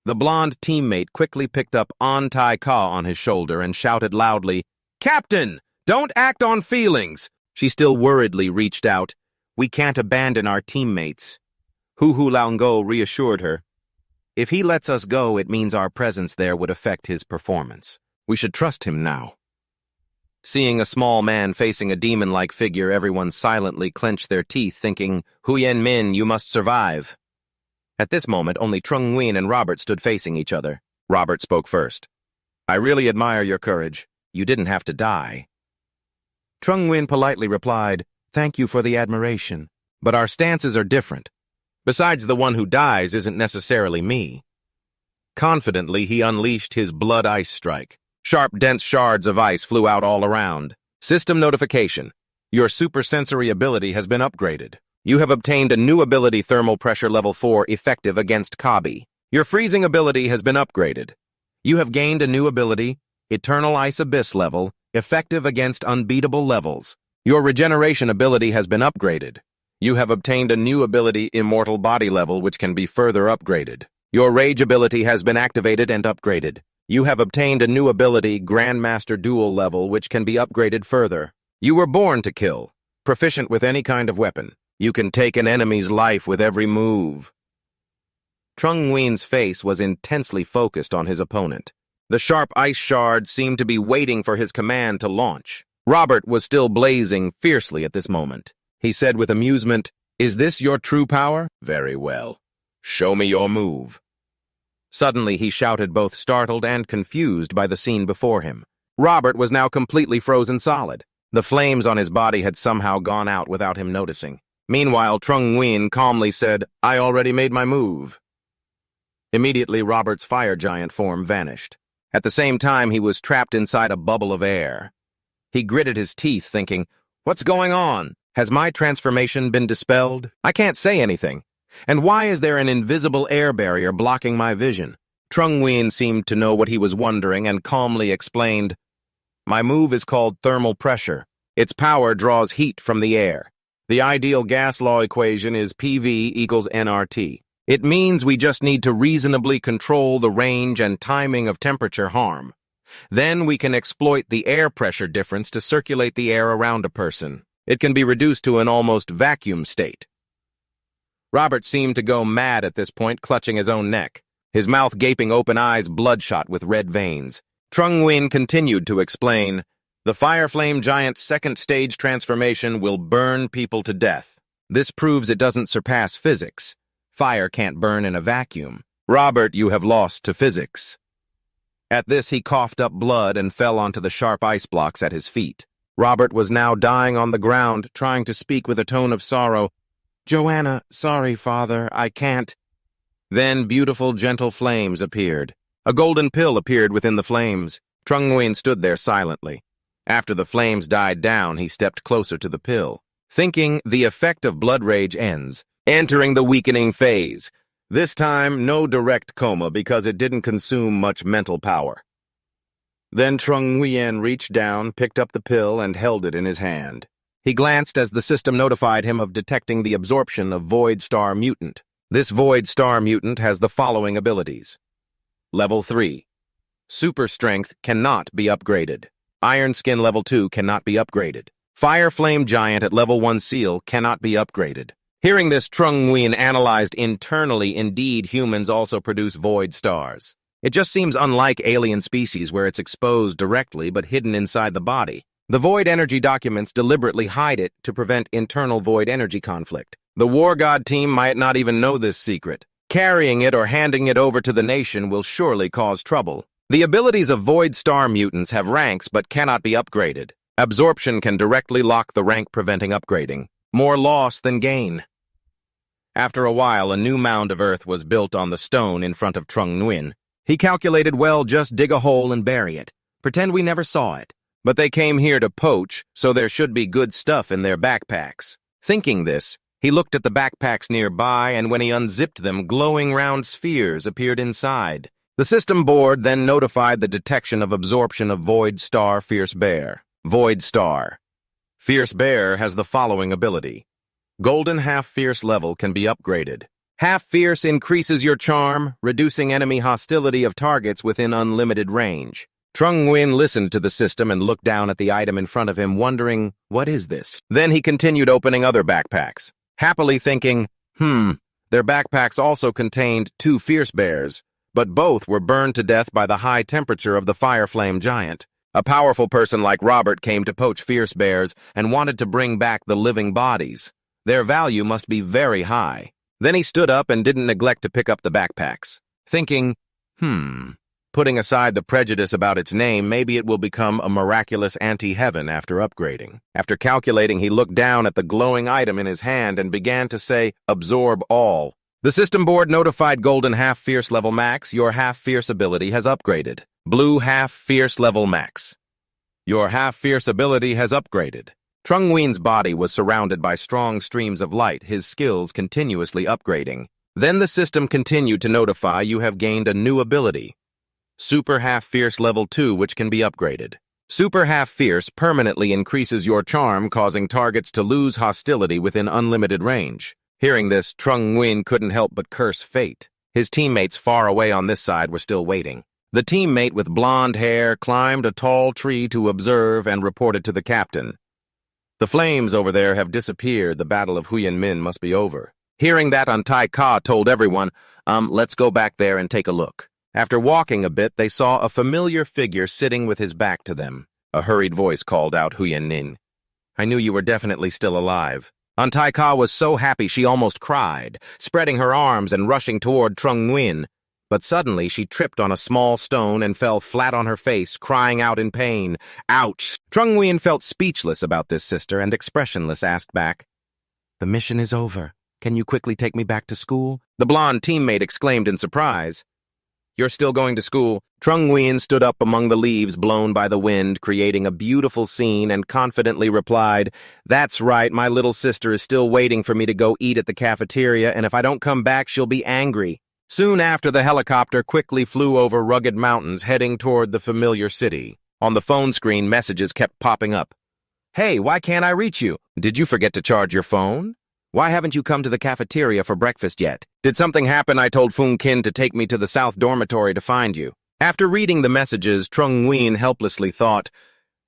The blonde teammate quickly picked up Tai Ka on his shoulder and shouted loudly, Captain, don't act on feelings. She still worriedly reached out. We can't abandon our teammates. Hu Lao Ngo reassured her. If he lets us go, it means our presence there would affect his performance. We should trust him now. Seeing a small man facing a demon-like figure, everyone silently clenched their teeth, thinking, Huyen Min, you must survive. At this moment, only Trung Nguyen and Robert stood facing each other. Robert spoke first. I really admire your courage. You didn't have to die. Trung Nguyen politely replied, thank you for the admiration, but our stances are different. Besides, the one who dies isn't necessarily me. Confidently, he unleashed his blood ice strike. Sharp, dense shards of ice flew out all around. System notification. Your supersensory ability has been upgraded. You have obtained a new ability, Thermal Pressure Level 4, effective against Kabi. Your freezing ability has been upgraded. You have gained a new ability, Eternal Ice Abyss Level, effective against unbeatable levels. Your regeneration ability has been upgraded. You have obtained a new ability, Immortal Body Level, which can be further upgraded. Your rage ability has been activated and upgraded. You have obtained a new ability, Grandmaster Duel Level, which can be upgraded further. You were born to kill, proficient with any kind of weapon. You can take an enemy's life with every move. Trung Nguyen's face was intensely focused on his opponent. The sharp ice shards seemed to be waiting for his command to launch. Robert was still blazing fiercely at this moment. He said with amusement, Is this your true power? Very well. Show me your move. Suddenly he shouted, both startled and confused by the scene before him. Robert was now completely frozen solid. The flames on his body had somehow gone out without him noticing. Meanwhile, Trung Nguyen calmly said, I already made my move. Immediately, Robert's fire giant form vanished. At the same time, he was trapped inside a bubble of air. He gritted his teeth, thinking, "What's going on? Has my transformation been dispelled? I can't say anything. And why is there an invisible air barrier blocking my vision?" Trung Nguyen seemed to know what he was wondering and calmly explained, "My move is called thermal pressure. Its power draws heat from the air. The ideal gas law equation is PV equals nRT. It means we just need to reasonably control the range and timing of temperature harm. Then we can exploit the air pressure difference to circulate the air around a person. It can be reduced to an almost vacuum state." Robert seemed to go mad at this point, clutching his own neck, his mouth gaping open, eyes bloodshot with red veins. Trung Nguyen continued to explain, "The Fire Flame Giant's second stage transformation will burn people to death. This proves it doesn't surpass physics. Fire can't burn in a vacuum. Robert, you have lost to physics." At this, he coughed up blood and fell onto the sharp ice blocks at his feet. Robert was now dying on the ground, trying to speak with a tone of sorrow. "Joanna, sorry, Father, I can't." Then beautiful, gentle flames appeared. A golden pill appeared within the flames. Trung Nguyen stood there silently. After the flames died down, he stepped closer to the pill, thinking the effect of blood rage ends, entering the weakening phase. This time, no direct coma because it didn't consume much mental power. Then Trung Nguyen reached down, picked up the pill, and held it in his hand. He glanced as the system notified him of detecting the absorption of Void Star Mutant. This Void Star Mutant has the following abilities. Level 3. Super Strength cannot be upgraded. Iron Skin Level 2 cannot be upgraded. Fire Flame Giant at Level 1 Seal cannot be upgraded. Hearing this, Trung Nguyen analyzed internally. Indeed, humans also produce Void Stars. It just seems unlike alien species where it's exposed directly but hidden inside the body. The Void Energy documents deliberately hide it to prevent internal Void Energy conflict. The War God team might not even know this secret. Carrying it or handing it over to the nation will surely cause trouble. The abilities of Void Star mutants have ranks but cannot be upgraded. Absorption can directly lock the rank, preventing upgrading. More loss than gain. After a while, a new mound of earth was built on the stone in front of Trung Nguyen. He calculated, well, just dig a hole and bury it. Pretend we never saw it. But they came here to poach, so there should be good stuff in their backpacks. Thinking this, he looked at the backpacks nearby, and when he unzipped them, glowing round spheres appeared inside. The system board then notified the detection of absorption of Void Star Fierce Bear. Void Star. Fierce Bear has the following ability. Golden Half Fierce level can be upgraded. Half Fierce increases your charm, reducing enemy hostility of targets within unlimited range. Trung Nguyen listened to the system and looked down at the item in front of him, wondering, what is this? Then he continued opening other backpacks, happily thinking, their backpacks also contained 2 Fierce Bears, but both were burned to death by the high temperature of the Fire Flame Giant. A powerful person like Robert came to poach Fierce Bears and wanted to bring back the living bodies. Their value must be very high. Then he stood up and didn't neglect to pick up the backpacks, thinking, putting aside the prejudice about its name, maybe it will become a miraculous anti-heaven after upgrading. After calculating, he looked down at the glowing item in his hand and began to say, absorb all. The system board notified Golden Half Fierce Level Max, your Half Fierce ability has upgraded. Blue Half Fierce Level Max. Your Half Fierce ability has upgraded. Trung Nguyen's body was surrounded by strong streams of light, his skills continuously upgrading. Then the system continued to notify you have gained a new ability. Super Half Fierce Level 2, which can be upgraded. Super Half Fierce permanently increases your charm, causing targets to lose hostility within unlimited range. Hearing this, Trung Nguyen couldn't help but curse fate. His teammates far away on this side were still waiting. The teammate with blonde hair climbed a tall tree to observe and reported to the captain. The flames over there have disappeared. The Battle of Huyen Min must be over. Hearing that, Antai Ka told everyone, let's go back there and take a look. After walking a bit, they saw a familiar figure sitting with his back to them. A hurried voice called out, Huyen Nin. I knew you were definitely still alive. Antai Ka was so happy she almost cried, spreading her arms and rushing toward Trung Nguyen. But suddenly she tripped on a small stone and fell flat on her face, crying out in pain. Ouch! Trung Nguyen felt speechless about this sister and expressionless asked back, The mission is over. Can you quickly take me back to school? The blonde teammate exclaimed in surprise. You're still going to school? Trung Nguyen stood up among the leaves blown by the wind, creating a beautiful scene, and confidently replied, "That's right, my little sister is still waiting for me to go eat at the cafeteria, and if I don't come back, she'll be angry." Soon after, the helicopter quickly flew over rugged mountains, heading toward the familiar city. On the phone screen, messages kept popping up. "Hey, why can't I reach you? Did you forget to charge your phone? Why haven't you come to the cafeteria for breakfast yet? Did something happen? I told Fung Kin to take me to the south dormitory to find you." After reading the messages, Trung Nguyen helplessly thought,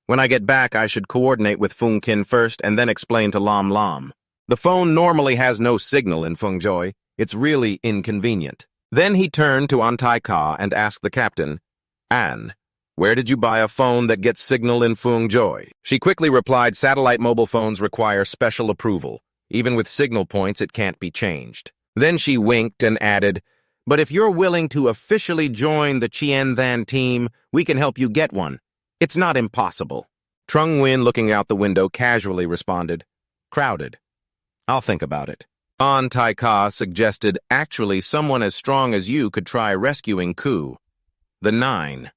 "When I get back, I should coordinate with Fung Kin first and then explain to Lam Lam. The phone normally has no signal in FunJoy. It's really inconvenient." Then he turned to Antai-ka and asked the captain, "Anne, where did you buy a phone that gets signal in FunJoy?" She quickly replied, "Satellite mobile phones require special approval. Even with signal points, it can't be changed." Then she winked and added, "But if you're willing to officially join the Chien Than team, we can help you get one. It's not impossible." Trung Nguyen, looking out the window, casually responded, "Crowded. I'll think about it." An Tai-ka suggested, "Actually, someone as strong as you could try rescuing Ku." The 9.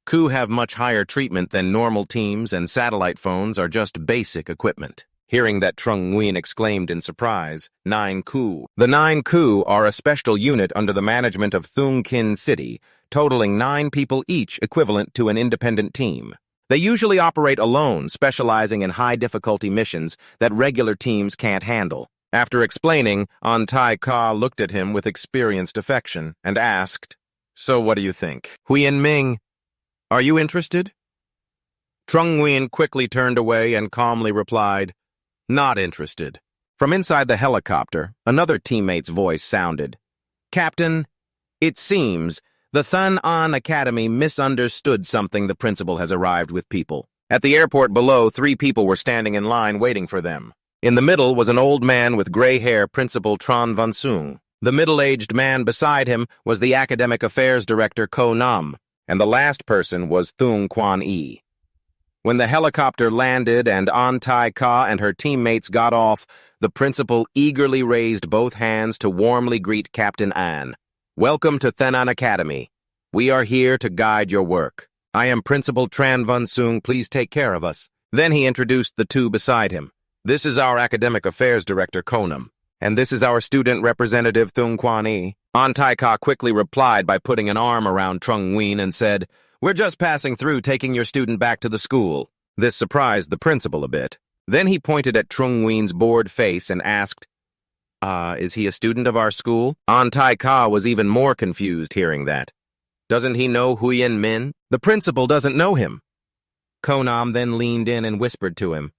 Ku have much higher treatment than normal teams, and satellite phones are just basic equipment. Hearing that, Trung Nguyen exclaimed in surprise, 9 Ku. The 9 Ku are a special unit under the management of Thung Kin City, totaling 9 people each, equivalent to an independent team. They usually operate alone, specializing in high-difficulty missions that regular teams can't handle. After explaining, An Tai-ka looked at him with experienced affection and asked, "So what do you think? Huyen Ming, are you interested?" Trung Nguyen quickly turned away and calmly replied, "Not interested." From inside the helicopter, another teammate's voice sounded, "Captain, it seems the Thanon Academy misunderstood something. The principal has arrived with people." At the airport below, 3 people were standing in line waiting for them. In the middle was an old man with gray hair, Principal Tran Van Sung. The middle-aged man beside him was the Academic Affairs Director Ko Nam, and the last person was Thung Kwan Yi. When the helicopter landed and An Tai-ka and her teammates got off, the principal eagerly raised both hands to warmly greet Captain An. "Welcome to Thanon Academy. We are here to guide your work. I am Principal Tran Van Sung. Please take care of us." Then he introduced the 2 beside him. "This is our Academic Affairs Director, Konam, and this is our Student Representative, Thung Kwan Yi." An Tai-ka quickly replied by putting an arm around Trung Nguyen and said, "We're just passing through, taking your student back to the school." This surprised the principal a bit. Then he pointed at Trung Nguyen's bored face and asked, "Is he a student of our school?" An Tai-ka was even more confused hearing that. "Doesn't he know Huyen Min? The principal doesn't know him." Konam then leaned in and whispered to him,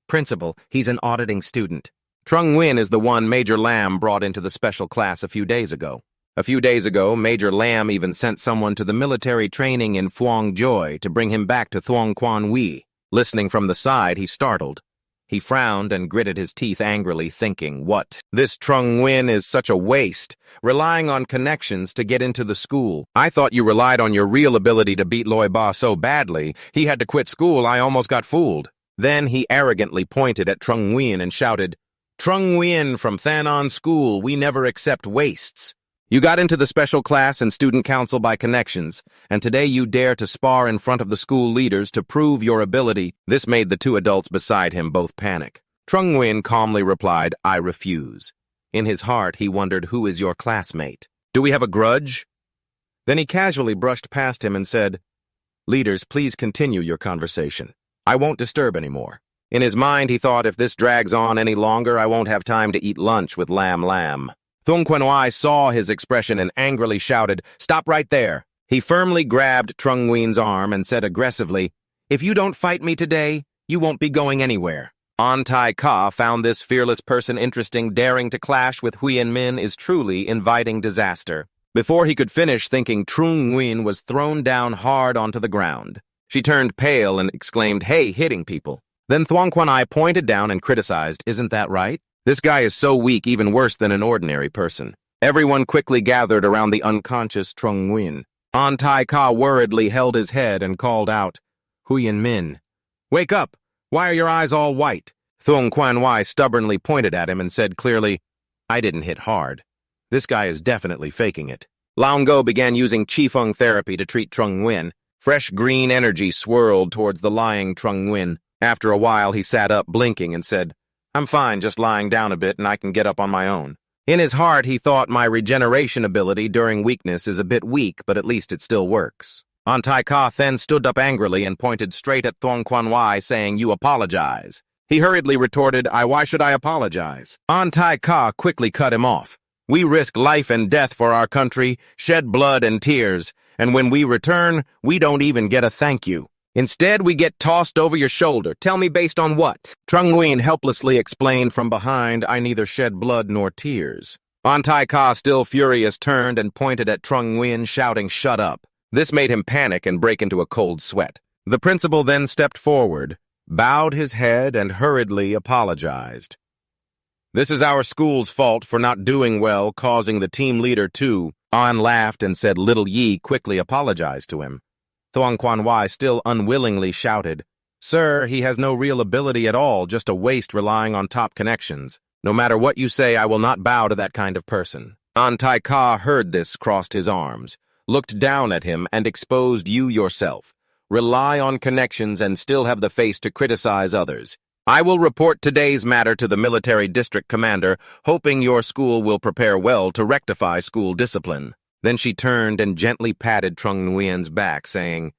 "Principal, he's an auditing student. Trung Nguyen is the one Major Lam brought into the special class a few days ago. A few days ago, Major Lam even sent someone to the military training in FunJoy to bring him back to Thuong Quan Wi." Listening from the side, he startled. He frowned and gritted his teeth angrily, thinking, "What? This Trung Nguyen is such a waste, relying on connections to get into the school. I thought you relied on your real ability to beat Loi Ba so badly. He had to quit school. I almost got fooled." Then he arrogantly pointed at Trung Nguyen and shouted, "Trung Nguyen from Thanon School, we never accept wastes. You got into the special class and student council by connections, and today you dare to spar in front of the school leaders to prove your ability." This made the 2 adults beside him both panic. Trung Nguyen calmly replied, "I refuse." In his heart, he wondered, who is your classmate? Do we have a grudge? Then he casually brushed past him and said, "Leaders, please continue your conversation. I won't disturb anymore." In his mind, he thought, if this drags on any longer, I won't have time to eat lunch with Lam Lam. Thung Quan Wai saw his expression and angrily shouted, "Stop right there." He firmly grabbed Trung Nguyen's arm and said aggressively, "If you don't fight me today, you won't be going anywhere." An Tai-ka found this fearless person interesting. Daring to clash with Huyen Min is truly inviting disaster. Before he could finish thinking, Trung Nguyen was thrown down hard onto the ground. She turned pale and exclaimed, "Hey, hitting people." Then Thuong Quan Ai pointed down and criticized, "Isn't that right? This guy is so weak, even worse than an ordinary person." Everyone quickly gathered around the unconscious Trung Nguyen. An Tai-ka worriedly held his head and called out, "Huyen Min, wake up! Why are your eyes all white?" Thuong Quan Wai stubbornly pointed at him and said clearly, "I didn't hit hard. This guy is definitely faking it." Lao Go began using Qifeng therapy to treat Trung Nguyen. Fresh green energy swirled towards the lying Trung Nguyen. After a while, he sat up, blinking, and said, "I'm fine, just lying down a bit, and I can get up on my own." In his heart, he thought, my regeneration ability during weakness is a bit weak, but at least it still works. Antai Ka then stood up angrily and pointed straight at Thuong Quan Wai, saying, "You apologize." He hurriedly retorted, "Why should I apologize?" Antai Ka quickly cut him off. "We risk life and death for our country, shed blood and tears, and when we return, we don't even get a thank you. Instead, we get tossed over your shoulder. Tell me based on what?" Trung Nguyen helplessly explained from behind, "I neither shed blood nor tears." Antai Ka, still furious, turned and pointed at Trung Nguyen, shouting, "Shut up." This made him panic and break into a cold sweat. The principal then stepped forward, bowed his head, and hurriedly apologized. "This is our school's fault for not doing well, causing the team leader to." An laughed and said Little Yi quickly apologized to him. Thuong Quan Wai still unwillingly shouted, "Sir, he has no real ability at all, just a waste relying on top connections. No matter what you say, I will not bow to that kind of person." Antai Ka heard this, crossed his arms, looked down at him, and exposed you yourself. Rely on connections and still have the face to criticize others. I will report today's matter to the military district commander, hoping your school will prepare well to rectify school discipline. Then she turned and gently patted Trung Nguyen's back, saying,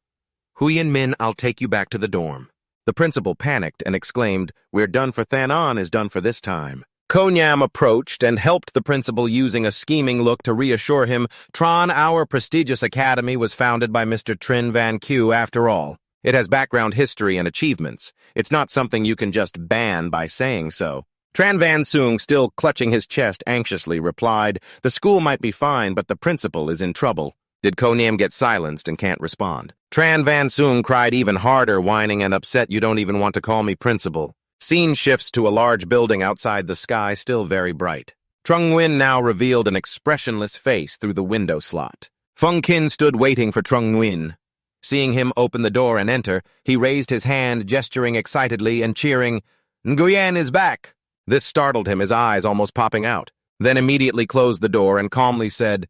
"Huyen Min, I'll take you back to the dorm." The principal panicked and exclaimed, "We're done for. Thanon is done for this time." Konyam approached and helped the principal, using a scheming look to reassure him, "Tron, our prestigious academy was founded by Mr. Trin Van Q after all. It has background history and achievements. It's not something you can just ban by saying so." Tran Van Soong, still clutching his chest anxiously, replied, "The school might be fine, but the principal is in trouble." Did Konyam get silenced and can't respond? Tran Van Soong cried even harder, whining and upset, "You don't even want to call me principal." Scene shifts to a large building outside, the sky still very bright. Trung Nguyen now revealed an expressionless face through the window slot. Fung Kin stood waiting for Trung Nguyen. Seeing him open the door and enter, he raised his hand, gesturing excitedly and cheering, "Nguyen is back!" This startled him, his eyes almost popping out. Then immediately closed the door and calmly said,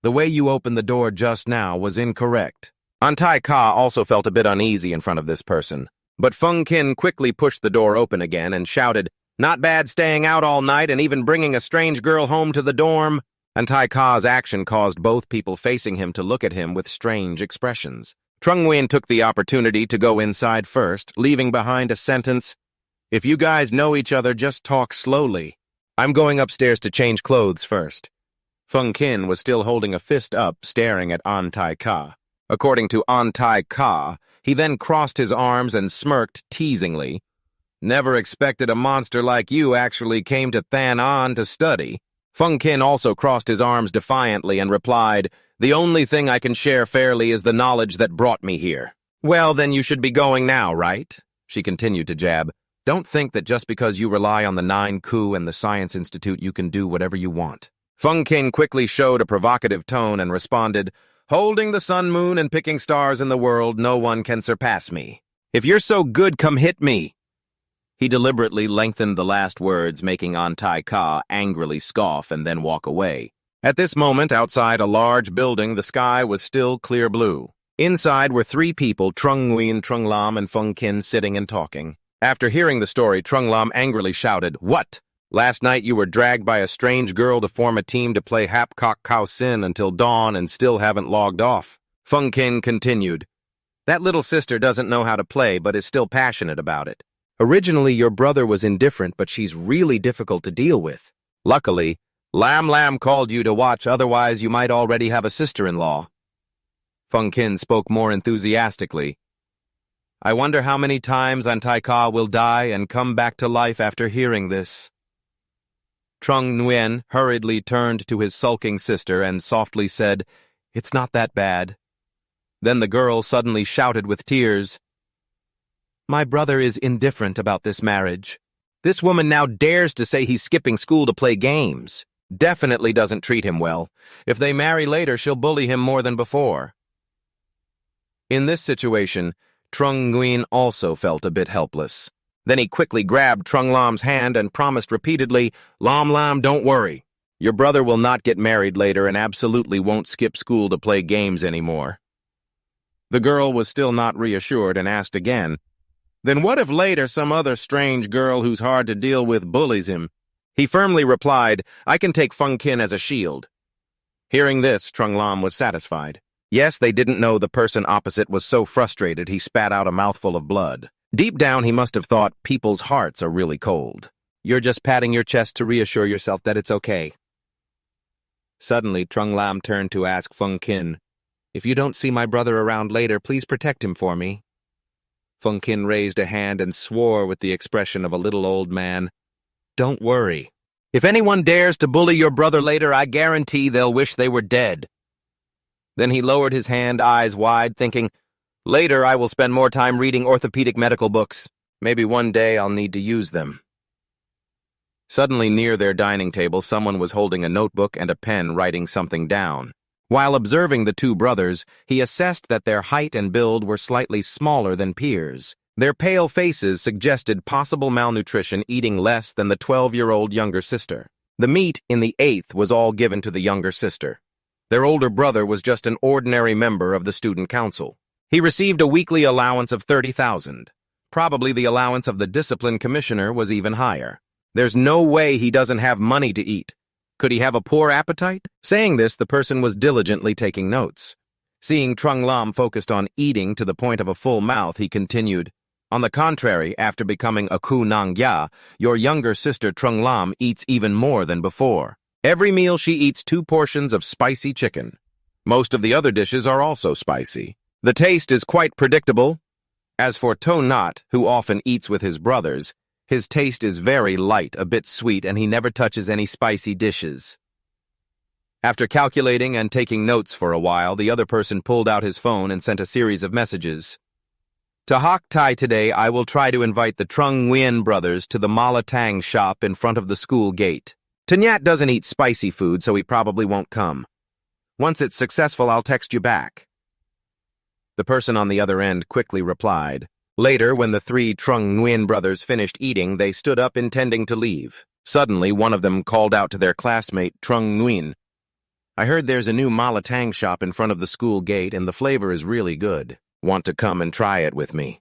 "The way you opened the door just now was incorrect." Antai Ka also felt a bit uneasy in front of this person. But Fung Kin quickly pushed the door open again and shouted, "Not bad staying out all night and even bringing a strange girl home to the dorm." Antai Ka's action caused both people facing him to look at him with strange expressions. Trung Nguyen took the opportunity to go inside first, leaving behind a sentence, "If you guys know each other, just talk slowly. I'm going upstairs to change clothes first." Fung Kin was still holding a fist up, staring at Antai Ka. According to Antai Ka, he then crossed his arms and smirked teasingly. "Never expected a monster like you actually came to Thanon to study." Fung Kin also crossed his arms defiantly and replied, "The only thing I can share fairly is the knowledge that brought me here." "Well, then you should be going now, right?" She continued to jab. "Don't think that just because you rely on the 9 Coup and the Science Institute you can do whatever you want." Fung Kin quickly showed a provocative tone and responded, "Holding the sun, moon, and picking stars in the world, no one can surpass me. If you're so good, come hit me." He deliberately lengthened the last words, making Antai Ka angrily scoff and then walk away. At this moment, outside a large building, the sky was still clear blue. Inside were 3 people, Trung Nguyen, Trung Lam, and Fung Kin, sitting and talking. After hearing the story, Trung Lam angrily shouted, "What? Last night you were dragged by a strange girl to form a team to play Hapkok Khao Sin until dawn and still haven't logged off." Fung Kin continued, "That little sister doesn't know how to play but is still passionate about it. Originally your brother was indifferent, but she's really difficult to deal with. Luckily, Lam Lam called you to watch, otherwise you might already have a sister-in-law." Fung Kin spoke more enthusiastically. "I wonder how many times Antai Ka will die and come back to life after hearing this." Trung Nguyen hurriedly turned to his sulking sister and softly said, "It's not that bad." Then the girl suddenly shouted with tears, "My brother is indifferent about this marriage. This woman now dares to say he's skipping school to play games. Definitely doesn't treat him well. If they marry later, she'll bully him more than before." In this situation, Trung Nguyen also felt a bit helpless. Then he quickly grabbed Trung Lam's hand and promised repeatedly, "Lam Lam, don't worry. Your brother will not get married later and absolutely won't skip school to play games anymore. The girl was still not reassured and asked again, Then what if later some other strange girl who's hard to deal with bullies him? He firmly replied, I can take Fung-kin as a shield. Hearing this, Trung Lam was satisfied. Yes, they didn't know the person opposite was so frustrated he spat out a mouthful of blood. Deep down, he must have thought people's hearts are really cold. You're just patting your chest to reassure yourself that it's okay. Suddenly, Trung Lam turned to ask Fung-kin, If you don't see my brother around later, please protect him for me. Fung-kin raised a hand and swore with the expression of a little old man, Don't worry. If anyone dares to bully your brother later, I guarantee they'll wish they were dead. Then he lowered his hand, eyes wide, thinking, Later I will spend more time reading orthopedic medical books. Maybe one day I'll need to use them. Suddenly, near their dining table, someone was holding a notebook and a pen writing something down. While observing the two brothers, he assessed that their height and build were slightly smaller than peers. Their pale faces suggested possible malnutrition, eating less than the 12-year-old younger sister. The meat in the 8th was all given to the younger sister. Their older brother was just an ordinary member of the student council. He received a weekly allowance of 30,000. Probably the allowance of the discipline commissioner was even higher. There's no way he doesn't have money to eat. Could he have a poor appetite? Saying this, the person was diligently taking notes. Seeing Trung Lam focused on eating to the point of a full mouth, he continued, On the contrary, after becoming a Ku Nang Ya, your younger sister Trung Lam eats even more than before. Every meal she eats 2 portions of spicy chicken. Most of the other dishes are also spicy. The taste is quite predictable. As for Thanon, who often eats with his brothers, his taste is very light, a bit sweet, and he never touches any spicy dishes. After calculating and taking notes for a while, the other person pulled out his phone and sent a series of messages. To Hak Tai today, I will try to invite the Trung Nguyen brothers to the Malatang shop in front of the school gate. Tanyat doesn't eat spicy food, so he probably won't come. Once it's successful, I'll text you back. The person on the other end quickly replied. Later, when the 3 Trung Nguyen brothers finished eating, they stood up intending to leave. Suddenly, one of them called out to their classmate, Trung Nguyen, I heard there's a new Malatang shop in front of the school gate and the flavor is really good. Want to come and try it with me?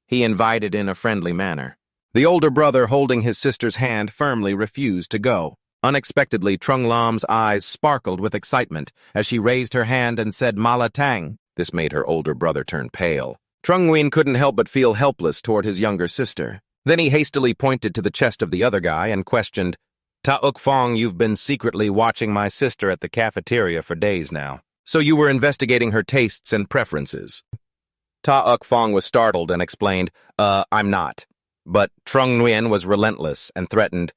He invited in a friendly manner. The older brother, holding his sister's hand, firmly refused to go. Unexpectedly, Trung Lam's eyes sparkled with excitement as she raised her hand and said Malatang. This made her older brother turn pale. Trung Nguyen couldn't help but feel helpless toward his younger sister. Then he hastily pointed to the chest of the other guy and questioned, Ta Uk Fong, you've been secretly watching my sister at the cafeteria for days now. So you were investigating her tastes and preferences. Ta Uk Fong was startled and explained, I'm not. But Trung Nguyen was relentless and threatened,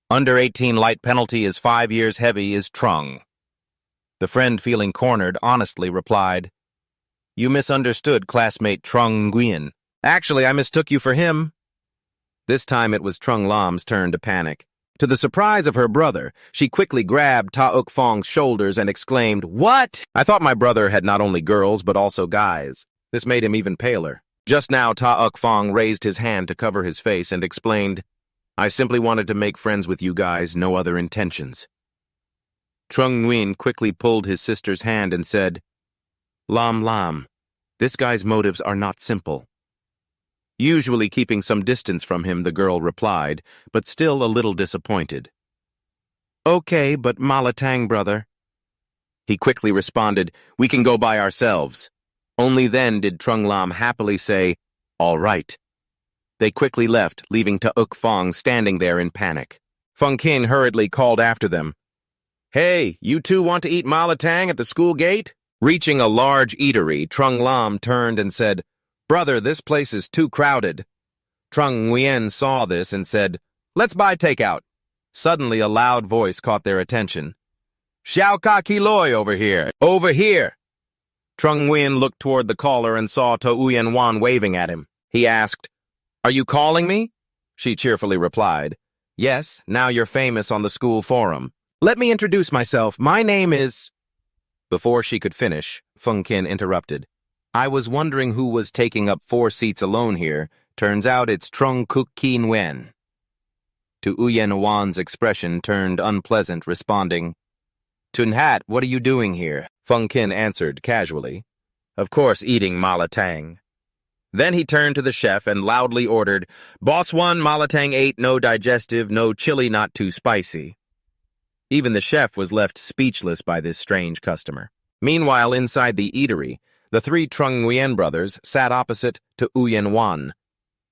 Under 18 light penalty is 5 years heavy is Trung. The friend, feeling cornered, honestly replied, You misunderstood classmate Trung Nguyen. Actually, I mistook you for him. This time it was Trung Lam's turn to panic. To the surprise of her brother, she quickly grabbed Ta Uk Fong's shoulders and exclaimed, What? I thought my brother had not only girls but also guys. This made him even paler. Just now, Ta Uk Fong raised his hand to cover his face and explained, I simply wanted to make friends with you guys, no other intentions. Trung Nguyen quickly pulled his sister's hand and said, Lam, this guy's motives are not simple. Usually keeping some distance from him, the girl replied, but still a little disappointed. Okay, but Malatang, brother. He quickly responded, We can go by ourselves. Only then did Trung Lam happily say, All right. They quickly left, leaving Ta Uk Fong standing there in panic. Fung-kin hurriedly called after them. Hey, you two want to eat Malatang at the school gate? Reaching a large eatery, Trung Lam turned and said, Brother, this place is too crowded. Trung Nguyen saw this and said, Let's buy takeout. Suddenly, a loud voice caught their attention. Xiao Ka Kiloi over here. Over here. Trung Nguyen looked toward the caller and saw To Uyen Wan waving at him. He asked, Are you calling me? She cheerfully replied, Yes, now you're famous on the school forum. Let me introduce myself. My name is... Before she could finish, Fung-kin interrupted. I was wondering who was taking up 4 seats alone here. Turns out it's Trung Kuk Ki Nguyen. to Uyen Wan's expression turned unpleasant, responding, "Tun Hat, what are you doing here?" Fung Kin answered casually, "Of course, eating malatang." Then he turned to the chef and loudly ordered, "Boss 1, malatang 8, no digestive, no chili, not too spicy." Even the chef was left speechless by this strange customer. Meanwhile, inside the eatery, the three Trung Nguyen brothers sat opposite to Uyen Wan.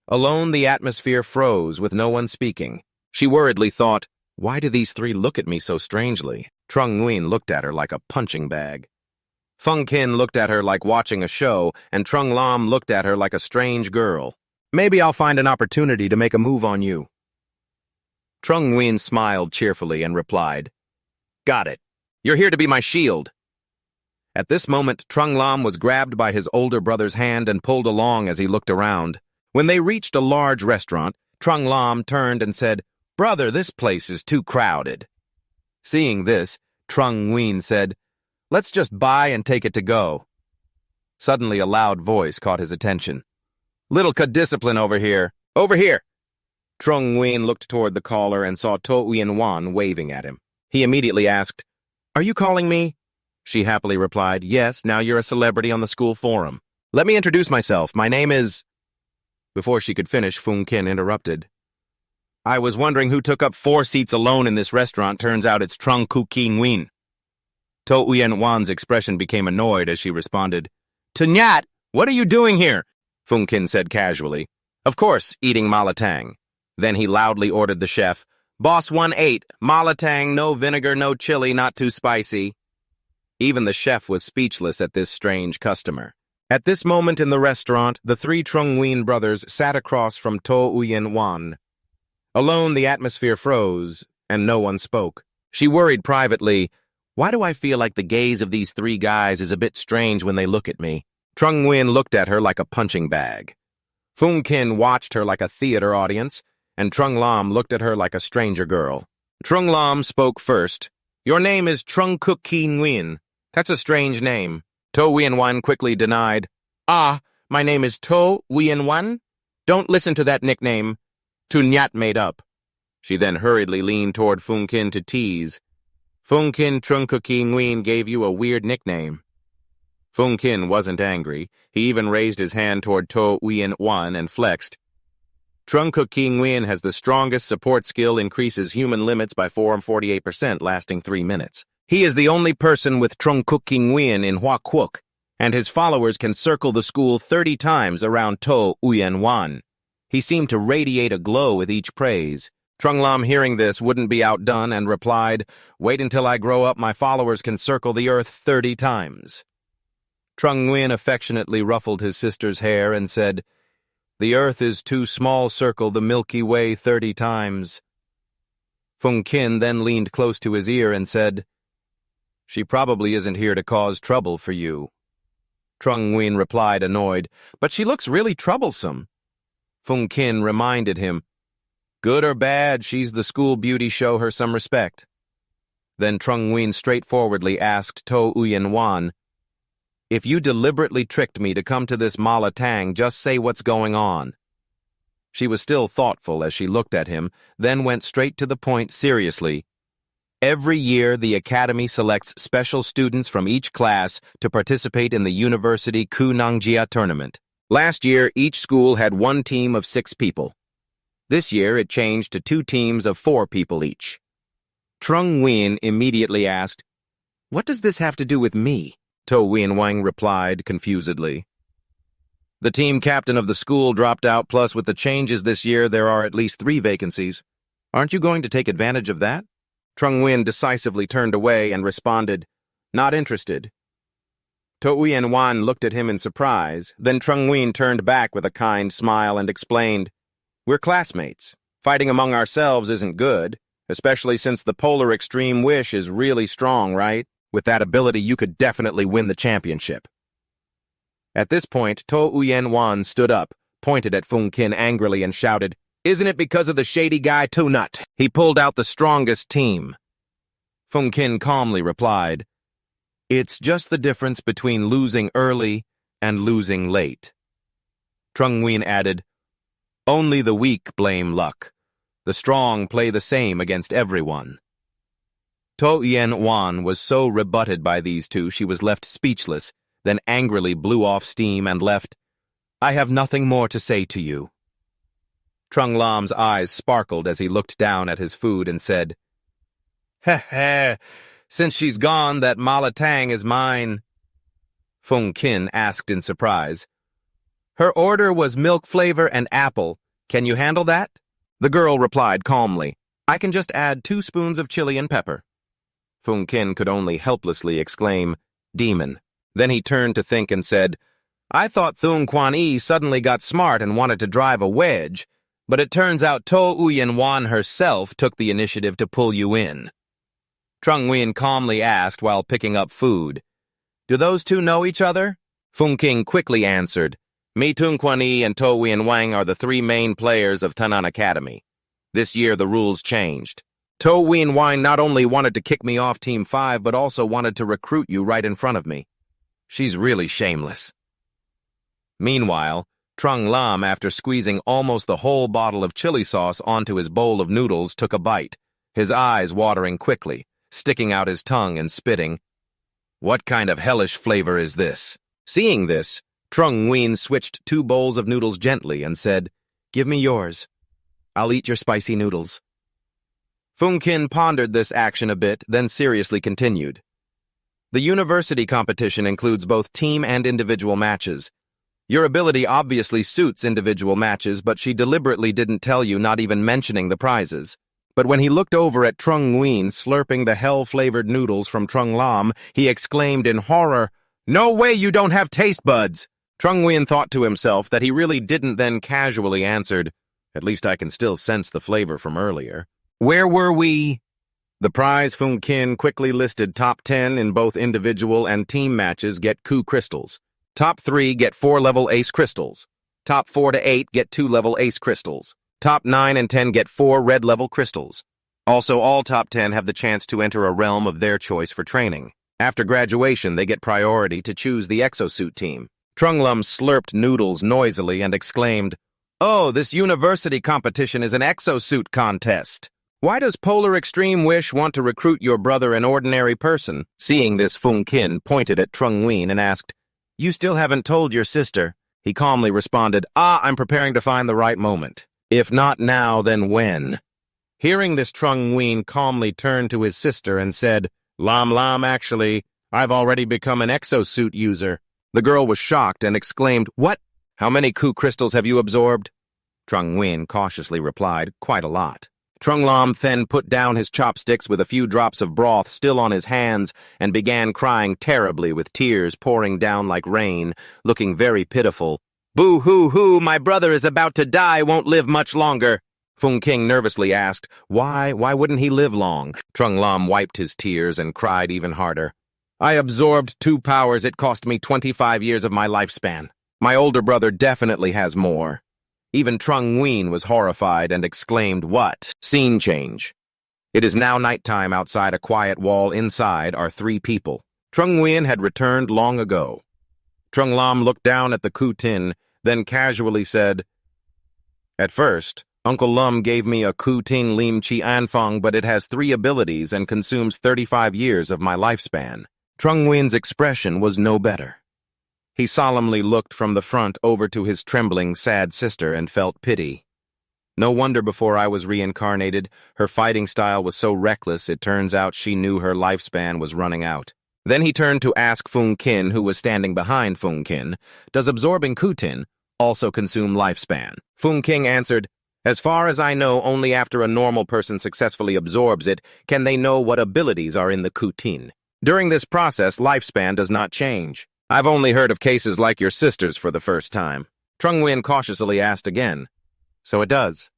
Alone, the atmosphere froze with no one speaking. She worriedly thought, why do these three look at me so strangely? Trung Nguyen looked at her like a punching bag. Fung Kin looked at her like watching a show, and Trung Lam looked at her like a strange girl. "Maybe I'll find an opportunity to make a move on you." Trung Nguyen smiled cheerfully and replied, "Got it. You're here to be my shield." At this moment, Trung Lam was grabbed by his older brother's hand and pulled along as he looked around. When they reached a large restaurant, Trung Lam turned and said, "Brother, this place is too crowded." Seeing this, Trung Nguyen said, "Let's just buy and take it to go." Suddenly, a loud voice caught his attention. "Little discipline over here. Over here!" Trung Nguyen looked toward the caller and saw To Uyen Wan waving at him. He immediately asked, "Are you calling me?" She happily replied, "Yes, now you're a celebrity on the school forum. Let me introduce myself. My name is—" Before she could finish, Fung Kin interrupted. "I was wondering who took up 4 seats alone in this restaurant. Turns out it's Trung Ku Ki Nguyen." To Uyen Wan's expression became annoyed as she responded, "Tunyat, what are you doing here?" Fung Kin said casually, "Of course, eating malatang." Then he loudly ordered the chef, "Boss 1-8, malatang, no vinegar, no chili, not too spicy." Even the chef was speechless at this strange customer. At this moment in the restaurant, the three Trung Nguyen brothers sat across from To Uyen Wan. Alone, the atmosphere froze, and no one spoke. She worried privately, "Why do I feel like the gaze of these 3 guys is a bit strange when they look at me?" Trung Nguyen looked at her like a punching bag. Fung Kin watched her like a theater audience, and Trung Lam looked at her like a stranger girl. Trung Lam spoke first. "Your name is Trung Kuk Ki Nguyen. That's a strange name." To Uyen Wan quickly denied. "Ah, my name is To Uyen Wan? Don't listen to that nickname. Tunyat made up." She then hurriedly leaned toward Fung Kin to tease. "Fung Kin Trung Kuk Ki Nguyen gave you a weird nickname." Fung Kin wasn't angry. He even raised his hand toward To Uyen Wan and flexed. "Trung Kuk Ki Nguyen has the strongest support skill, increases human limits by 448%, lasting 3 minutes. He is the only person with Trung Kuk Ki Nguyen in Hua Quoc, and his followers can circle the school 30 times around To Uyen Wan." He seemed to radiate a glow with each praise. Trung Lam, hearing this, wouldn't be outdone and replied, "Wait until I grow up, my followers can circle the earth 30 times. Trung Nguyen affectionately ruffled his sister's hair and said, "The earth is too small, circle the Milky Way 30 times. Fung Kin then leaned close to his ear and said, "She probably isn't here to cause trouble for you." Trung Nguyen replied, annoyed, "But she looks really troublesome." Fung Kin reminded him, "Good or bad, she's the school beauty, show her some respect." Then Trung Nguyen straightforwardly asked To Uyen Wan, "If you deliberately tricked me to come to this malatang, just say what's going on." She was still thoughtful as she looked at him, then went straight to the point seriously. "Every year, the Academy selects special students from each class to participate in the University Kunangjia tournament. Last year, each school had 1 team of 6 people. This year, it changed to 2 teams of 4 people each." Trung Nguyen immediately asked, "What does this have to do with me?" To Uyen Wang replied confusedly, "The team captain of the school dropped out, plus with the changes this year, there are at least 3 vacancies. Aren't you going to take advantage of that?" Trung Nguyen decisively turned away and responded, "Not interested." To Uyen Wan looked at him in surprise, then Trung Nguyen turned back with a kind smile and explained, "We're classmates. Fighting among ourselves isn't good, especially since the polar extreme wish is really strong, right? With that ability, you could definitely win the championship." At this point, To Uyen Wan stood up, pointed at Fung Kin angrily, and shouted, "Isn't it because of the shady guy Tunut? He pulled out the strongest team." Fung Kin calmly replied, "It's just the difference between losing early and losing late." Trung Nguyen added, "Only the weak blame luck. The strong play the same against everyone. To Yen Wan was so rebutted by these two she was left speechless, then angrily blew off steam and left. I have nothing more to say to you. Trung Lam's eyes sparkled as he looked down at his food and said, Heh, since she's gone, that malatang is mine. Fung Kin asked in surprise. Her order was milk flavor and apple. Can you handle that? The girl replied calmly, I can just add 2 spoons of chili and pepper. Fung Kin could only helplessly exclaim, Demon. Then he turned to think and said, I thought Thung Quan Yi suddenly got smart and wanted to drive a wedge, but it turns out To Uyen Wan herself took the initiative to pull you in. Trung Nguyen calmly asked while picking up food, Do those two know each other? Fung King quickly answered, Me Tung Quan Yi and To Uyen Wang are the 3 main players of Thanon Academy. This year the rules changed. To Uyen Wang not only wanted to kick me off Team 5, but also wanted to recruit you right in front of me. She's really shameless. Meanwhile, Trung Lam, after squeezing almost the whole bottle of chili sauce onto his bowl of noodles, took a bite, his eyes watering quickly, sticking out his tongue and spitting. What kind of hellish flavor is this? Seeing this, Trung Nguyen switched 2 bowls of noodles gently and said, Give me yours. I'll eat your spicy noodles. Fung Kin pondered this action a bit, then seriously continued. The university competition includes both team and individual matches. Your ability obviously suits individual matches, but she deliberately didn't tell you, not even mentioning the prizes. But when he looked over at Trung Nguyen slurping the hell-flavored noodles from Trung Lam, he exclaimed in horror, No way you don't have taste buds! Trung Nguyen thought to himself that he really didn't, then casually answered, At least I can still sense the flavor from earlier. Where were we? The prize Fung Kin quickly listed top 10 in both individual and team matches get Ku crystals. Top 3 get 4 level ace crystals. Top 4 to 8 get 2 level ace crystals. Top 9 and 10 get 4 red level crystals. Also, all top 10 have the chance to enter a realm of their choice for training. After graduation, they get priority to choose the exosuit team. Trung Lam slurped noodles noisily and exclaimed, Oh, this university competition is an exosuit contest. Why does Polar Extreme Wish want to recruit your brother, an ordinary person? Seeing this, Fung Kin pointed at Trung Nguyen and asked, You still haven't told your sister. He calmly responded, I'm preparing to find the right moment. If not now, then when? Hearing this, Trung Nguyen calmly turned to his sister and said, Lam, actually, I've already become an exosuit user. The girl was shocked and exclaimed, What? How many Ku crystals have you absorbed? Trung Nguyen cautiously replied, Quite a lot. Trung Lam then put down his chopsticks with a few drops of broth still on his hands and began crying terribly with tears pouring down like rain, looking very pitiful. Boo-hoo-hoo, my brother is about to die, won't live much longer. Fung King nervously asked, Why wouldn't he live long? Trung Lam wiped his tears and cried even harder. I absorbed 2 powers, it cost me 25 years of my lifespan. My older brother definitely has more. Even Trung Nguyen was horrified and exclaimed, What? Scene change. It is now nighttime outside a quiet wall. Inside are 3 people. Trung Nguyen had returned long ago. Trung Lam looked down at the Ku tin, then casually said, At first, Uncle Lum gave me a Ku tin Lim Chi Anfang, but it has 3 abilities and consumes 35 years of my lifespan. Trung Nguyen's expression was no better. He solemnly looked from the front over to his trembling, sad sister and felt pity. No wonder before I was reincarnated, her fighting style was so reckless it turns out she knew her lifespan was running out. Then he turned to ask Fung Kin, who was standing behind Fung Kin, Does absorbing Ku tin also consume lifespan? Fung King answered, As far as I know, only after a normal person successfully absorbs it can they know what abilities are in the Ku tin. During this process, lifespan does not change. I've only heard of cases like your sister's for the first time. Trung Nguyen cautiously asked again. So it does.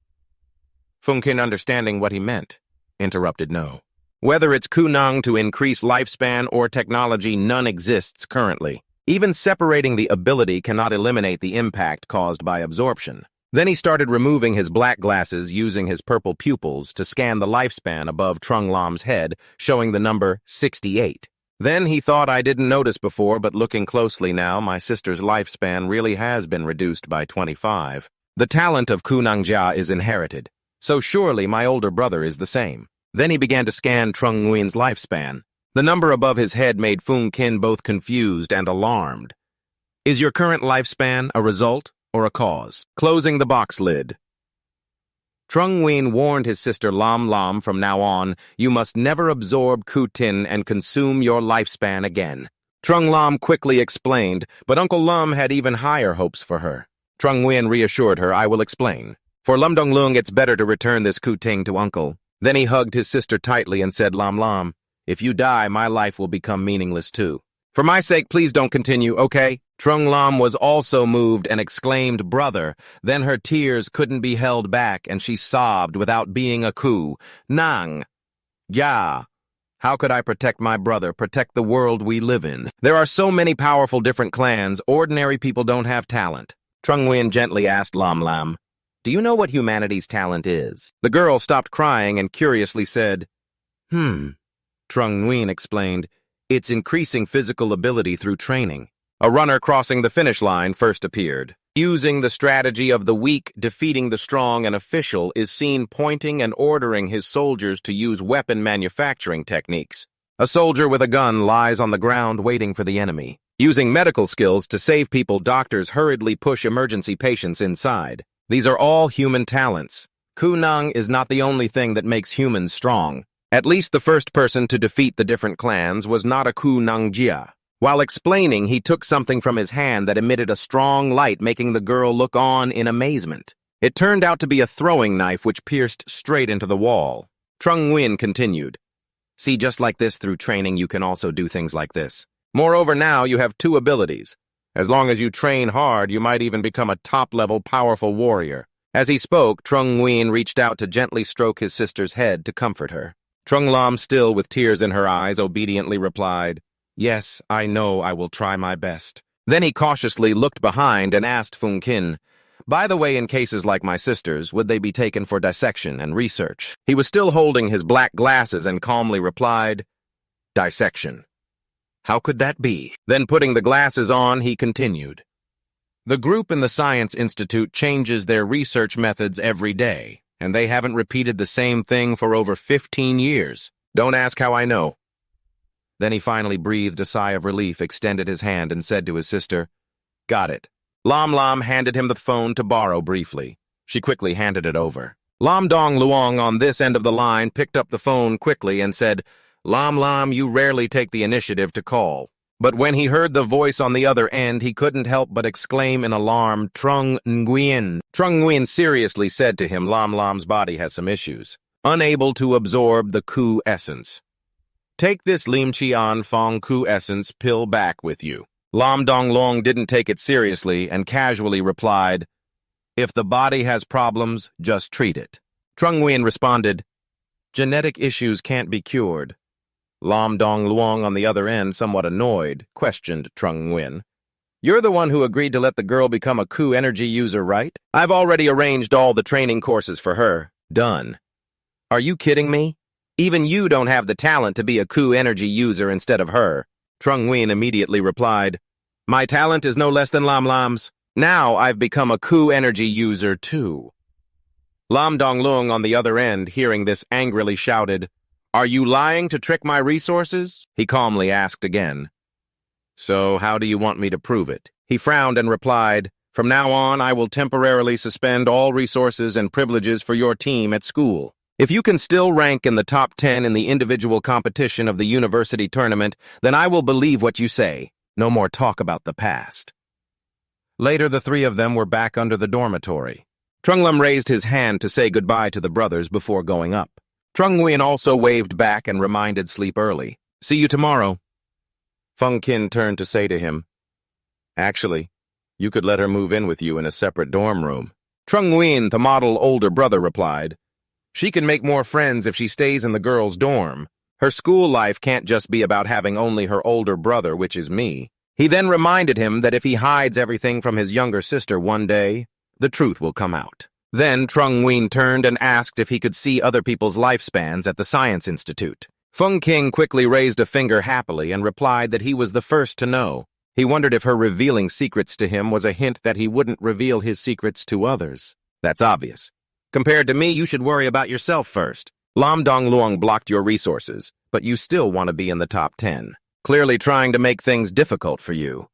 Fung Kin, understanding what he meant, interrupted no. Whether it's Kunang to increase lifespan or technology, none exists currently. Even separating the ability cannot eliminate the impact caused by absorption. Then he started removing his black glasses using his purple pupils to scan the lifespan above Trung Lam's head, showing the number 68. Then he thought I didn't notice before, but looking closely now, my sister's lifespan really has been reduced by 25. The talent of Kunang Jia is inherited, So surely my older brother is the same. Then he began to scan Trung Nguyen's lifespan. The number above his head made Fung Kin both confused and alarmed. Is your current lifespan a result or a cause? Closing the box lid. Trung Nguyen warned his sister Lam Lam, from now on, you must never absorb Ku Tin and consume your lifespan again. Trung Lam quickly explained, but Uncle Lum had even higher hopes for her. Trung Nguyen reassured her, I will explain. For Lum Dong Lung, it's better to return this Ku Ting to Uncle. Then he hugged his sister tightly and said, Lam Lam, if you die, my life will become meaningless too. For my sake, please don't continue, okay? Trung Lam was also moved and exclaimed, brother. Then her tears couldn't be held back, and she sobbed without being a Ku. Nang. Ya. How could I protect my brother, protect the world we live in? There are so many powerful different clans, ordinary people don't have talent. Trung Nguyen gently asked Lam Lam, do you know what humanity's talent is? The girl stopped crying and curiously said, Trung Nguyen explained, it's increasing physical ability through training. A runner crossing the finish line first appeared. Using the strategy of the weak defeating the strong, an official is seen pointing and ordering his soldiers to use weapon manufacturing techniques. A soldier with a gun lies on the ground waiting for the enemy. Using medical skills to save people, doctors hurriedly push emergency patients inside. These are all human talents. Kunang is not the only thing that makes humans strong. At least the first person to defeat the different clans was not a Kunang Jia. While explaining, he took something from his hand that emitted a strong light, making the girl look on in amazement. It turned out to be a throwing knife which pierced straight into the wall. Trung Nguyen continued, see, just like this, through training you can also do things like this. Moreover, now you have two abilities. As long as you train hard, you might even become a top-level powerful warrior. As he spoke, Trung Nguyen reached out to gently stroke his sister's head to comfort her. Trung Lam, still with tears in her eyes, obediently replied, yes, I know I will try my best. Then he cautiously looked behind and asked Fung Kin, by the way, in cases like my sister's, would they be taken for dissection and research? He was still holding his black glasses and calmly replied, dissection. How could that be? Then putting the glasses on, he continued. The group in the Science Institute changes their research methods every day, and they haven't repeated the same thing for over 15 years. Don't ask how I know. Then he finally breathed a sigh of relief, extended his hand, and said to his sister, got it. Lam Lam handed him the phone to borrow briefly. She quickly handed it over. Lum Dong Lung on this end of the line picked up the phone quickly and said, Lam Lam, you rarely take the initiative to call. But when he heard the voice on the other end, he couldn't help but exclaim in alarm, Trung Nguyen. Trung Nguyen seriously said to him, Lam Lam's body has some issues, unable to absorb the Ku essence. Take this Lim Chian Fong Ku essence pill back with you. Lum Dong Lung didn't take it seriously and casually replied, if the body has problems, just treat it. Trung Nguyen responded, genetic issues can't be cured. Lum Dong Lung on the other end, somewhat annoyed, questioned Trung Nguyen. You're the one who agreed to let the girl become a Ku energy user, right? I've already arranged all the training courses for her. Done. Are you kidding me? Even you don't have the talent to be a Ku energy user instead of her. Trung Nguyen immediately replied, my talent is no less than Lam Lam's. Now I've become a Ku energy user too. Lum Dong Lung on the other end, hearing this, angrily shouted, are you lying to trick my resources? He calmly asked again. So how do you want me to prove it? He frowned and replied, from now on I will temporarily suspend all resources and privileges for your team at school. If you can still rank in the top 10 in the individual competition of the university tournament, then I will believe what you say. No more talk about the past. Later, the three of them were back under the dormitory. Trung Lam raised his hand to say goodbye to the brothers before going up. Trung Nguyen also waved back and reminded sleep early. See you tomorrow. Fung Kin turned to say to him, actually, you could let her move in with you in a separate dorm room. Trung Nguyen, the model older brother, replied, she can make more friends if she stays in the girls' dorm. Her school life can't just be about having only her older brother, which is me. He then reminded him that if he hides everything from his younger sister one day, the truth will come out. Then Trung Nguyen turned and asked if he could see other people's lifespans at the Science Institute. Fung King quickly raised a finger happily and replied that he was the first to know. He wondered if her revealing secrets to him was a hint that he wouldn't reveal his secrets to others. That's obvious. Compared to me, you should worry about yourself first. Lum Dong Lung blocked your resources, but you still want to be in the top 10. Clearly trying to make things difficult for you.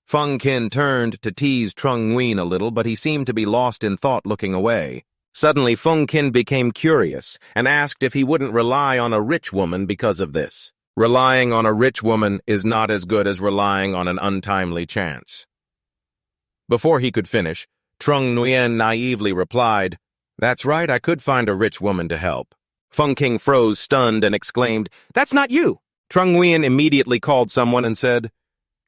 Feng Qin turned to tease Trung Nguyen a little, but he seemed to be lost in thought looking away. Suddenly, Feng Qin became curious and asked if he wouldn't rely on a rich woman because of this. Relying on a rich woman is not as good as relying on an untimely chance. Before he could finish, Trung Nguyen naively replied, "That's right, I could find a rich woman to help." Feng Qin froze stunned and exclaimed, "That's not you!" Trung Nguyen immediately called someone and said,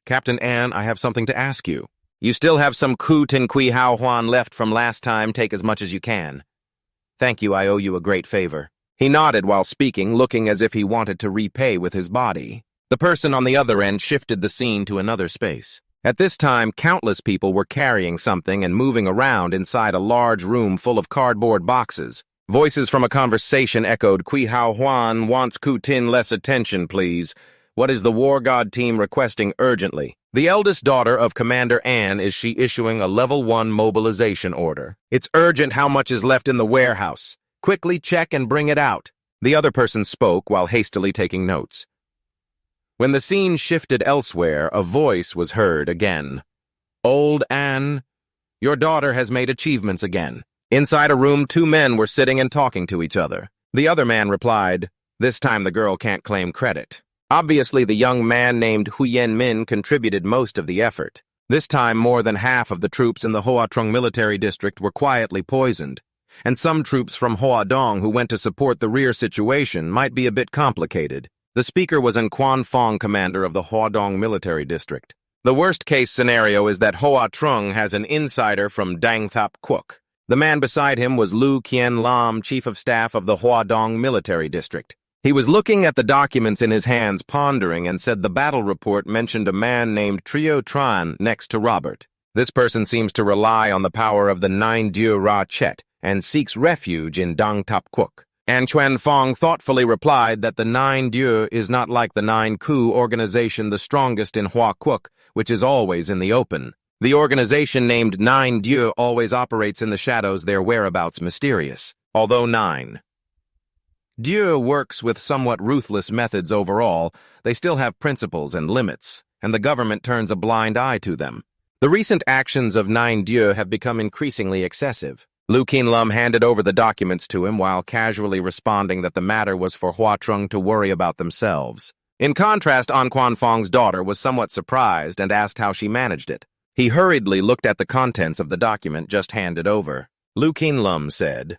"Captain An, I have something to ask you. You still have some Ku Tin Kui Hao Huan left from last time. Take as much as you can." "Thank you, I owe you a great favor." He nodded while speaking, looking as if he wanted to repay with his body. The person on the other end shifted the scene to another space. At this time, countless people were carrying something and moving around inside a large room full of cardboard boxes. Voices from a conversation echoed, "Kui Hao Huan wants Ku Tin less attention, please. What is the War God team requesting urgently? The eldest daughter of Commander An, is she issuing a level 1 mobilization order? It's urgent. How much is left in the warehouse? Quickly check and bring it out." The other person spoke while hastily taking notes. When the scene shifted elsewhere, a voice was heard again. "Old Anne, your daughter has made achievements again." Inside a room, 2 men were sitting and talking to each other. The other man replied, "This time the girl can't claim credit." Obviously, the young man named Huyen Min contributed most of the effort. This time, more than half of the troops in the Hoa Trung military district were quietly poisoned, and some troops from Hoa Dong who went to support the rear situation might be a bit complicated. The speaker was An Quan Fong, commander of the Hoa Dong military district. The worst-case scenario is that Hoa Trung has an insider from Dang Thap Quoc. The man beside him was Lu Kien Lam, chief of staff of the Hoa Dong military district. He was looking at the documents in his hands, pondering, and said the battle report mentioned a man named Trio Tran next to Robert. This person seems to rely on the power of the 9 Dieu Ra Chet and seeks refuge in Dang Thap Quoc. An Quan Fong thoughtfully replied that the 9 Dieu is not like the 9 Ku organization, the strongest in Hoa Quoc, which is always in the open. The organization named 9 Dieu always operates in the shadows, their whereabouts mysterious. Although 9 Dieu works with somewhat ruthless methods overall, they still have principles and limits, and the government turns a blind eye to them. The recent actions of 9 Dieu have become increasingly excessive. Lu Kien Lum handed over the documents to him while casually responding that the matter was for Hoa Trung to worry about themselves. In contrast, An Quan Fong's daughter was somewhat surprised and asked how she managed it. He hurriedly looked at the contents of the document just handed over. Lu Kien Lum said,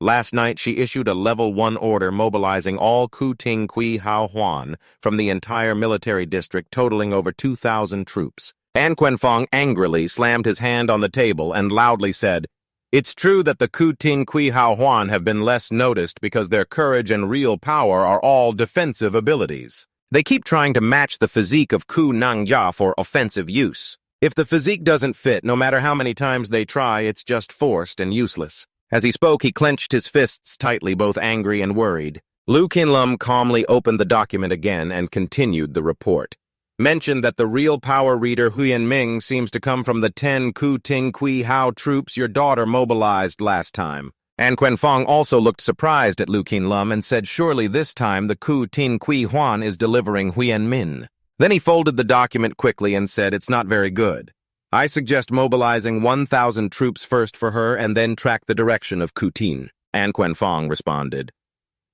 "Last night she issued a level 1 order mobilizing all Ku Ting Kui Hao Huan from the entire military district, totaling over 2,000 troops." An Quan Fong angrily slammed his hand on the table and loudly said, "It's true that the Ku Ting Kui Hao Huan have been less noticed because their courage and real power are all defensive abilities. They keep trying to match the physique of Ku Nang Ya for offensive use. If the physique doesn't fit, no matter how many times they try, it's just forced and useless." As he spoke, he clenched his fists tightly, both angry and worried. Lu Kien Lum calmly opened the document again and continued the report. Mentioned that the real power reader Huyen Ming seems to come from the 10 Ku Ting Kui Hao troops your daughter mobilized last time. An Quan Fong also looked surprised at Lu Kien Lum and said, "Surely this time the Ku Ting Kui Huan is delivering Huyen Min." Then he folded the document quickly and said, "It's not very good. I suggest mobilizing 1,000 troops first for her and then track the direction of Ku Tin." An Quan Fong responded,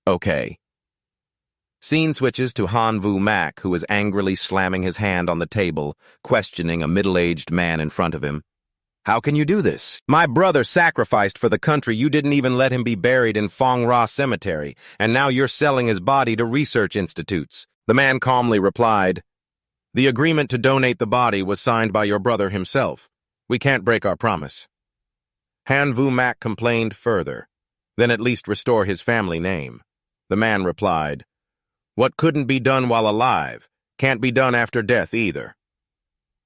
"Okay." Scene switches to Han Vu Mak, who is angrily slamming his hand on the table, questioning a middle-aged man in front of him. "How can you do this? My brother sacrificed for the country. You didn't even let him be buried in Fong Ra Cemetery, and now you're selling his body to research institutes." The man calmly replied, "The agreement to donate the body was signed by your brother himself. We can't break our promise." Han Vu Mak complained further. "Then at least restore his family name." The man replied, "What couldn't be done while alive, can't be done after death either."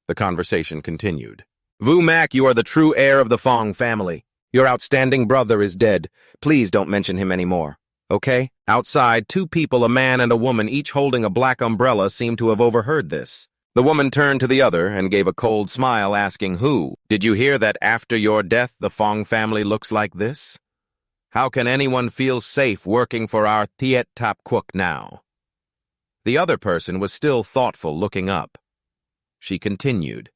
The conversation continued. "Vu Mak, you are the true heir of the Fong family. Your outstanding brother is dead. Please don't mention him anymore. Okay?" Outside, 2 people, a man and a woman, each holding a black umbrella, seemed to have overheard this. The woman turned to the other and gave a cold smile, asking, "Who? Did you hear that after your death the Fong family looks like this?" How can anyone feel safe working for our Thiet Tap Cook now? The other person was still thoughtful, looking up. She continued.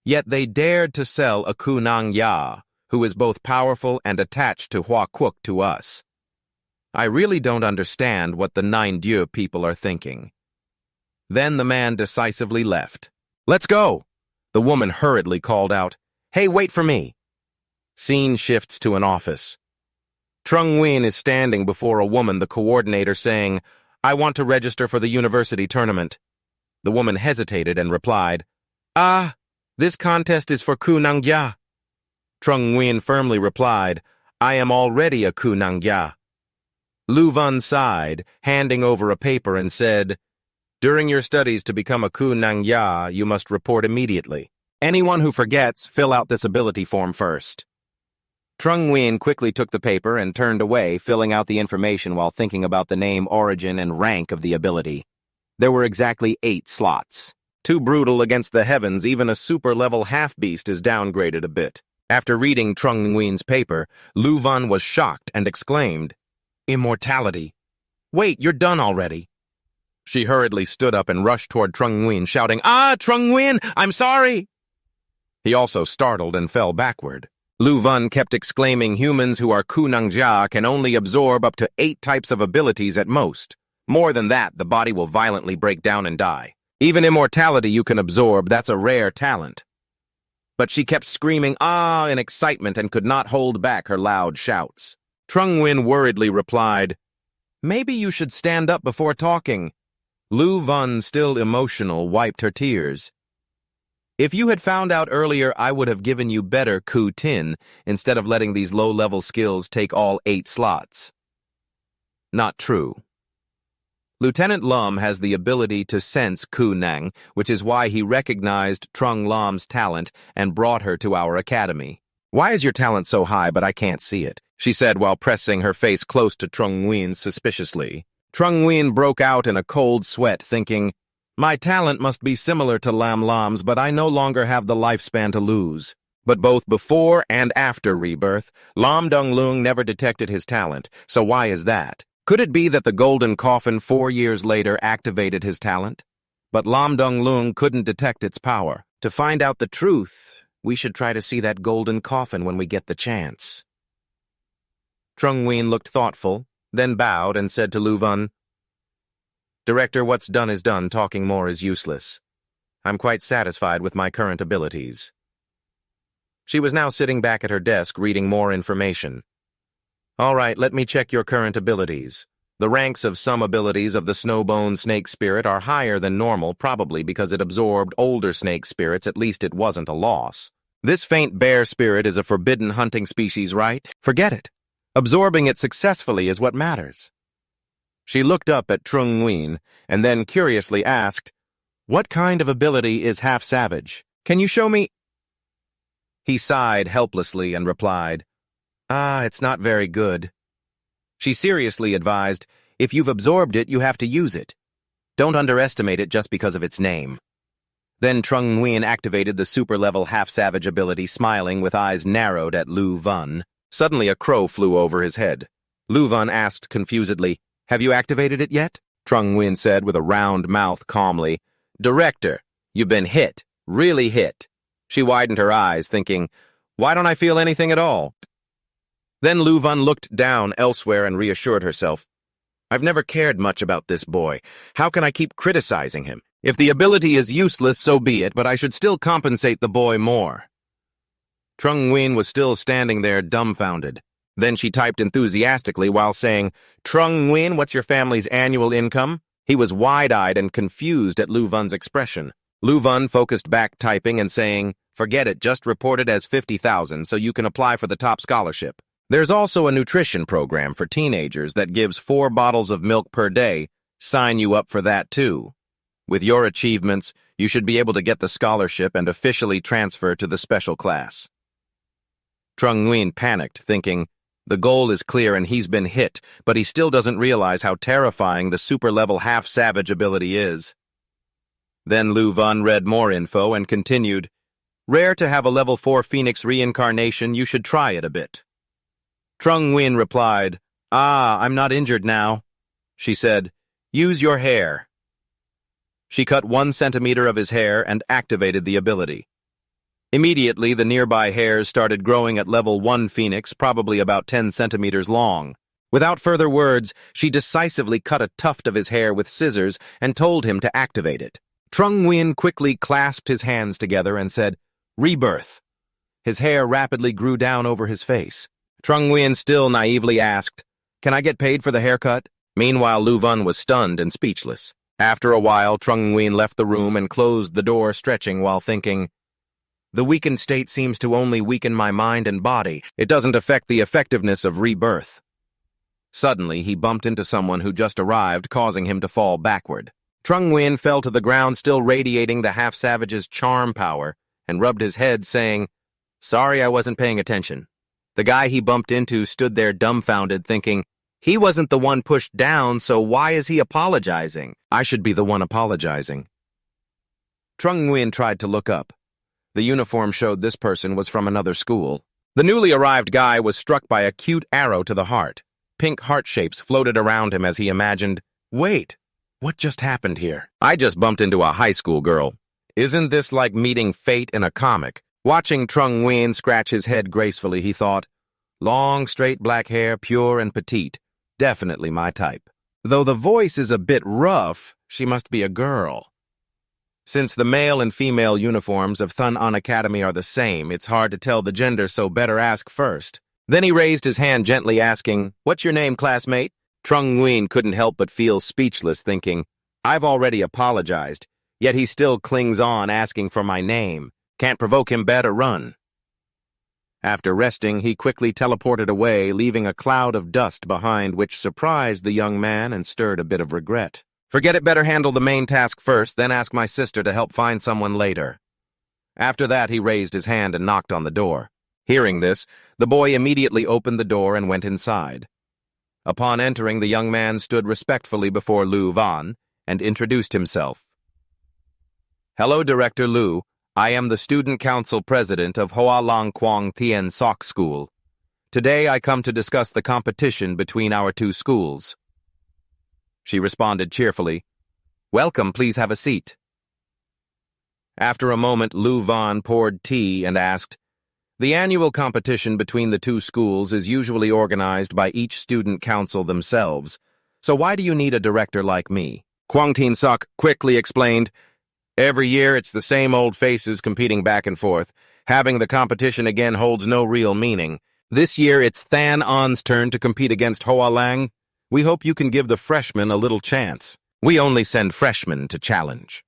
Yet they dared to sell a Kunang Ya, who is both powerful and attached to Hua Cook to us. I really don't understand what the Nine Dieu people are thinking. Then the man decisively left. Let's go! The woman hurriedly called out. Hey, wait for me! Scene shifts to an office. Trung Nguyen is standing before a woman, the coordinator, saying, I want to register for the university tournament. The woman hesitated and replied, this contest is for Kunang Ya. Trung Nguyen firmly replied, I am already a Kunang Ya. Lu Vun sighed, handing over a paper and said, During your studies to become a Kunang Ya, you must report immediately. Anyone who forgets, fill out this ability form first. Trung Nguyen quickly took the paper and turned away, filling out the information while thinking about the name, origin, and rank of the ability. There were exactly 8 slots. Too brutal against the heavens, even a super-level half-beast is downgraded a bit. After reading Trung Nguyen's paper, Lu Vun was shocked and exclaimed, Immortality. Wait, you're done already. She hurriedly stood up and rushed toward Trung Nguyen, shouting, Trung Nguyen, I'm sorry! He also startled and fell backward. Lu Vun kept exclaiming humans who are Kunang Ja can only absorb up to 8 types of abilities at most. More than that, the body will violently break down and die. Even immortality you can absorb, that's a rare talent. But she kept screaming, in excitement and could not hold back her loud shouts. Trung Nguyen worriedly replied, Maybe you should stand up before talking. Lu Vun, still emotional, wiped her tears. If you had found out earlier, I would have given you better Ku Tin instead of letting these low-level skills take all 8 slots. Not true. Lieutenant Lum has the ability to sense Kunang, which is why he recognized Trung Lam's talent and brought her to our academy. Why is your talent so high, but I can't see it? She said while pressing her face close to Trung Nguyen suspiciously. Trung Nguyen broke out in a cold sweat, thinking, My talent must be similar to Lam Lam's, but I no longer have the lifespan to lose. But both before and after rebirth, Lum Dong Lung never detected his talent, so why is that? Could it be that the golden coffin 4 years later activated his talent? But Lum Dong Lung couldn't detect its power. To find out the truth, we should try to see that golden coffin when we get the chance. Trung Nguyen looked thoughtful, then bowed and said to Lu Vun, Director, what's done is done, talking more is useless. I'm quite satisfied with my current abilities. She was now sitting back at her desk reading more information. All right, let me check your current abilities. The ranks of some abilities of the Snowbone Snake Spirit are higher than normal, probably because it absorbed older snake spirits. At least it wasn't a loss. This faint bear spirit is a forbidden hunting species, right? Forget it. Absorbing it successfully is what matters. She looked up at Trung Nguyen and then curiously asked, What kind of ability is half-savage? Can you show me? He sighed helplessly and replied, It's not very good. She seriously advised, If you've absorbed it, you have to use it. Don't underestimate it just because of its name. Then Trung Nguyen activated the super-level half-savage ability, smiling with eyes narrowed at Lu Vun. Suddenly a crow flew over his head. Lu Vun asked confusedly, Have you activated it yet? Trung Nguyen said with a round mouth calmly, Director, you've been hit. Really hit. She widened her eyes, thinking, Why don't I feel anything at all? Then Lu Vun looked down elsewhere and reassured herself. I've never cared much about this boy. How can I keep criticizing him? If the ability is useless, so be it, but I should still compensate the boy more. Trung Nguyen was still standing there, dumbfounded. Then she typed enthusiastically while saying, Trung Nguyen, what's your family's annual income? He was wide-eyed and confused at Lu Vun's expression. Lu Vun focused back typing and saying, Forget it, just report it as 50,000 so you can apply for the top scholarship. There's also a nutrition program for teenagers that gives 4 bottles of milk per day. Sign you up for that too. With your achievements, you should be able to get the scholarship and officially transfer to the special class. Trung Nguyen panicked, thinking, the goal is clear and he's been hit, but he still doesn't realize how terrifying the super-level half-savage ability is. Then Lu Vun read more info and continued, Rare to have a level 4 Phoenix reincarnation, you should try it a bit. Trung Nguyen replied, "Ah, I'm not injured now." She said, "Use your hair." She cut 1 centimeter of his hair and activated the ability. Immediately, the nearby hairs started growing at level 1 Phoenix, probably about 10 centimeters long. Without further words, she decisively cut a tuft of his hair with scissors and told him to activate it. Trung Nguyen quickly clasped his hands together and said, "Rebirth." His hair rapidly grew down over his face. Trung Nguyen still naively asked, "Can I get paid for the haircut?" Meanwhile, Lu Vun was stunned and speechless. After a while, Trung Nguyen left the room and closed the door, stretching while thinking, "The weakened state seems to only weaken my mind and body. It doesn't affect the effectiveness of rebirth." Suddenly, he bumped into someone who just arrived, causing him to fall backward. Trung Nguyen fell to the ground, still radiating the half-savage's charm power, and rubbed his head, saying, "Sorry, I wasn't paying attention." The guy he bumped into stood there dumbfounded, thinking, he wasn't the one pushed down, so why is he apologizing? I should be the one apologizing. Trung Nguyen tried to look up. The uniform showed this person was from another school. The newly arrived guy was struck by a cute arrow to the heart. Pink heart shapes floated around him as he imagined, "Wait, what just happened here? I just bumped into a high school girl. Isn't this like meeting fate in a comic?" Watching Trung Nguyen scratch his head gracefully, he thought, "Long, straight black hair, pure and petite. Definitely my type. Though the voice is a bit rough, she must be a girl." Since the male and female uniforms of Thanon Academy are the same, it's hard to tell the gender, so better ask first. Then he raised his hand gently, asking, "What's your name, classmate?" Trung Nguyen couldn't help but feel speechless, thinking, "I've already apologized, yet he still clings on asking for my name. Can't provoke him, better run." After resting, he quickly teleported away, leaving a cloud of dust behind, which surprised the young man and stirred a bit of regret. "Forget it, better handle the main task first, then ask my sister to help find someone later." After that, he raised his hand and knocked on the door. Hearing this, the boy immediately opened the door and went inside. Upon entering, the young man stood respectfully before Lu Vun and introduced himself. "Hello, Director Lu. I am the Student Council President of Hoa Long Quang Tien Sok School. Today I come to discuss the competition between our two schools." She responded cheerfully, "Welcome, please have a seat." After a moment, Lu Vun poured tea and asked, "The annual competition between the two schools is usually organized by each student council themselves, so why do you need a director like me?" Quang Tien Sok quickly explained, "Every year it's the same old faces competing back and forth. Having the competition again holds no real meaning. This year it's Thanon's turn to compete against Hoa Lang. We hope you can give the freshmen a little chance. We only send freshmen to challenge."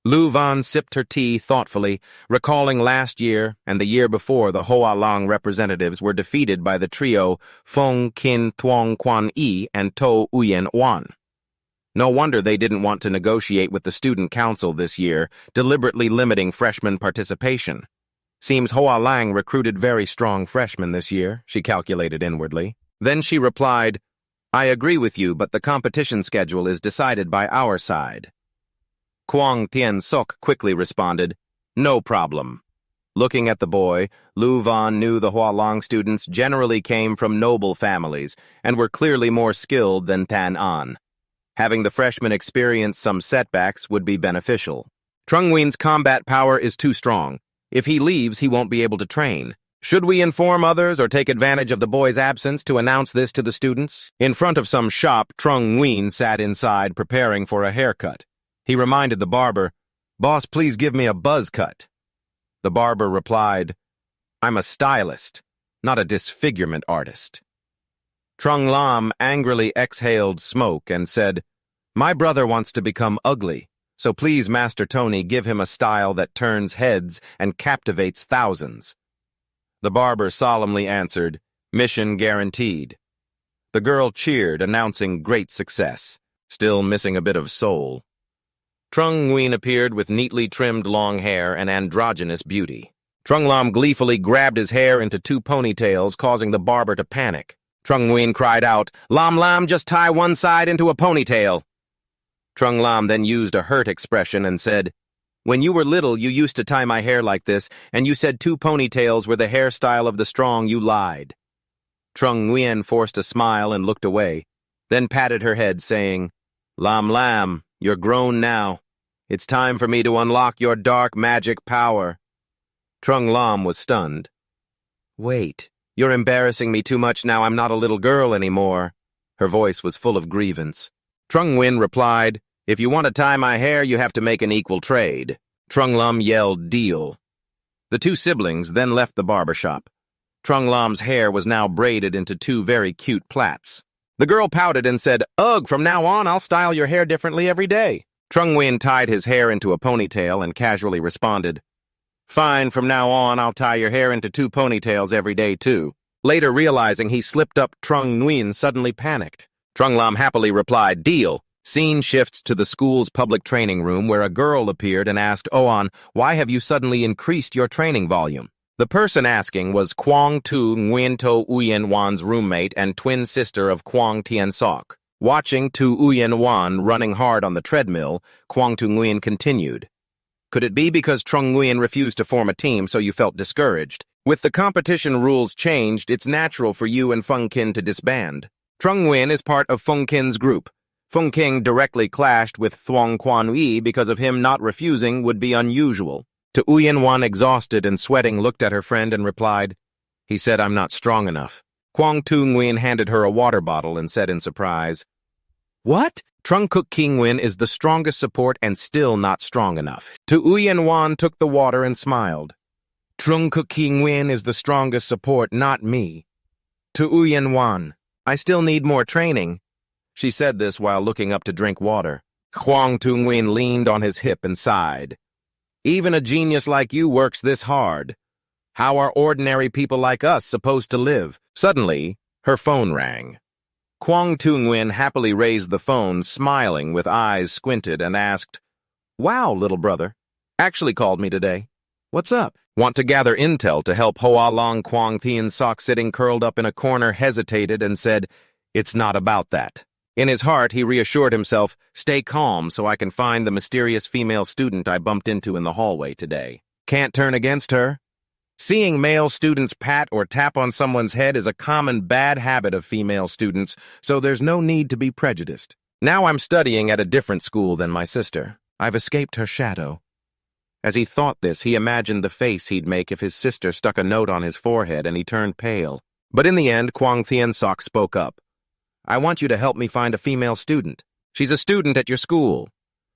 Lu Vun sipped her tea thoughtfully, recalling last year and the year before the Hoa Lang representatives were defeated by the trio Fong Kin Thuong Quan Yi and To Uyen Wan. No wonder they didn't want to negotiate with the student council this year, deliberately limiting freshman participation. Seems Hoa Lang recruited very strong freshmen this year, she calculated inwardly. Then she replied, "I agree with you, but the competition schedule is decided by our side." Quang Tien Sok quickly responded, "No problem." Looking at the boy, Lu Vun knew the Hoa Lang students generally came from noble families and were clearly more skilled than Thanon. Having the freshmen experience some setbacks would be beneficial. Trung Nguyen's combat power is too strong. If he leaves, he won't be able to train. Should we inform others or take advantage of the boy's absence to announce this to the students? In front of some shop, Trung Nguyen sat inside preparing for a haircut. He reminded the barber, "Boss, please give me a buzz cut." The barber replied, "I'm a stylist, not a disfigurement artist." Trung Lam angrily exhaled smoke and said, "My brother wants to become ugly, so please, Master Tony, give him a style that turns heads and captivates thousands." The barber solemnly answered, "Mission guaranteed." The girl cheered, announcing great success, still missing a bit of soul. Trung Nguyen appeared with neatly trimmed long hair and androgynous beauty. Trung Lam gleefully grabbed his hair into 2 ponytails, causing the barber to panic. Trung Nguyen cried out, Lam, just tie one side into a ponytail." Trung Lam then used a hurt expression and said, "When you were little, you used to tie my hair like this, and you said 2 ponytails were the hairstyle of the strong. You lied." Trung Nguyen forced a smile and looked away, then patted her head, saying, "Lam Lam, you're grown now. It's time for me to unlock your dark magic power." Trung Lam was stunned. "Wait, you're embarrassing me too much now. I'm not a little girl anymore." Her voice was full of grievance. Trung Nguyen replied, "If you want to tie my hair, you have to make an equal trade." Trung Lam yelled, "Deal." The two siblings then left the barber shop. Trung Lam's hair was now braided into two very cute plaits. The girl pouted and said, "Ugh, from now on, I'll style your hair differently every day." Trung Nguyen tied his hair into a ponytail and casually responded, "Fine, from now on, I'll tie your hair into two ponytails every day, too." Later realizing he slipped up, Trung Nguyen suddenly panicked. Trung Lam happily replied, "Deal." Scene shifts to the school's public training room where a girl appeared and asked Oan, "Why have you suddenly increased your training volume?" The person asking was Quang Tu Nguyen To Uyen Wan's roommate and twin sister of Quang Tien Sok. Watching Tu Uyen Wan running hard on the treadmill, Quang Tu Nguyen continued, "Could it be because Trung Nguyen refused to form a team so you felt discouraged? With the competition rules changed, it's natural for you and Fung Kin to disband. Trung Nguyen is part of Fung Kin's group. Fung King directly clashed with Thuong Quan Yi because of him not refusing would be unusual." To Uyen Wan, exhausted and sweating, looked at her friend and replied, "He said I'm not strong enough." Quang Tu Nguyen handed her a water bottle and said in surprise, "What? Trung Cook King Nguyen is the strongest support and still not strong enough." To Uyen Wan took the water and smiled. "Trung Cook King Nguyen is the strongest support, not me." To Uyen Wan, "I still need more training." She said this while looking up to drink water. Quang Tu Nguyen leaned on his hip and sighed. "Even a genius like you works this hard. How are ordinary people like us supposed to live?" Suddenly, her phone rang. Quang Tu Nguyen happily raised the phone, smiling with eyes squinted, and asked, "Wow, little brother. Actually called me today. What's up?" "Want to gather intel to help Hoa Long." Quang Tien Sok, sitting curled up in a corner, hesitated and said, "It's not about that." In his heart, he reassured himself, "Stay calm so I can find the mysterious female student I bumped into in the hallway today. Can't turn against her." Seeing male students pat or tap on someone's head is a common bad habit of female students, so there's no need to be prejudiced. Now I'm studying at a different school than my sister. I've escaped her shadow. As he thought this, he imagined the face he'd make if his sister stuck a note on his forehead and he turned pale. But in the end, Quang Tien Sok spoke up. "I want you to help me find a female student. She's a student at your school.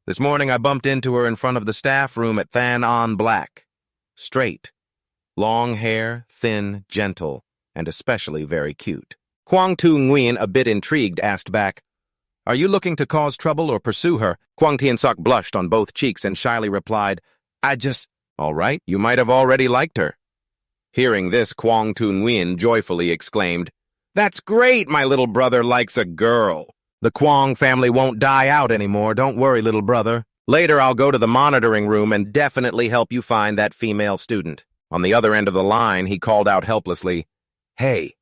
This morning I bumped into her in front of the staff room at Thanon Black. Straight. Long hair, thin, gentle, and especially very cute." Quang Tu Nguyen, a bit intrigued, asked back, "Are you looking to cause trouble or pursue her?" Quang Tien Sok blushed on both cheeks and shyly replied, "All right, you might have already liked her." Hearing this, Quang Tu Nguyen joyfully exclaimed, "That's great, my little brother likes a girl. The Quang family won't die out anymore, don't worry, little brother. Later I'll go to the monitoring room and definitely help you find that female student." On the other end of the line, he called out helplessly, "Hey."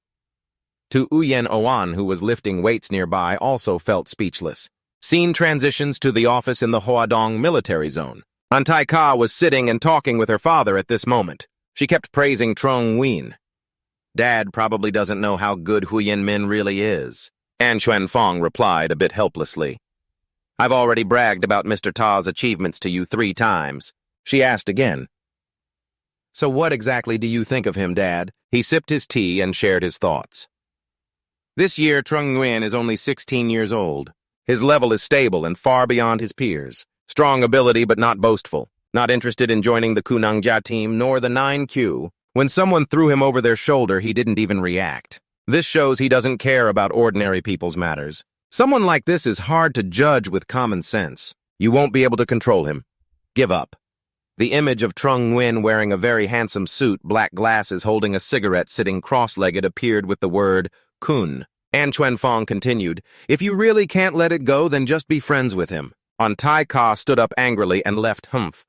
To Uyen Oan, who was lifting weights nearby, also felt speechless. Scene transitions to the office in the Hoadong military zone. Antai Ka was sitting and talking with her father at this moment. She kept praising Trung Nguyen. "Dad probably doesn't know how good Huyen Min really is." An Chuan Fong replied a bit helplessly. "I've already bragged about Mr. Ta's achievements to you 3 times. She asked again, "So what exactly do you think of him, Dad?" He sipped his tea and shared his thoughts. "This year, Trung Nguyen is only 16 years old. His level is stable and far beyond his peers. Strong ability but not boastful. Not interested in joining the Kunangjia team nor the 9Q. When someone threw him over their shoulder, he didn't even react. This shows he doesn't care about ordinary people's matters. Someone like this is hard to judge with common sense. You won't be able to control him. Give up." The image of Trung Nguyen wearing a very handsome suit, black glasses, holding a cigarette, sitting cross-legged appeared with the word Kun. An Chuan Fong continued, "If you really can't let it go, then just be friends with him." Tai Ka stood up angrily and left. "Humph.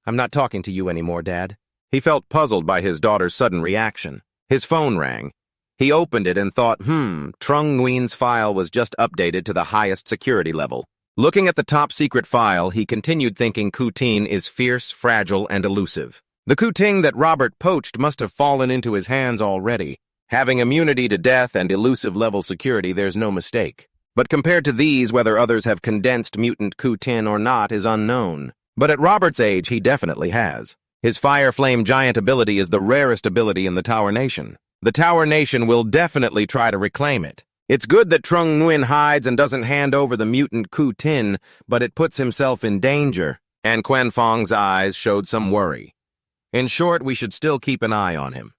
I'm not talking to you anymore, Dad." He felt puzzled by his daughter's sudden reaction. His phone rang. He opened it and thought, Trung Nguyen's file was just updated to the highest security level. Looking at the top-secret file, he continued thinking Kuting is fierce, fragile, and elusive. The Kuting that Robert poached must have fallen into his hands already. Having immunity to death and elusive level security, there's no mistake. But compared to these, whether others have condensed mutant Ku-Tin or not is unknown. But at Robert's age, he definitely has. His Fire Flame Giant ability is the rarest ability in the Tower Nation. The Tower Nation will definitely try to reclaim it. It's good that Trung Nguyen hides and doesn't hand over the mutant Ku-Tin, but it puts himself in danger. And Quan Fong's eyes showed some worry. In short, we should still keep an eye on him.